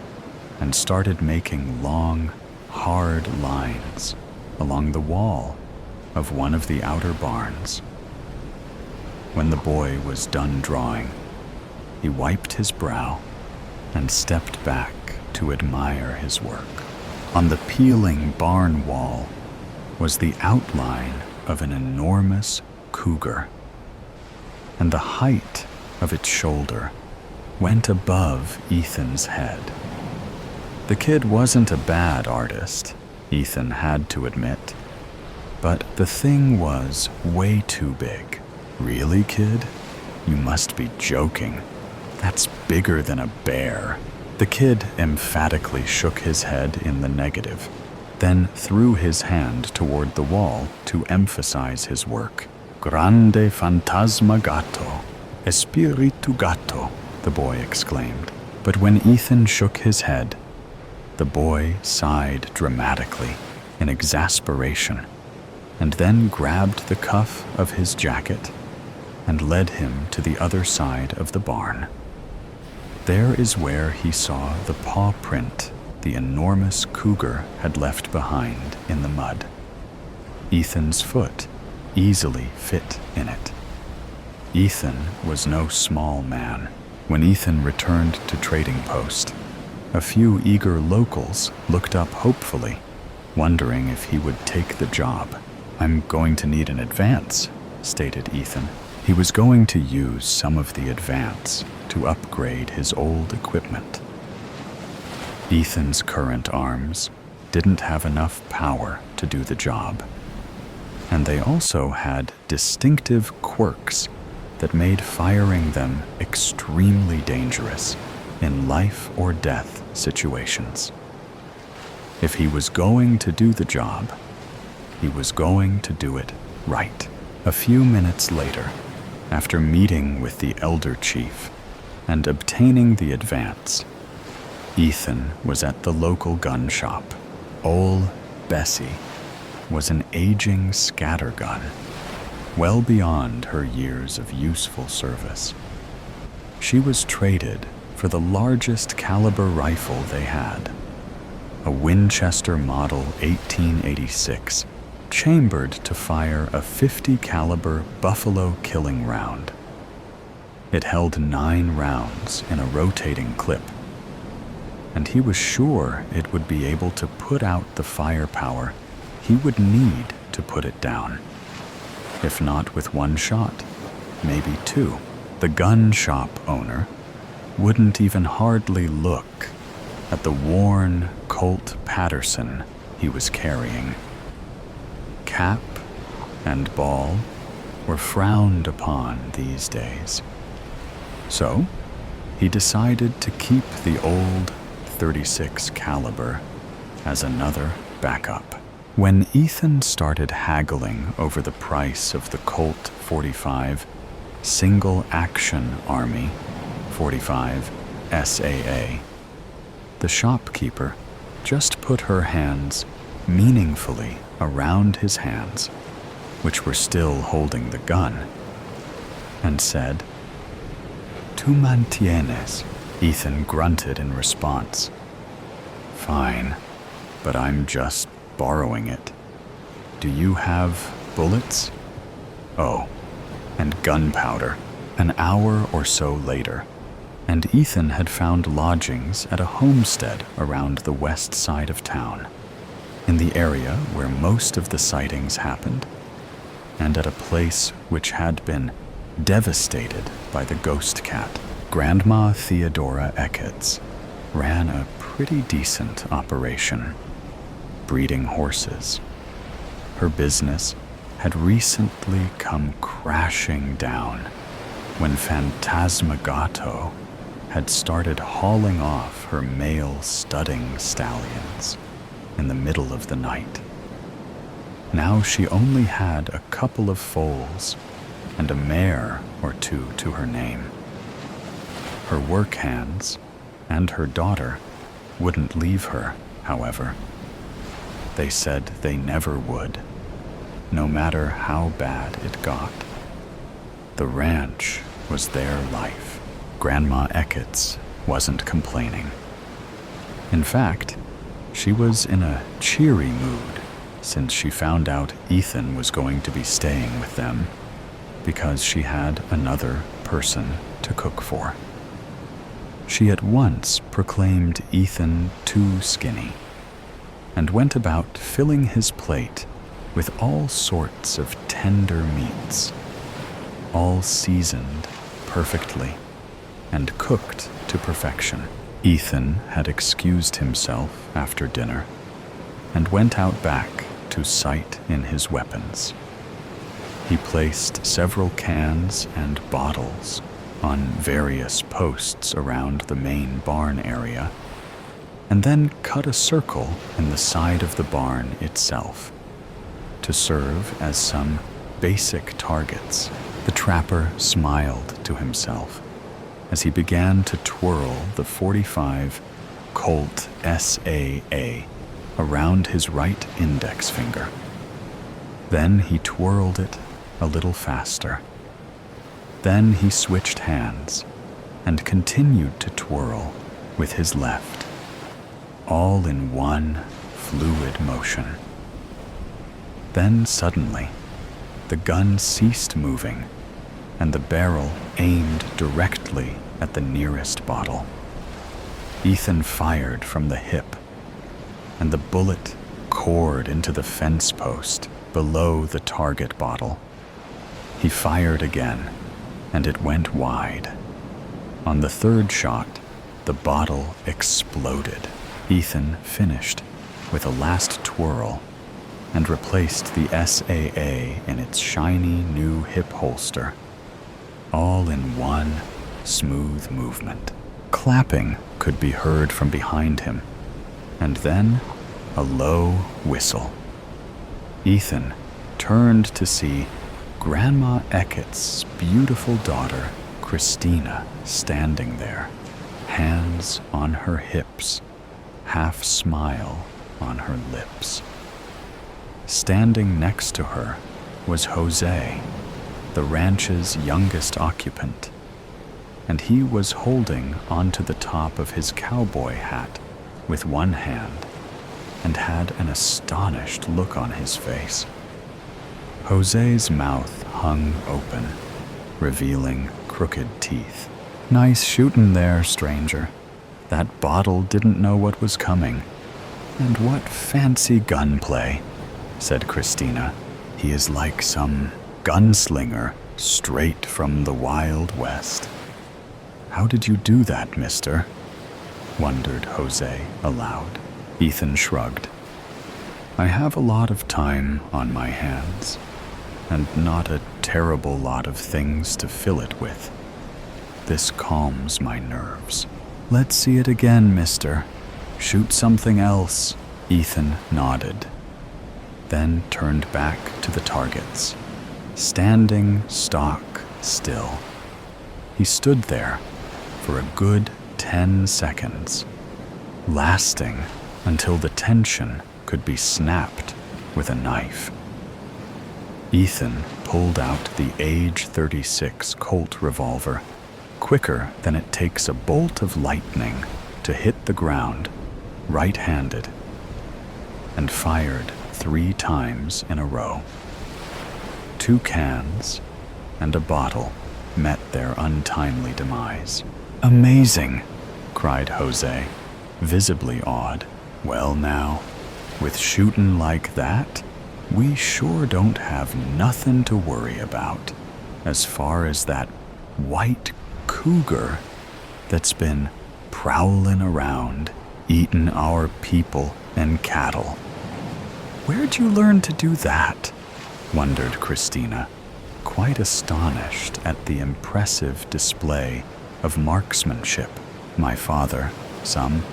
and started making long, hard lines along the wall of one of the outer barns. When the boy was done drawing, he wiped his brow and stepped back to admire his work. On the peeling barn wall was the outline of an enormous cougar, and the height of its shoulder went above Ethan's head. The kid wasn't a bad artist, Ethan had to admit, but the thing was way too big. Really, kid? You must be joking. That's bigger than a bear. The kid emphatically shook his head in the negative, then threw his hand toward the wall to emphasize his work. Grande fantasma gatto, espiritu gatto, the boy exclaimed. But when Ethan shook his head, the boy sighed dramatically in exasperation, and then grabbed the cuff of his jacket and led him to the other side of the barn. There is where he saw the paw print the enormous cougar had left behind in the mud. Ethan's foot easily fit in it. Ethan was no small man. When Ethan returned to Trading Post, a few eager locals looked up hopefully, wondering if he would take the job. "I'm going to need an advance," stated Ethan. He was going to use some of the advance to upgrade his old equipment. Ethan's current arms didn't have enough power to do the job, and they also had distinctive quirks that made firing them extremely dangerous in life or death situations. If he was going to do the job, he was going to do it right. A few minutes later, after meeting with the elder chief and obtaining the advance, Ethan was at the local gun shop. Ol' Bessie was an aging scattergun, well beyond her years of useful service. She was traded for the largest caliber rifle they had, a Winchester Model 1886, chambered to fire a .50 caliber Buffalo killing round. It held 9 rounds in a rotating clip, and he was sure it would be able to put out the firepower he would need to put it down. If not with one shot, maybe 2. The gun shop owner wouldn't even hardly look at the worn Colt Patterson he was carrying. Cap and ball were frowned upon these days. So he decided to keep the old .36 caliber as another backup. When Ethan started haggling over the price of the Colt 45 Single Action Army 45 SAA, the shopkeeper just put her hands meaningfully around his hands, which were still holding the gun, and said, "Tu mantienes." Ethan grunted in response. "Fine, but I'm just borrowing it. Do you have bullets? Oh, and gunpowder." An hour or so later, and Ethan had found lodgings at a homestead around the west side of town, in the area where most of the sightings happened, and at a place which had been devastated by the ghost cat. Grandma Theodora Eckets ran a pretty decent operation, breeding horses. Her business had recently come crashing down when Phantasmagato had started hauling off her male studding stallions in the middle of the night. Now she only had a couple of foals and a mare or two to her name. Her work hands and her daughter wouldn't leave her, however. They said they never would, no matter how bad it got. The ranch was their life. Grandma Ecketts wasn't complaining. In fact, she was in a cheery mood since she found out Ethan was going to be staying with them because she had another person to cook for. She at once proclaimed Ethan too skinny and went about filling his plate with all sorts of tender meats, all seasoned perfectly and cooked to perfection. Ethan had excused himself after dinner and went out back to sight in his weapons. He placed several cans and bottles on various posts around the main barn area, and then cut a circle in the side of the barn itself to serve as some basic targets. The trapper smiled to himself as he began to twirl the .45 Colt SAA around his right index finger. Then he twirled it a little faster. Then he switched hands and continued to twirl with his left, all in one fluid motion. Then suddenly, the gun ceased moving and the barrel aimed directly at the nearest bottle. Ethan fired from the hip, and the bullet cored into the fence post below the target bottle. He fired again, and it went wide. On the third shot, the bottle exploded. Ethan finished with a last twirl and replaced the SAA in its shiny new hip holster, all in one smooth movement. Clapping could be heard from behind him, and then a low whistle. Ethan turned to see Grandma Ecketts' beautiful daughter, Christina, standing there, hands on her hips, half smile on her lips. Standing next to her was Jose, the ranch's youngest occupant, and he was holding onto the top of his cowboy hat with one hand and had an astonished look on his face. Jose's mouth hung open, revealing crooked teeth. "Nice shootin' there, stranger. That bottle didn't know what was coming. And what fancy gunplay," said Christina. "He is like some gunslinger straight from the Wild West." "How did you do that, mister?" wondered Jose aloud. Ethan shrugged. "I have a lot of time on my hands, and not a terrible lot of things to fill it with. This calms my nerves." "Let's see it again, mister. Shoot something else." Ethan nodded, then turned back to the targets, standing stock still. He stood there for a good 10 seconds, lasting until the tension could be snapped with a knife. Ethan pulled out the age 36 Colt revolver quicker than it takes a bolt of lightning to hit the ground, right-handed, and fired 3 times in a row. 2 cans and a bottle met their untimely demise. "Amazing!" cried Jose, visibly awed. "Well now, with shootin' like that, we sure don't have nothin' to worry about as far as that white cougar that's been prowlin' around, eatin' our people and cattle. Where'd you learn to do that?" wondered Christina, quite astonished at the impressive display of marksmanship. My father, some.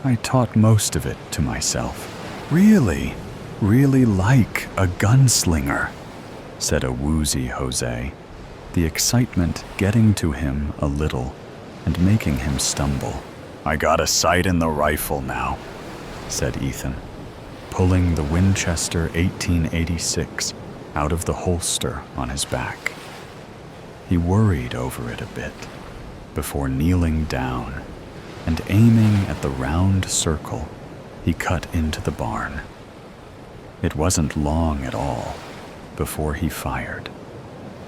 I taught most of it to myself. Really like a gunslinger, said a woozy Jose, the excitement getting to him a little and making him stumble. I got a sight in the rifle now, said Ethan, pulling the Winchester 1886 out of the holster on his back. He worried over it a bit before kneeling down and aiming at the round circle he cut into the barn. It wasn't long at all before he fired.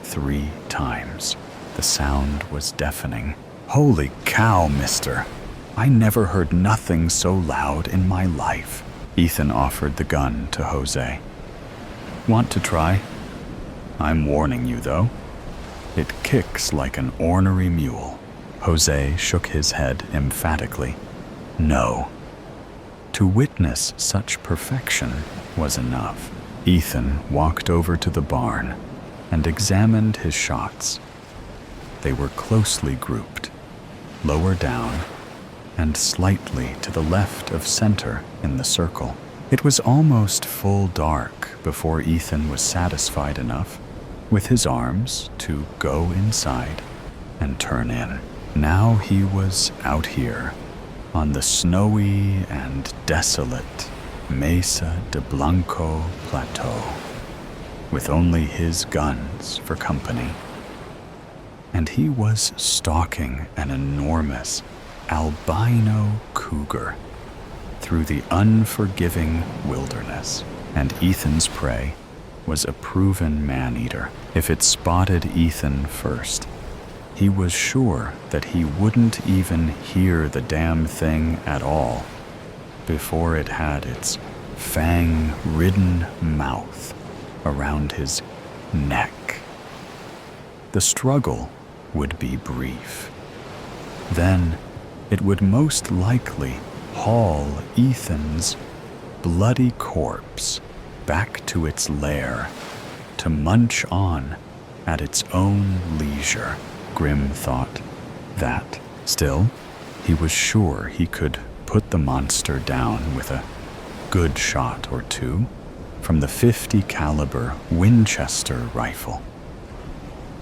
3 times. The sound was deafening. Holy cow, mister. I never heard nothing so loud in my life. Ethan offered the gun to Jose. Want to try? I'm warning you, though. It kicks like an ornery mule. Jose shook his head emphatically. No. To witness such perfection was enough. Ethan walked over to the barn and examined his shots. They were closely grouped, lower down, and slightly to the left of center in the circle. It was almost full dark before Ethan was satisfied enough with his arms to go inside and turn in. Now he was out here on the snowy and desolate Mesa de Blanco Plateau, with only his guns for company. And he was stalking an enormous albino cougar through the unforgiving wilderness, and Ethan's prey was a proven man-eater. If it spotted Ethan first, he was sure that he wouldn't even hear the damn thing at all before it had its fang-ridden mouth around his neck. The struggle would be brief. Then it would most likely haul Ethan's bloody corpse back to its lair to munch on at its own leisure. Grim thought that. Still, he was sure he could put the monster down with a good shot or two from the .50 caliber Winchester rifle.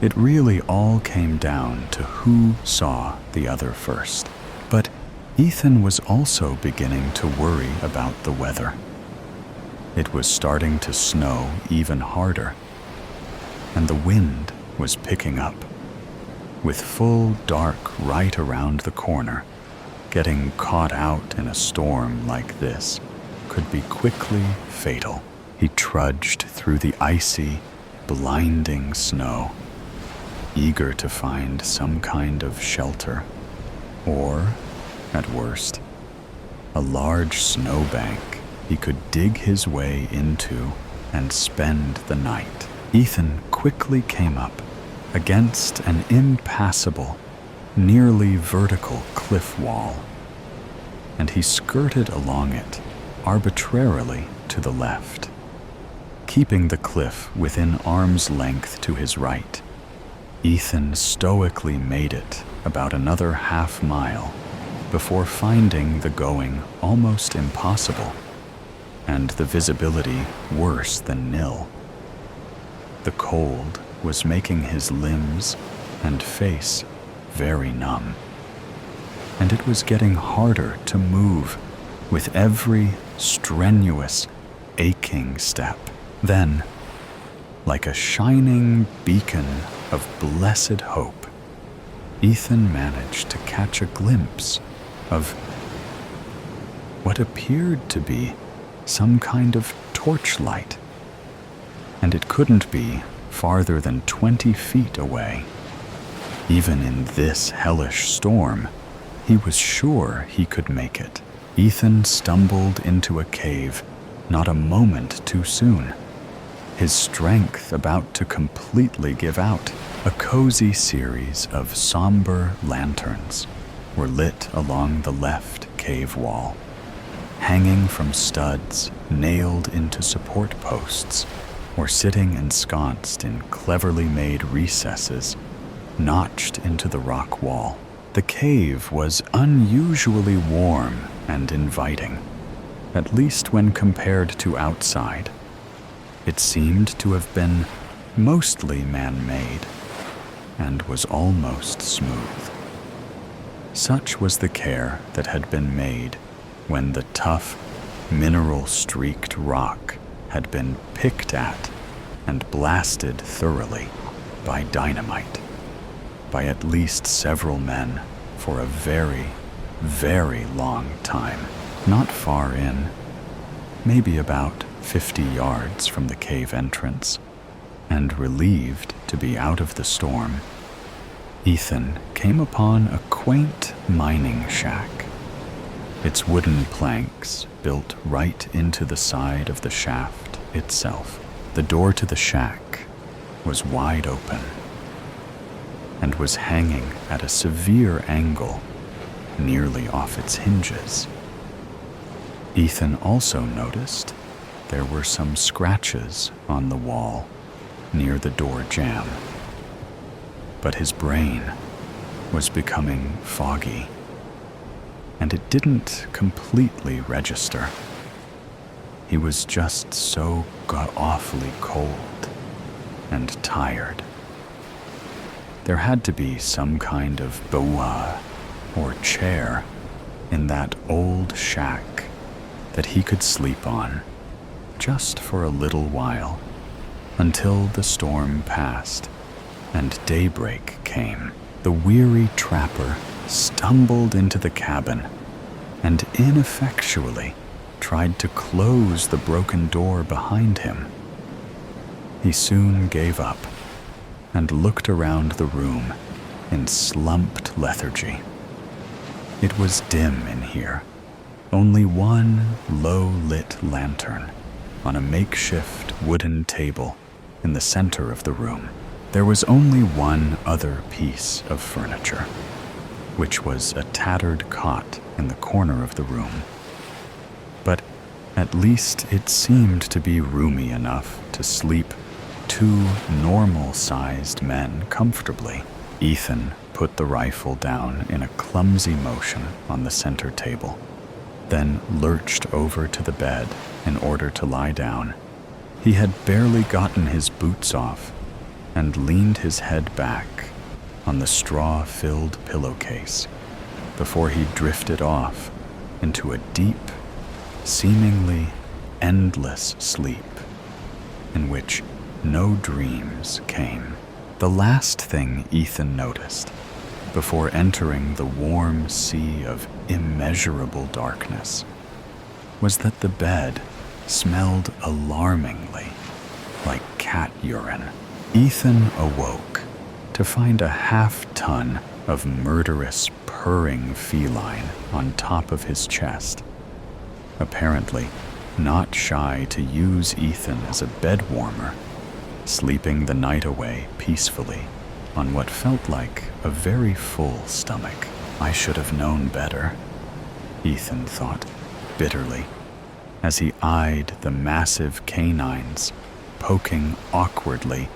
It really all came down to who saw the other first. But Ethan was also beginning to worry about the weather. It was starting to snow even harder, and the wind was picking up. With full dark right around the corner, getting caught out in a storm like this could be quickly fatal. He trudged through the icy, blinding snow, eager to find some kind of shelter, or, at worst, a large snowbank he could dig his way into and spend the night. Ethan quickly came up against an impassable, nearly vertical cliff wall, and he skirted along it arbitrarily to the left, keeping the cliff within arm's length to his right. Ethan stoically made it about another half-mile before finding the going almost impossible and the visibility worse than nil. The cold was making his limbs and face very numb, and it was getting harder to move with every strenuous, aching step. Then, like a shining beacon of blessed hope, Ethan managed to catch a glimpse of what appeared to be some kind of torchlight, and it couldn't be farther than 20 feet away. Even in this hellish storm, he was sure he could make it. Ethan stumbled into a cave not a moment too soon, his strength about to completely give out. A cozy series of somber lanterns were lit along the left cave wall, hanging from studs nailed into support posts or sitting ensconced in cleverly made recesses notched into the rock wall. The cave was unusually warm and inviting, at least when compared to outside. It seemed to have been mostly man-made and was almost smooth. Such was the care that had been made when the tough, mineral-streaked rock had been picked at and blasted thoroughly by dynamite, by at least several men for a very, very long time. Not far in, maybe about 50 yards from the cave entrance, and relieved to be out of the storm, Ethan came upon a quaint mining shack. Its wooden planks built right into the side of the shaft itself. The door to the shack was wide open and was hanging at a severe angle, nearly off its hinges. Ethan also noticed there were some scratches on the wall near the door jamb. But his brain was becoming foggy, and it didn't completely register. He was just so god-awfully cold and tired. There had to be some kind of bawa or chair in that old shack that he could sleep on just for a little while until the storm passed and daybreak came. The weary trapper stumbled into the cabin and ineffectually tried to close the broken door behind him. He soon gave up and looked around the room in slumped lethargy. It was dim in here, only one low-lit lantern on a makeshift wooden table in the center of the room. There was only one other piece of furniture, which was a tattered cot in the corner of the room. But at least it seemed to be roomy enough to sleep two normal-sized men comfortably. Ethan put the rifle down in a clumsy motion on the center table, then lurched over to the bed in order to lie down. He had barely gotten his boots off and leaned his head back on the straw-filled pillowcase before he drifted off into a deep, seemingly endless sleep in which no dreams came. The last thing Ethan noticed before entering the warm sea of immeasurable darkness was that the bed smelled alarmingly like cat urine. Ethan awoke to find a half-ton of murderous, purring feline on top of his chest, apparently not shy to use Ethan as a bed warmer, sleeping the night away peacefully on what felt like a very full stomach. I should have known better, Ethan thought bitterly, as he eyed the massive canines poking awkwardly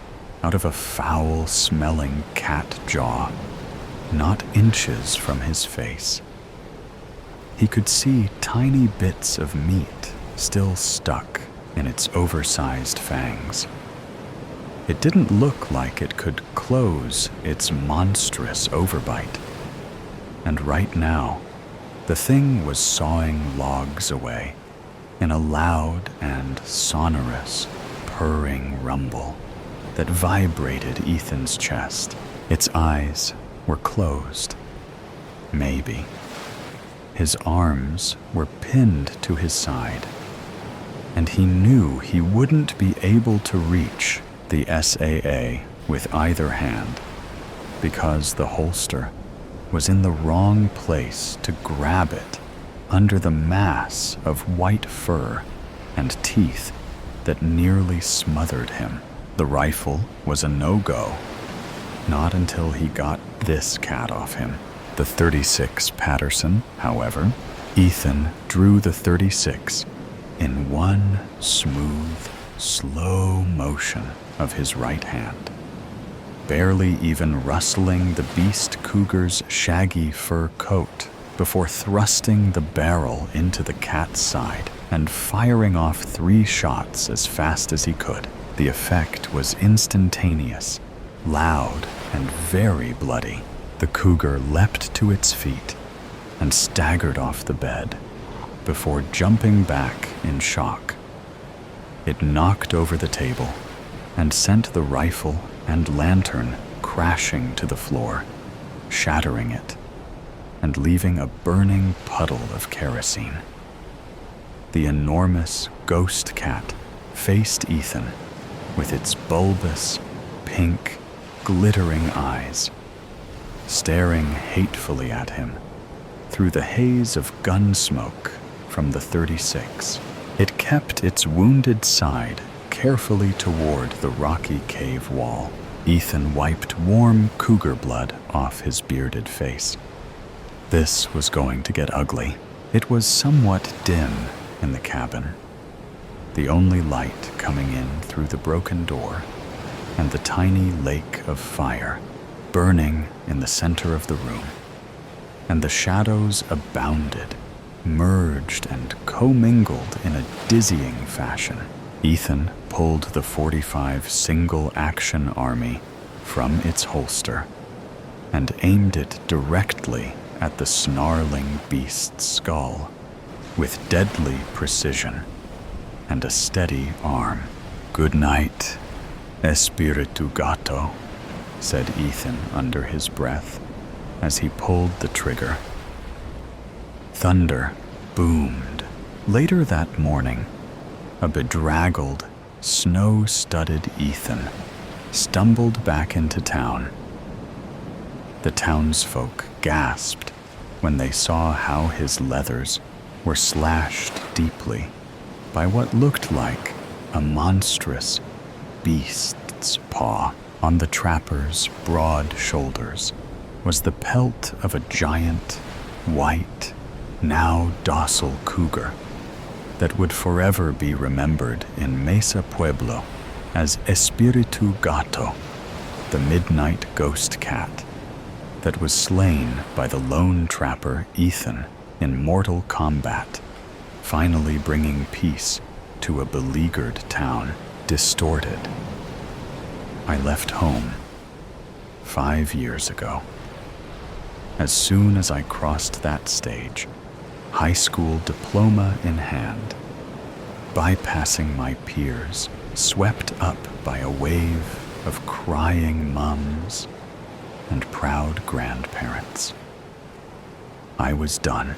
out of a foul-smelling cat jaw, not inches from his face. He could see tiny bits of meat still stuck in its oversized fangs. It didn't look like it could close its monstrous overbite. And right now, the thing was sawing logs away in a loud and sonorous, purring rumble that vibrated Ethan's chest. Its eyes were closed. Maybe. His arms were pinned to his side, and he knew he wouldn't be able to reach the SAA with either hand because the holster was in the wrong place to grab it under the mass of white fur and teeth that nearly smothered him. The rifle was a no-go, not until he got this cat off him. The .36 Patterson, however, Ethan drew the .36 in one smooth, slow motion of his right hand, barely even rustling the beast cougar's shaggy fur coat before thrusting the barrel into the cat's side and firing off 3 shots as fast as he could. The effect was instantaneous, loud, and very bloody. The cougar leapt to its feet and staggered off the bed before jumping back in shock. It knocked over the table and sent the rifle and lantern crashing to the floor, shattering it and leaving a burning puddle of kerosene. The enormous ghost cat faced Ethan with its bulbous, pink, glittering eyes, staring hatefully at him through the haze of gun smoke from the .36. It kept its wounded side carefully toward the rocky cave wall. Ethan wiped warm cougar blood off his bearded face. This was going to get ugly. It was somewhat dim in the cabin, the only light coming in through the broken door, and the tiny lake of fire burning in the center of the room. And the shadows abounded, merged and commingled in a dizzying fashion. Ethan pulled the .45 single-action army from its holster and aimed it directly at the snarling beast's skull with deadly precision and a steady arm. "Good night, Espiritu Gato," said Ethan under his breath as he pulled the trigger. Thunder boomed. Later that morning, a bedraggled, snow-studded Ethan stumbled back into town. The townsfolk gasped when they saw how his leathers were slashed deeply by what looked like a monstrous beast's paw. On the trapper's broad shoulders was the pelt of a giant, white, now docile cougar that would forever be remembered in Mesa Pueblo as Espiritu Gato, the midnight ghost cat that was slain by the lone trapper Ethan in mortal combat, finally bringing peace to a beleaguered town. Distorted. I left home 5 years ago. As soon as I crossed that stage, high school diploma in hand, bypassing my peers, swept up by a wave of crying mums and proud grandparents. I was done.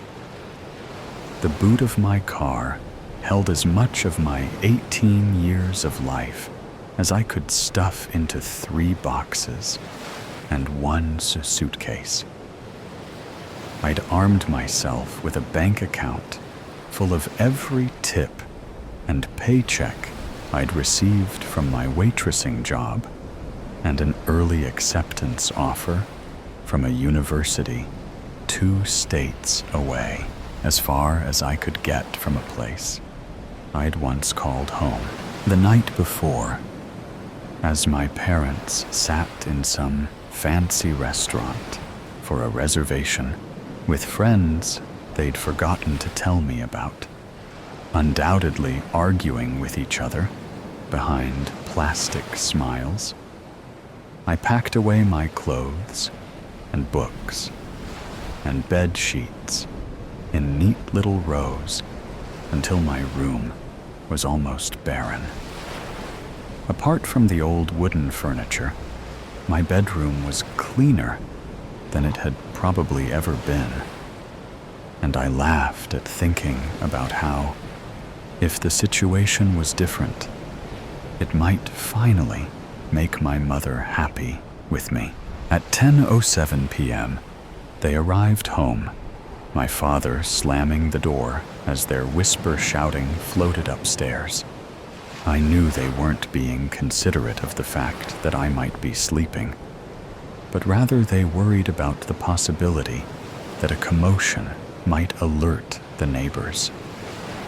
The boot of my car held as much of my 18 years of life as I could stuff into 3 boxes and 1 suitcase. I'd armed myself with a bank account full of every tip and paycheck I'd received from my waitressing job and an early acceptance offer from a university 2 states away, as far as I could get from a place I'd once called home. The night before, as my parents sat in some fancy restaurant for a reservation with friends they'd forgotten to tell me about, undoubtedly arguing with each other behind plastic smiles, I packed away my clothes and books and bed sheets in neat little rows until my room was almost barren. Apart from the old wooden furniture, my bedroom was cleaner than it had probably ever been, and I laughed at thinking about how, if the situation was different, it might finally make my mother happy with me. At 10:07 p.m., they arrived home, my father slamming the door as their whisper shouting floated upstairs. I knew they weren't being considerate of the fact that I might be sleeping, but rather they worried about the possibility that a commotion might alert the neighbors,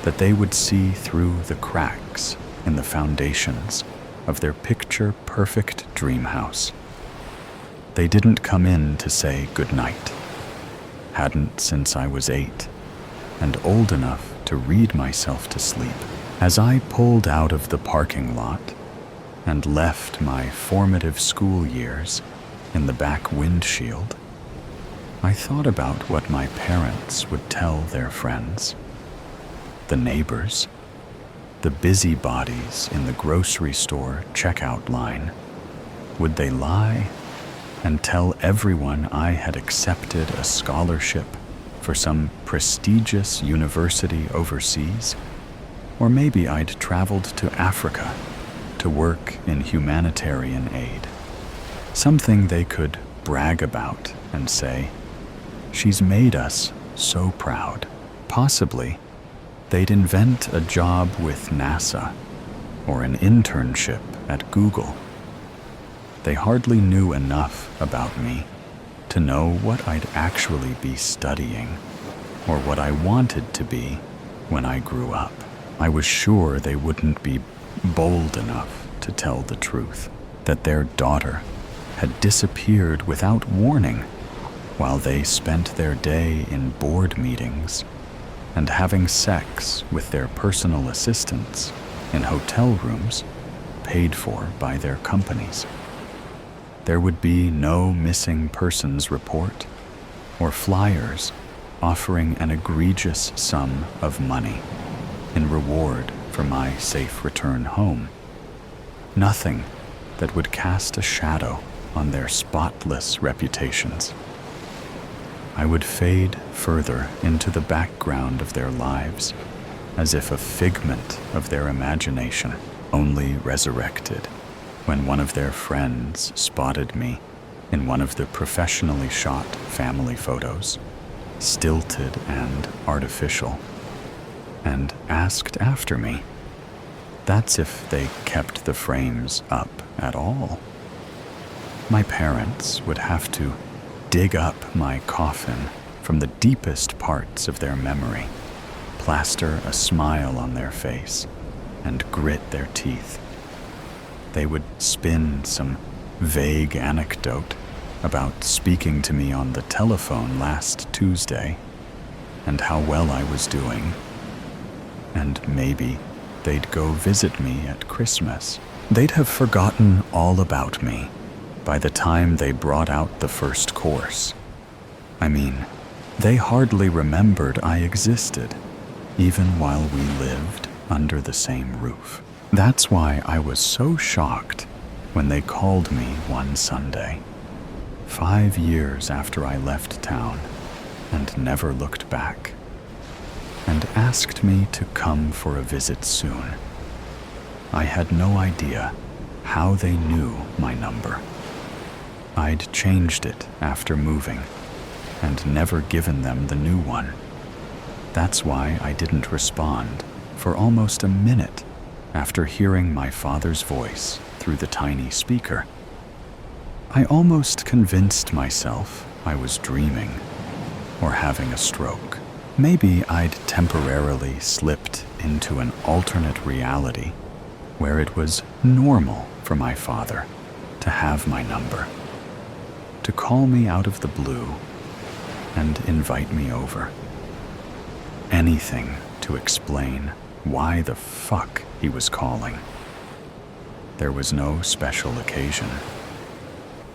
that they would see through the cracks in the foundations of their picture-perfect dream house. They didn't come in to say goodnight. Hadn't since I was 8, and old enough to read myself to sleep. As I pulled out of the parking lot and left my formative school years in the back windshield, I thought about what my parents would tell their friends, the neighbors, the busybodies in the grocery store checkout line. Would they lie and tell everyone I had accepted a scholarship for some prestigious university overseas? Or maybe I'd traveled to Africa to work in humanitarian aid, something they could brag about and say, "She's made us so proud." Possibly, they'd invent a job with NASA or an internship at Google. They hardly knew enough about me to know what I'd actually be studying or what I wanted to be when I grew up. I was sure they wouldn't be bold enough to tell the truth, that their daughter had disappeared without warning while they spent their day in board meetings and having sex with their personal assistants in hotel rooms paid for by their companies. There would be no missing persons report or flyers offering an egregious sum of money in reward for my safe return home. Nothing that would cast a shadow on their spotless reputations. I would fade further into the background of their lives, as if a figment of their imagination, only resurrected when one of their friends spotted me in one of the professionally shot family photos, stilted and artificial, and asked after me. That's if they kept the frames up at all. My parents would have to dig up my coffin from the deepest parts of their memory, plaster a smile on their face, and grit their teeth. They would spin some vague anecdote about speaking to me on the telephone last Tuesday and how well I was doing, and maybe they'd go visit me at Christmas. They'd have forgotten all about me by the time they brought out the first course. I mean, they hardly remembered I existed, even while we lived under the same roof. That's why I was so shocked when they called me one Sunday, 5 years after I left town and never looked back, and asked me to come for a visit soon. I had no idea how they knew my number. I'd changed it after moving and never given them the new one. That's why I didn't respond for almost a minute after hearing my father's voice through the tiny speaker. I almost convinced myself I was dreaming or having a stroke. Maybe I'd temporarily slipped into an alternate reality where it was normal for my father to have my number, to call me out of the blue and invite me over. Anything to explain why the fuck he was calling. There was no special occasion.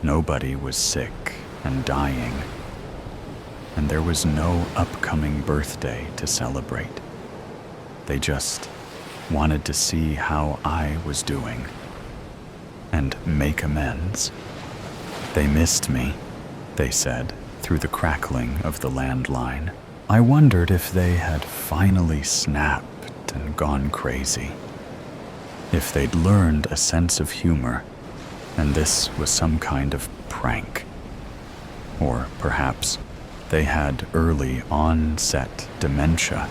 Nobody was sick and dying, and there was no upcoming birthday to celebrate. They just wanted to see how I was doing and make amends. They missed me, they said, through the crackling of the landline. I wondered if they had finally snapped and gone crazy, if they'd learned a sense of humor and this was some kind of prank. Or perhaps they had early onset dementia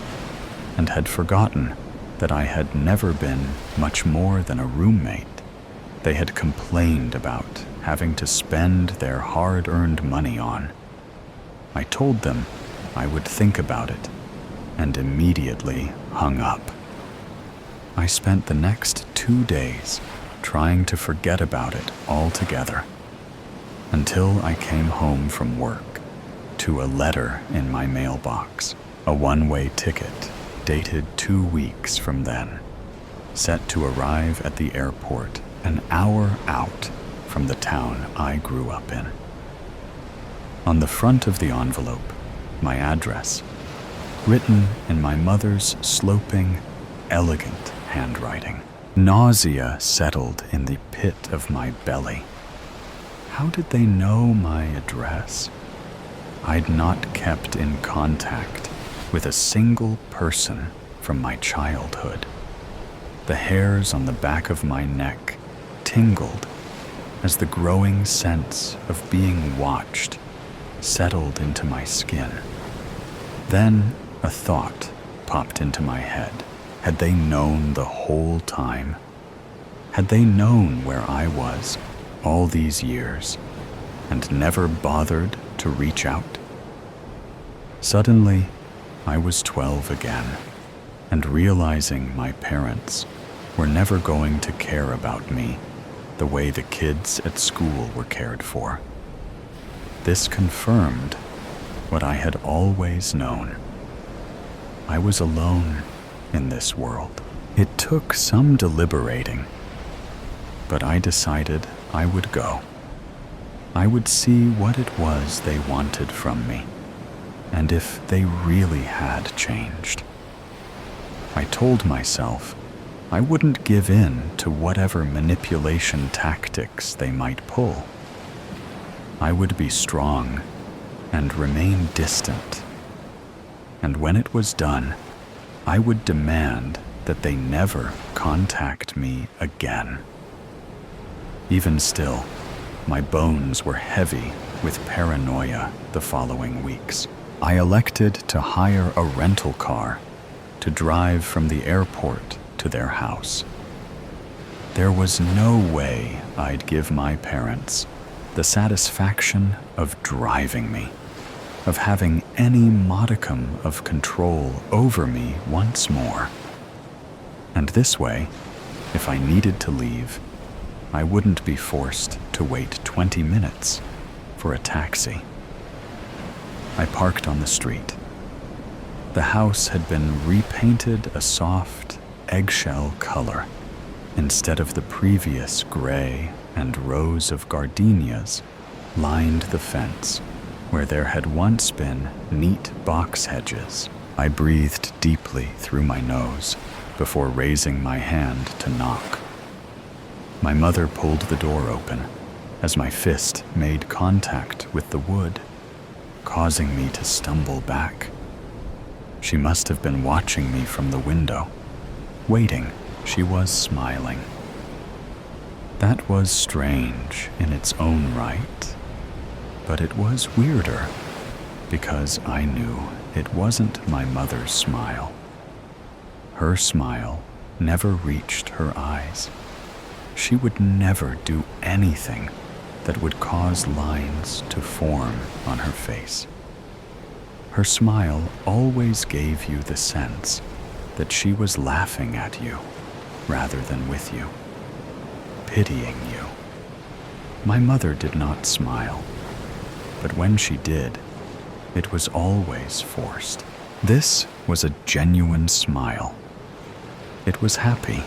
and had forgotten that I had never been much more than a roommate they had complained about having to spend their hard-earned money on. I told them I would think about it and immediately hung up. I spent the next 2 days trying to forget about it altogether, until I came home from work to a letter in my mailbox, a one-way ticket dated 2 weeks from then, set to arrive at the airport an hour out from the town I grew up in. On the front of the envelope, my address, written in my mother's sloping, elegant handwriting. Nausea settled in the pit of my belly. How did they know my address? I'd not kept in contact with a single person from my childhood. The hairs on the back of my neck tingled as the growing sense of being watched settled into my skin. Then a thought popped into my head. Had they known the whole time? Had they known where I was all these years and never bothered to reach out? Suddenly, I was 12 again, and realizing my parents were never going to care about me the way the kids at school were cared for. This confirmed what I had always known. I was alone in this world. It took some deliberating, but I decided I would go. I would see what it was they wanted from me, and if they really had changed. I told myself I wouldn't give in to whatever manipulation tactics they might pull. I would be strong and remain distant. And when it was done, I would demand that they never contact me again. Even still, my bones were heavy with paranoia the following weeks. I elected to hire a rental car to drive from the airport to their house. There was no way I'd give my parents the satisfaction of driving me, of having any modicum of control over me once more. And this way, if I needed to leave, I wouldn't be forced to wait 20 minutes for a taxi. I parked on the street. The house had been repainted a soft, eggshell color instead of the previous gray and rows of gardenias lined the fence where there had once been neat box hedges. I breathed deeply through my nose before raising my hand to knock. My mother pulled the door open as my fist made contact with the wood, causing me to stumble back. She must have been watching me from the window. Waiting, she was smiling. That was strange in its own right, but it was weirder because I knew it wasn't my mother's smile. Her smile never reached her eyes. She would never do anything that would cause lines to form on her face. Her smile always gave you the sense that she was laughing at you rather than with you, pitying you. My mother did not smile, but when she did, it was always forced. This was a genuine smile. It was happy.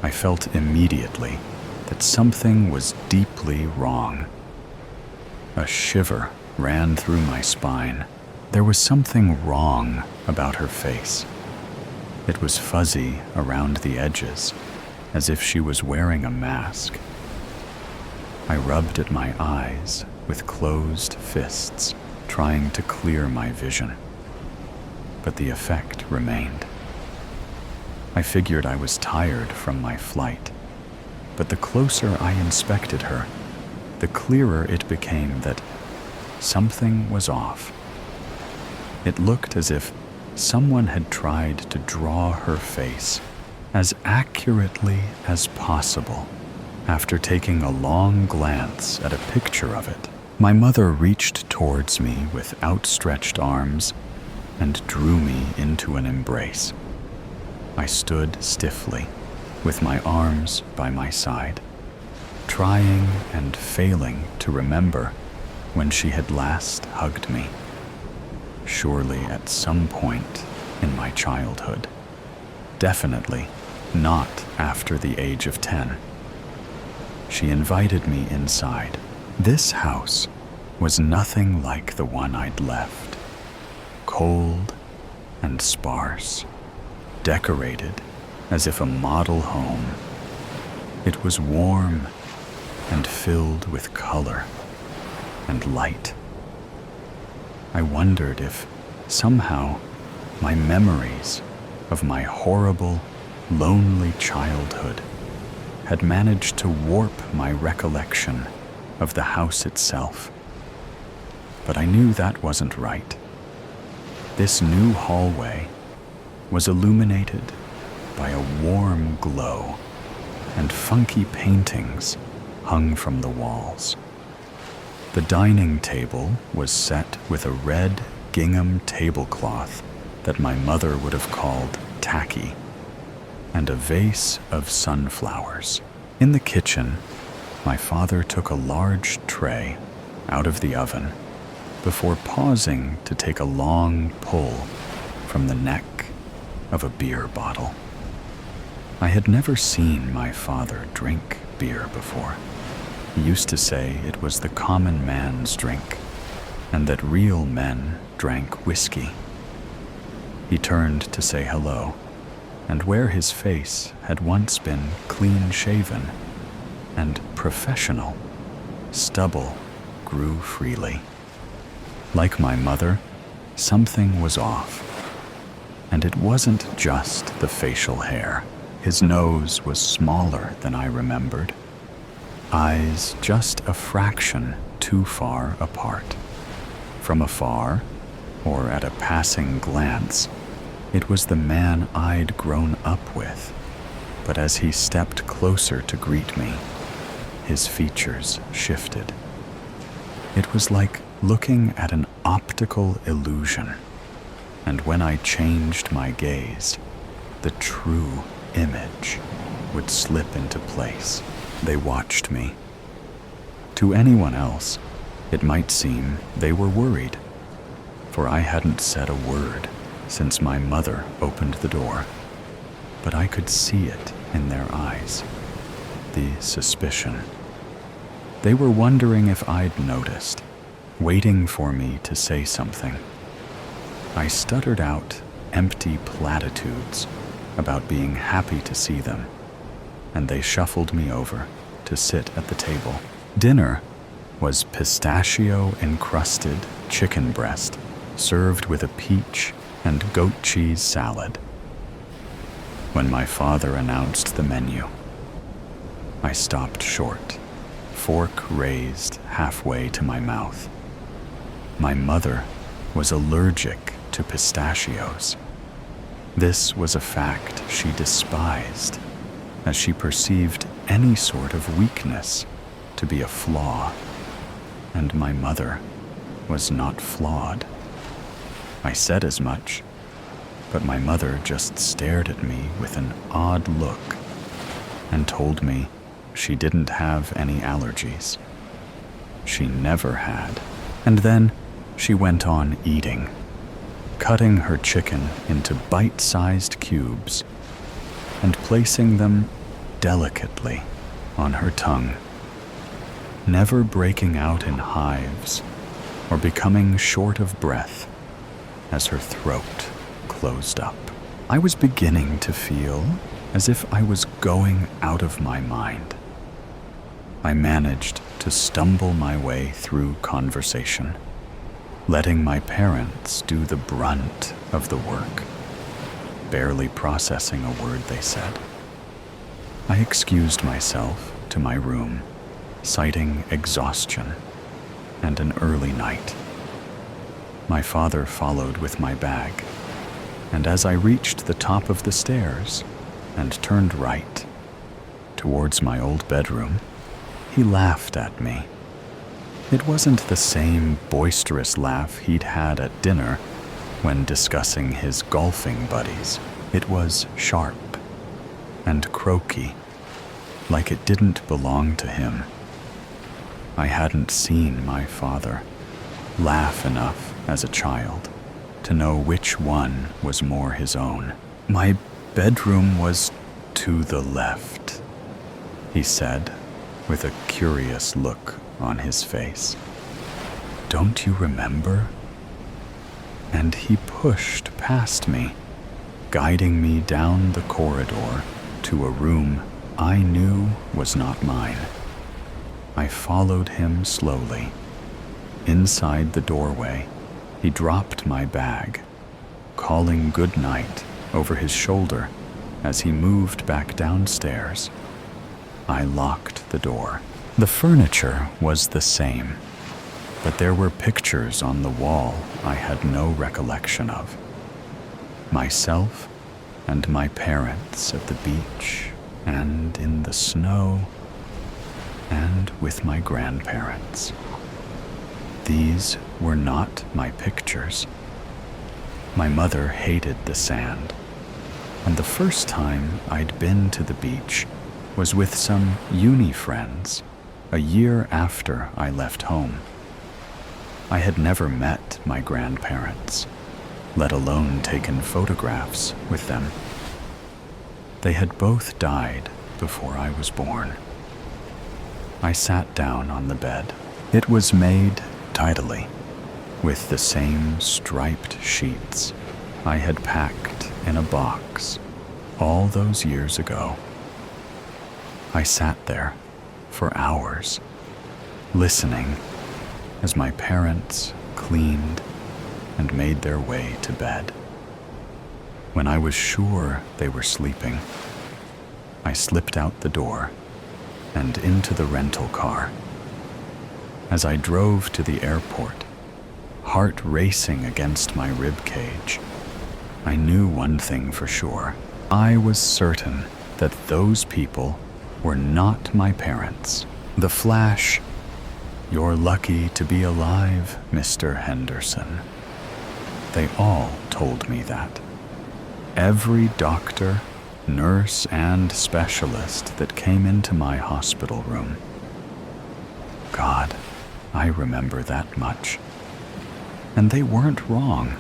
I felt immediately that something was deeply wrong. A shiver ran through my spine. There was something wrong about her face. It was fuzzy around the edges, as if she was wearing a mask. I rubbed at my eyes with closed fists, trying to clear my vision. But the effect remained. I figured I was tired from my flight, but the closer I inspected her, the clearer it became that something was off. It looked as if someone had tried to draw her face as accurately as possible. After taking a long glance at a picture of it, my mother reached towards me with outstretched arms and drew me into an embrace. I stood stiffly, with my arms by my side, trying and failing to remember when she had last hugged me. Surely at some point in my childhood. Definitely not after the age of 10. She invited me inside. This house was nothing like the one I'd left. Cold and sparse, decorated as if a model home. It was warm and filled with color and light. I wondered if somehow my memories of my horrible, lonely childhood had managed to warp my recollection of the house itself. But I knew that wasn't right. This new hallway was illuminated by a warm glow, and funky paintings hung from the walls. The dining table was set with a red gingham tablecloth that my mother would have called tacky, and a vase of sunflowers. In the kitchen, my father took a large tray out of the oven before pausing to take a long pull from the neck of a beer bottle. I had never seen my father drink beer before. He used to say it was the common man's drink, and that real men drank whiskey. He turned to say hello, and where his face had once been clean-shaven and professional, stubble grew freely. Like my mother, something was off. And it wasn't just the facial hair. His nose was smaller than I remembered. Eyes just a fraction too far apart. From afar, or at a passing glance, it was the man I'd grown up with. But as he stepped closer to greet me, his features shifted. It was like looking at an optical illusion. And when I changed my gaze, the true image would slip into place. They watched me. To anyone else, it might seem they were worried, for I hadn't said a word since my mother opened the door. But I could see it in their eyes, the suspicion. They were wondering if I'd noticed, waiting for me to say something. I stuttered out empty platitudes about being happy to see them, and they shuffled me over to sit at the table. Dinner was pistachio-encrusted chicken breast served with a peach and goat cheese salad. When my father announced the menu, I stopped short, fork raised halfway to my mouth. My mother was allergic to pistachios. This was a fact she despised, as she perceived any sort of weakness to be a flaw, and my mother was not flawed. I said as much, but my mother just stared at me with an odd look and told me she didn't have any allergies. She never had. And then she went on eating, cutting her chicken into bite-sized cubes and placing them delicately on her tongue, never breaking out in hives or becoming short of breath as her throat closed up. I was beginning to feel as if I was going out of my mind. I managed to stumble my way through conversation, letting my parents do the brunt of the work, barely processing a word they said. I excused myself to my room, citing exhaustion and an early night. My father followed with my bag, and as I reached the top of the stairs and turned right towards my old bedroom, he laughed at me. It wasn't the same boisterous laugh he'd had at dinner when discussing his golfing buddies. It was sharp and croaky, like it didn't belong to him. I hadn't seen my father laugh enough as a child to know which one was more his own. "My bedroom was to the left," he said, with a curious look on his face. "Don't you remember?" And he pushed past me, guiding me down the corridor to a room I knew was not mine. I followed him slowly. Inside the doorway, he dropped my bag, calling good night over his shoulder as he moved back downstairs. I locked the door. The furniture was the same, but there were pictures on the wall I had no recollection of. Myself and my parents at the beach and in the snow and with my grandparents. These were not my pictures. My mother hated the sand, and the first time I'd been to the beach was with some uni friends a year after I left home. I had never met my grandparents, let alone taken photographs with them. They had both died before I was born. I sat down on the bed. It was made tidily, with the same striped sheets I had packed in a box all those years ago. I sat there for hours, listening as my parents cleaned and made their way to bed. When I was sure they were sleeping, I slipped out the door and into the rental car. As I drove to the airport, heart racing against my rib cage, I knew one thing for sure. I was certain that those people were not my parents. The flash, "You're lucky to be alive, Mr. Henderson." They all told me that. Every doctor, nurse, and specialist that came into my hospital room. God, I remember that much. And they weren't wrong.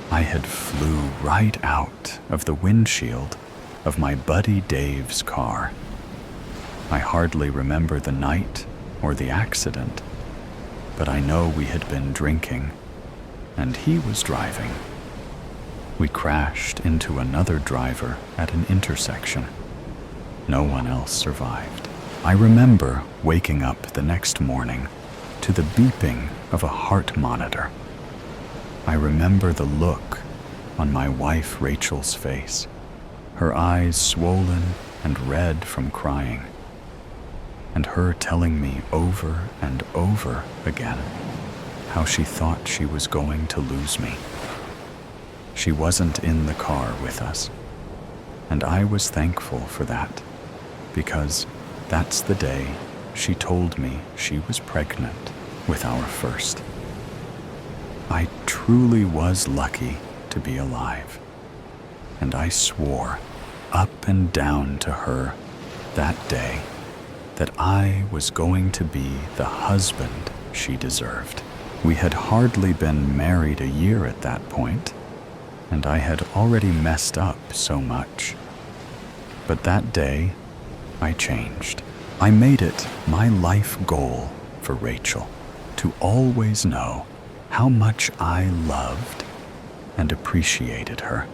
I had flew right out of the windshield of my buddy Dave's car. I hardly remember the night or the accident, but I know we had been drinking, and he was driving. We crashed into another driver at an intersection. No one else survived. I remember waking up the next morning to the beeping of a heart monitor. I remember the look on my wife Rachel's face, her eyes swollen and red from crying, and her telling me over and over again how she thought she was going to lose me. She wasn't in the car with us, and I was thankful for that, because that's the day she told me she was pregnant with our first. I truly was lucky to be alive, and I swore up and down to her that day that I was going to be the husband she deserved. We had hardly been married a year at that point, and I had already messed up so much. But that day, I changed. I made it my life goal for Rachel to always know how much I loved and appreciated her.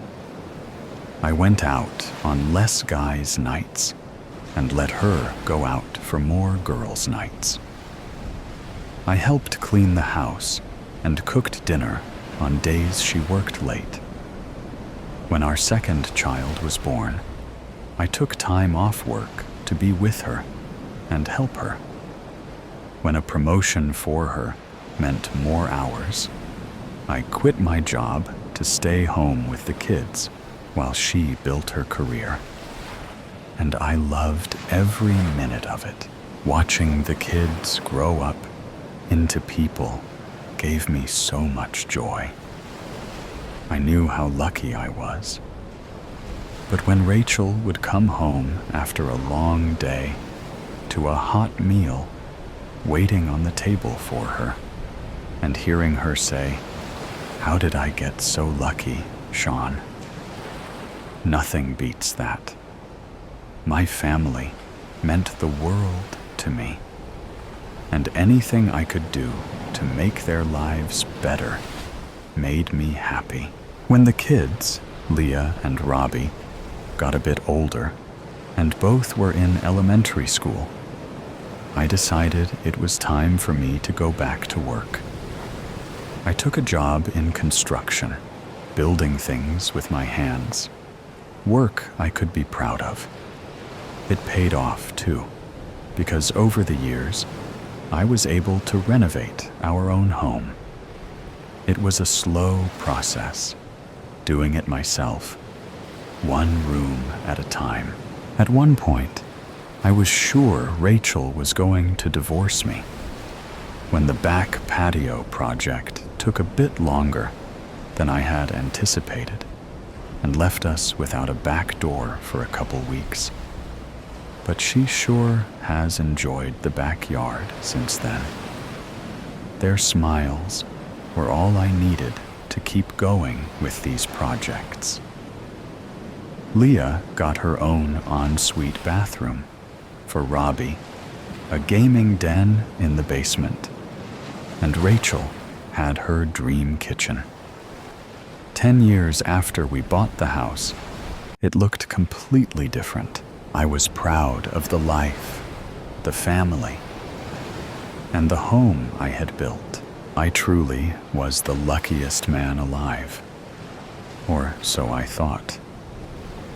I went out on less guys' nights and let her go out for more girls' nights. I helped clean the house and cooked dinner on days she worked late. When our second child was born, I took time off work to be with her and help her. When a promotion for her meant more hours, I quit my job to stay home with the kids while she built her career. And I loved every minute of it. Watching the kids grow up into people gave me so much joy. I knew how lucky I was, But when Rachel would come home after a long day to a hot meal waiting on the table for her, and hearing her say, "How did I get so lucky, Sean?" Nothing beats that. My family meant the world to me, and anything I could do to make their lives better made me happy. When the kids, Leah and Robbie, got a bit older, and both were in elementary school, I decided it was time for me to go back to work. I took a job in construction, building things with my hands. Work I could be proud of. It paid off, too, because over the years, I was able to renovate our own home. It was a slow process, doing it myself, one room at a time. At one point, I was sure Rachel was going to divorce me. When the back patio project took a bit longer than I had anticipated and left us without a back door for a couple weeks. But she sure has enjoyed the backyard since then. Their smiles were all I needed to keep going with these projects. Leah got her own ensuite bathroom for Robbie, a gaming den in the basement, and Rachel had her dream kitchen. 10 years after we bought the house, it looked completely different. I was proud of the life, the family, and the home I had built. I truly was the luckiest man alive, or so I thought,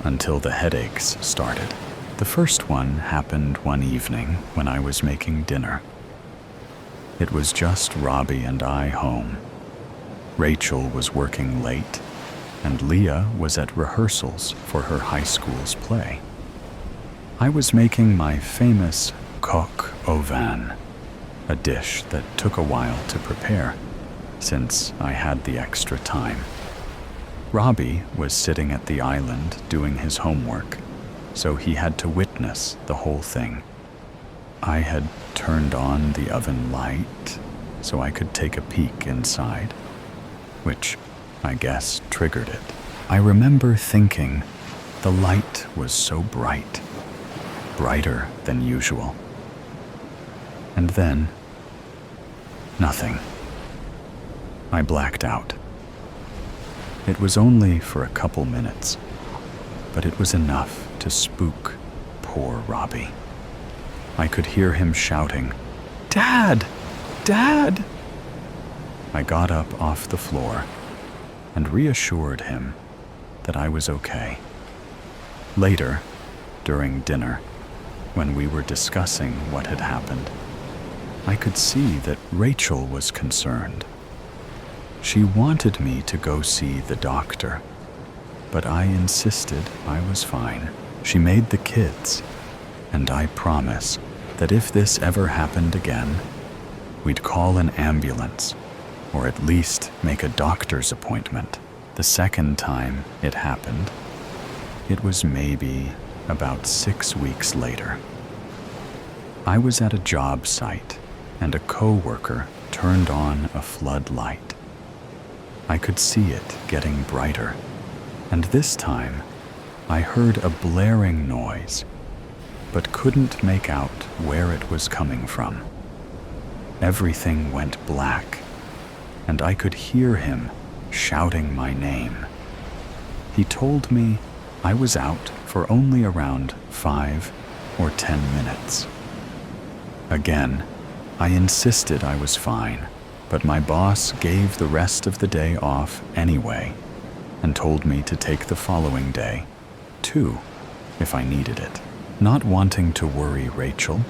until the headaches started. The first one happened one evening when I was making dinner. It was just Robbie and I home. Rachel was working late, and Leah was at rehearsals for her high school's play. I was making my famous coq au vin, a dish that took a while to prepare, since I had the extra time. Robbie was sitting at the island doing his homework, so he had to witness the whole thing. I had turned on the oven light so I could take a peek inside, which I guess triggered it. I remember thinking the light was so bright, brighter than usual. And then, nothing. I blacked out. It was only for a couple minutes, but it was enough to spook poor Robbie. I could hear him shouting, "Dad! Dad!" I got up off the floor and reassured him that I was okay. Later, during dinner, when we were discussing what had happened, I could see that Rachel was concerned. She wanted me to go see the doctor, but I insisted I was fine. She made the kids, and I promise that if this ever happened again, we'd call an ambulance, or at least make a doctor's appointment. The second time it happened, it was maybe about 6 weeks later. I was at a job site, and a coworker turned on a floodlight. I could see it getting brighter, and this time I heard a blaring noise, but couldn't make out where it was coming from. Everything went black, and I could hear him shouting my name. He told me I was out for only around 5 or 10 minutes. Again, I insisted I was fine, but my boss gave the rest of the day off anyway and told me to take the following day, too, if I needed it. Not wanting to worry Rachel,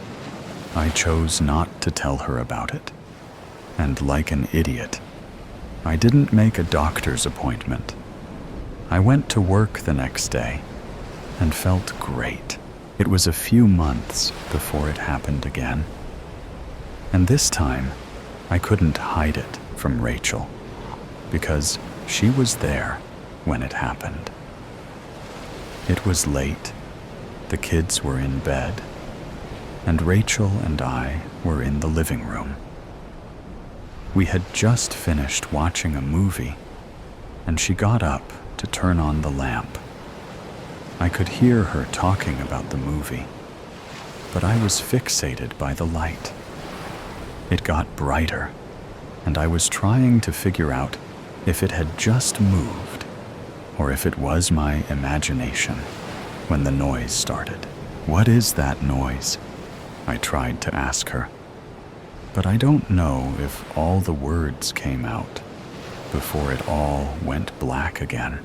I chose not to tell her about it. And like an idiot, I didn't make a doctor's appointment. I went to work the next day and felt great. It was a few months before it happened again. And this time, I couldn't hide it from Rachel because she was there when it happened. It was late. The kids were in bed, and Rachel and I were in the living room. We had just finished watching a movie, and she got up to turn on the lamp. I could hear her talking about the movie, but I was fixated by the light. It got brighter, and I was trying to figure out if it had just moved or if it was my imagination when the noise started. "What is that noise?" I tried to ask her, but I don't know if all the words came out before it all went black again.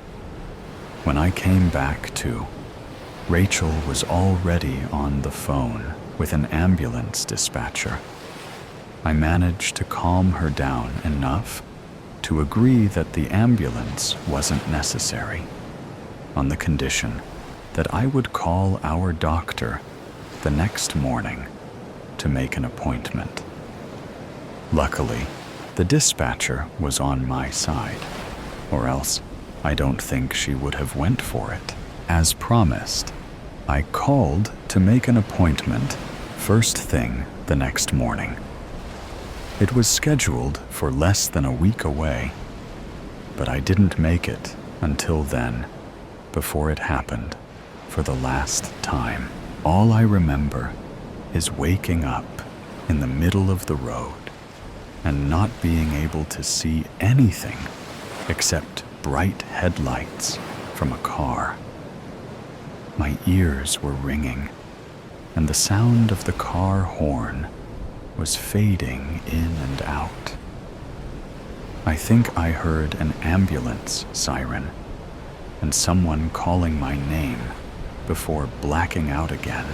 When I came back to, Rachel was already on the phone with an ambulance dispatcher. I managed to calm her down enough to agree that the ambulance wasn't necessary, on the condition that I would call our doctor the next morning to make an appointment. Luckily, the dispatcher was on my side, or else I don't think she would have went for it. As promised, I called to make an appointment first thing the next morning. It was scheduled for less than a week away, but I didn't make it until then, before it happened for the last time. All I remember is waking up in the middle of the road and not being able to see anything except bright headlights from a car. My ears were ringing, and the sound of the car horn was fading in and out. I think I heard an ambulance siren and someone calling my name before blacking out again,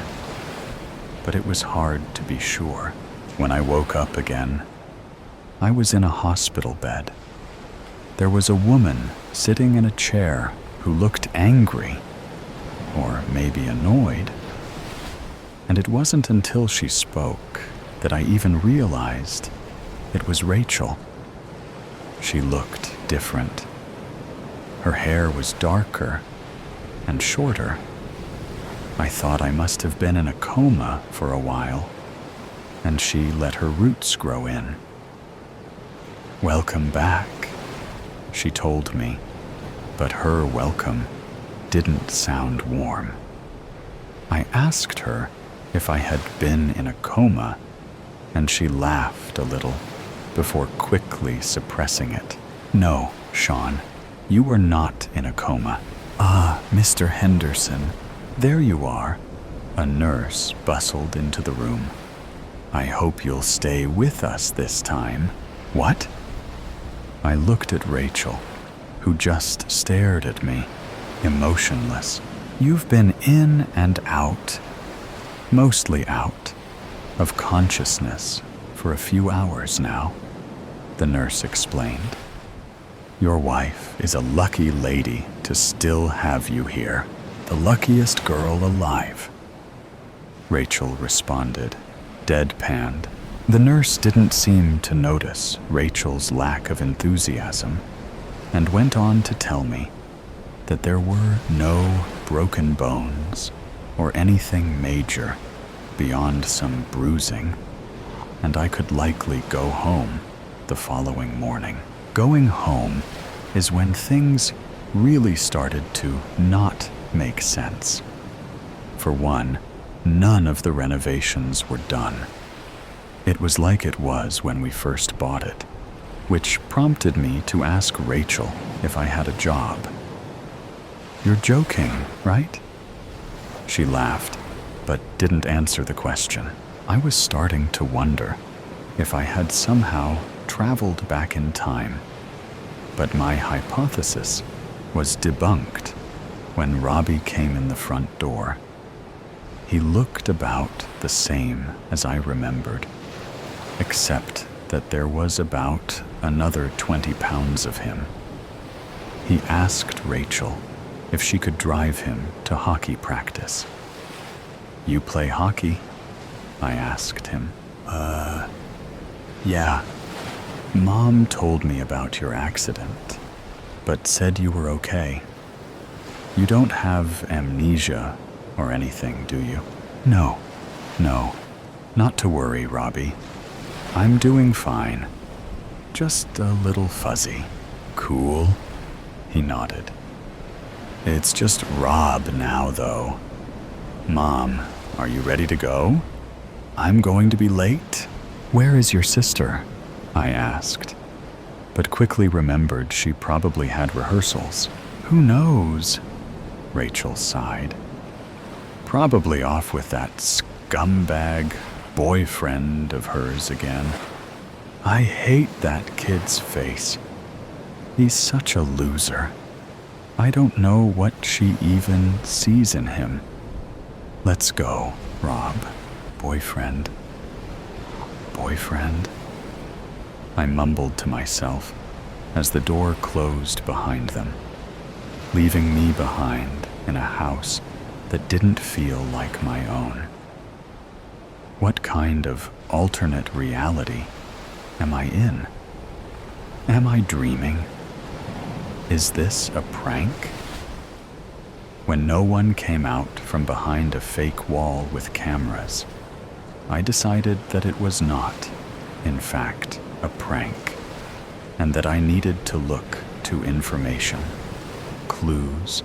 but it was hard to be sure. When I woke up again, I was in a hospital bed. There was a woman sitting in a chair who looked angry, or maybe annoyed, and it wasn't until she spoke that I even realized it was Rachel. She looked different. Her hair was darker and shorter. I thought I must have been in a coma for a while, and she let her roots grow in. "Welcome back," she told me, but her welcome didn't sound warm. I asked her if I had been in a coma, and she laughed a little before quickly suppressing it. "No, Sean, you were not in a coma." "Ah, Mr. Henderson, there you are." A nurse bustled into the room. "I hope you'll stay with us this time." "What?" I looked at Rachel, who just stared at me, emotionless. "You've been in and out, mostly out, of consciousness for a few hours now," the nurse explained. "Your wife is a lucky lady to still have you here, the luckiest girl alive," Rachel responded, deadpanned. The nurse didn't seem to notice Rachel's lack of enthusiasm and went on to tell me that there were no broken bones or anything major beyond some bruising, and I could likely go home the following morning. Going home is when things really started to not make sense. For one, none of the renovations were done. It was like it was when we first bought it, which prompted me to ask Rachel if I had a job. "You're joking, right?" She laughed, but didn't answer the question. I was starting to wonder if I had somehow traveled back in time, but my hypothesis was debunked when Robbie came in the front door. He looked about the same as I remembered, except that there was about another 20 pounds of him. He asked Rachel if she could drive him to hockey practice. "You play hockey?" I asked him. Yeah. Mom told me about your accident, but said you were okay." You don't have amnesia or anything, do you? No, not to worry, Robbie. I'm doing fine. Just a little fuzzy. Cool? He nodded. It's just Rob now, though. Mom, are you ready to go? I'm going to be late. Where is your sister? I asked, but quickly remembered she probably had rehearsals. Who knows? Rachel sighed. Probably off with that scumbag boyfriend of hers again. I hate that kid's face. He's such a loser. I don't know what she even sees in him. Let's go, Rob. Boyfriend. I mumbled to myself as the door closed behind them, leaving me behind in a house that didn't feel like my own. What kind of alternate reality am I in? Am I dreaming? Is this a prank? When no one came out from behind a fake wall with cameras, I decided that it was not, in fact, a prank, and that I needed to look to information, clues,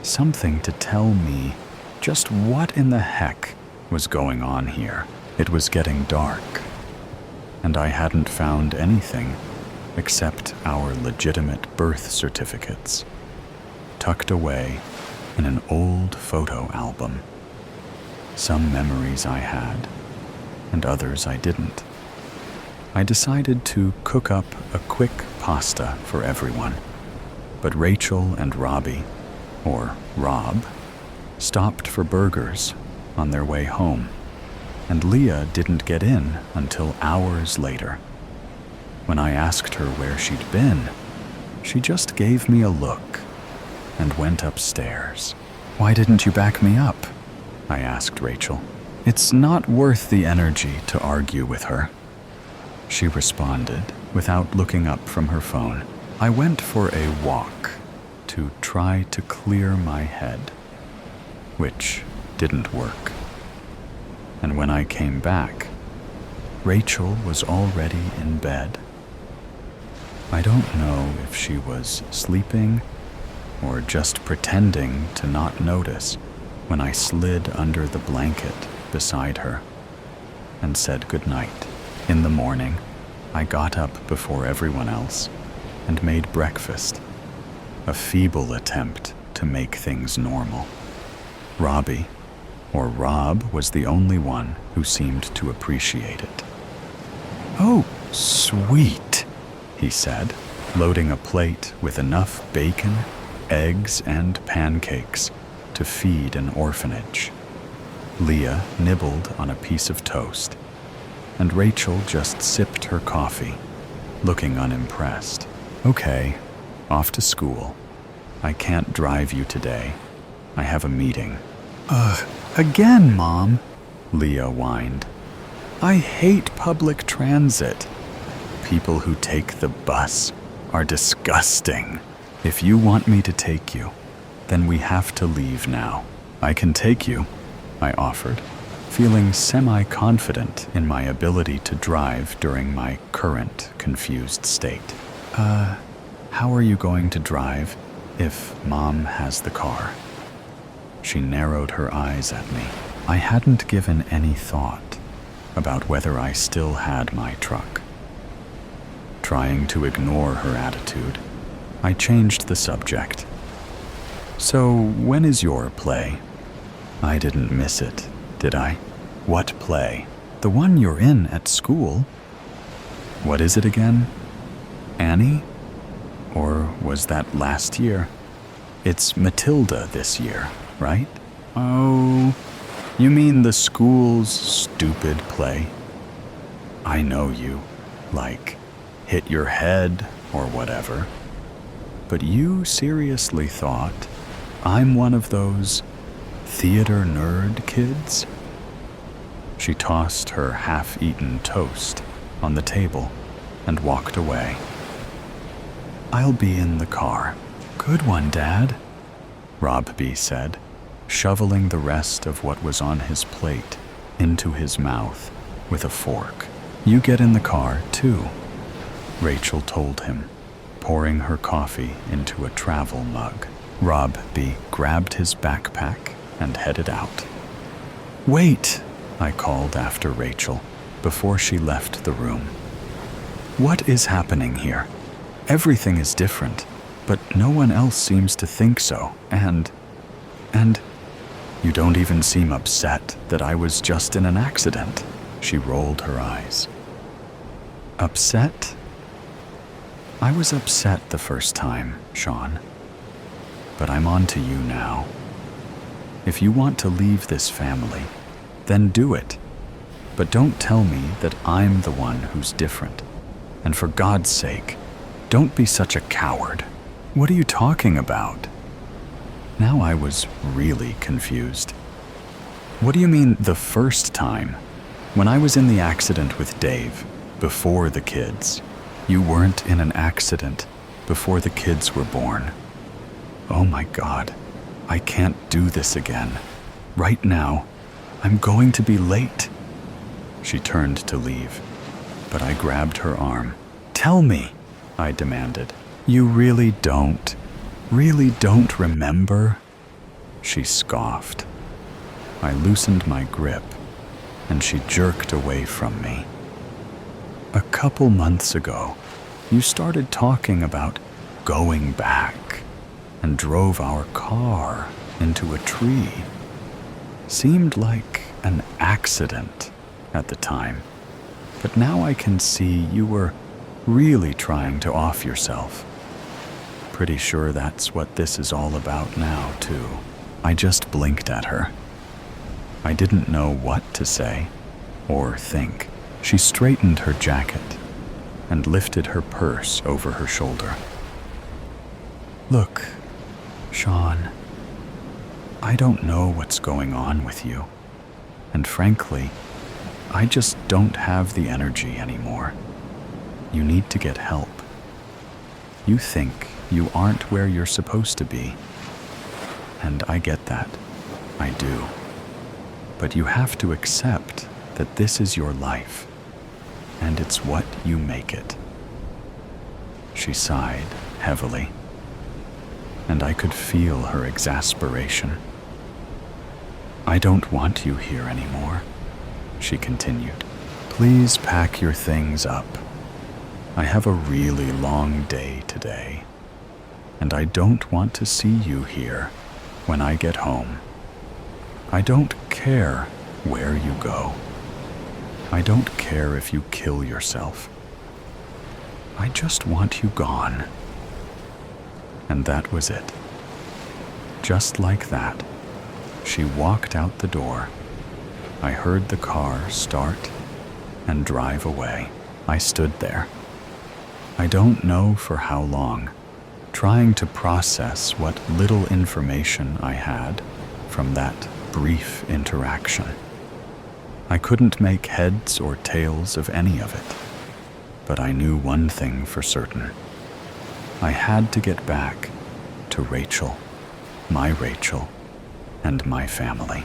something to tell me just what in the heck was going on here. It was getting dark, and I hadn't found anything except our legitimate birth certificates, tucked away in an old photo album. Some memories I had, and others I didn't. I decided to cook up a quick pasta for everyone, but Rachel and Robbie, or Rob, stopped for burgers on their way home, and Leah didn't get in until hours later. When I asked her where she'd been, she just gave me a look and went upstairs. Why didn't you back me up? I asked Rachel. It's not worth the energy to argue with her, she responded without looking up from her phone. I went for a walk to try to clear my head, which didn't work. And when I came back, Rachel was already in bed. I don't know if she was sleeping or just pretending to not notice when I slid under the blanket beside her and said goodnight. In the morning, I got up before everyone else and made breakfast, a feeble attempt to make things normal. Robbie, or Rob, was the only one who seemed to appreciate it. Oh, sweet, he said, loading a plate with enough bacon, eggs, and pancakes to feed an orphanage. Leah nibbled on a piece of toast, and Rachel just sipped her coffee, looking unimpressed. Okay, off to school. I can't drive you today. I have a meeting. Again, Mom, Leah whined. I hate public transit. People who take the bus are disgusting. If you want me to take you, then we have to leave now. I can take you, I offered, feeling semi-confident in my ability to drive during my current confused state. How are you going to drive if Mom has the car? She narrowed her eyes at me. I hadn't given any thought about whether I still had my truck. Trying to ignore her attitude, I changed the subject. So, when is your play? I didn't miss it, did I? What play? The one you're in at school. What is it again? Annie? Or was that last year? It's Matilda this year, right? Oh, you mean the school's stupid play? I know you, like, hit your head or whatever. But you seriously thought I'm one of those theater nerd kids? She tossed her half-eaten toast on the table and walked away. I'll be in the car. Good one, Dad. Rob B. said, shoveling the rest of what was on his plate into his mouth with a fork. You get in the car, too, Rachel told him, pouring her coffee into a travel mug. Rob B. grabbed his backpack and headed out. Wait, I called after Rachel before she left the room. What is happening here? Everything is different, but no one else seems to think so, and you don't even seem upset that I was just in an accident. She rolled her eyes. Upset? I was upset the first time, Sean. But I'm on to you now. If you want to leave this family, then do it. But don't tell me that I'm the one who's different. And for God's sake, don't be such a coward. What are you talking about? Now I was really confused. What do you mean the first time? When I was in the accident with Dave, before the kids. You weren't in an accident before the kids were born. Oh my God, I can't do this again. Right now, I'm going to be late. She turned to leave, but I grabbed her arm. Tell me, I demanded. You really don't remember? She scoffed. I loosened my grip, and she jerked away from me. A couple months ago, you started talking about going back and drove our car into a tree. Seemed like an accident at the time, but now I can see you were really trying to off yourself. Pretty sure that's what this is all about now, too. I just blinked at her. I didn't know what to say or think. She straightened her jacket and lifted her purse over her shoulder. Look, Sean, I don't know what's going on with you, and frankly, I just don't have the energy anymore. You need to get help. You think you aren't where you're supposed to be, and I get that. I do. But you have to accept that this is your life, and it's what you make it. She sighed heavily, and I could feel her exasperation. I don't want you here anymore, she continued. Please pack your things up. I have a really long day today, and I don't want to see you here when I get home. I don't care where you go. I don't care if you kill yourself. I just want you gone. And that was it. Just like that, she walked out the door. I heard the car start and drive away. I stood there. I don't know for how long, trying to process what little information I had from that brief interaction. I couldn't make heads or tails of any of it, but I knew one thing for certain. I had to get back to Rachel, and my family.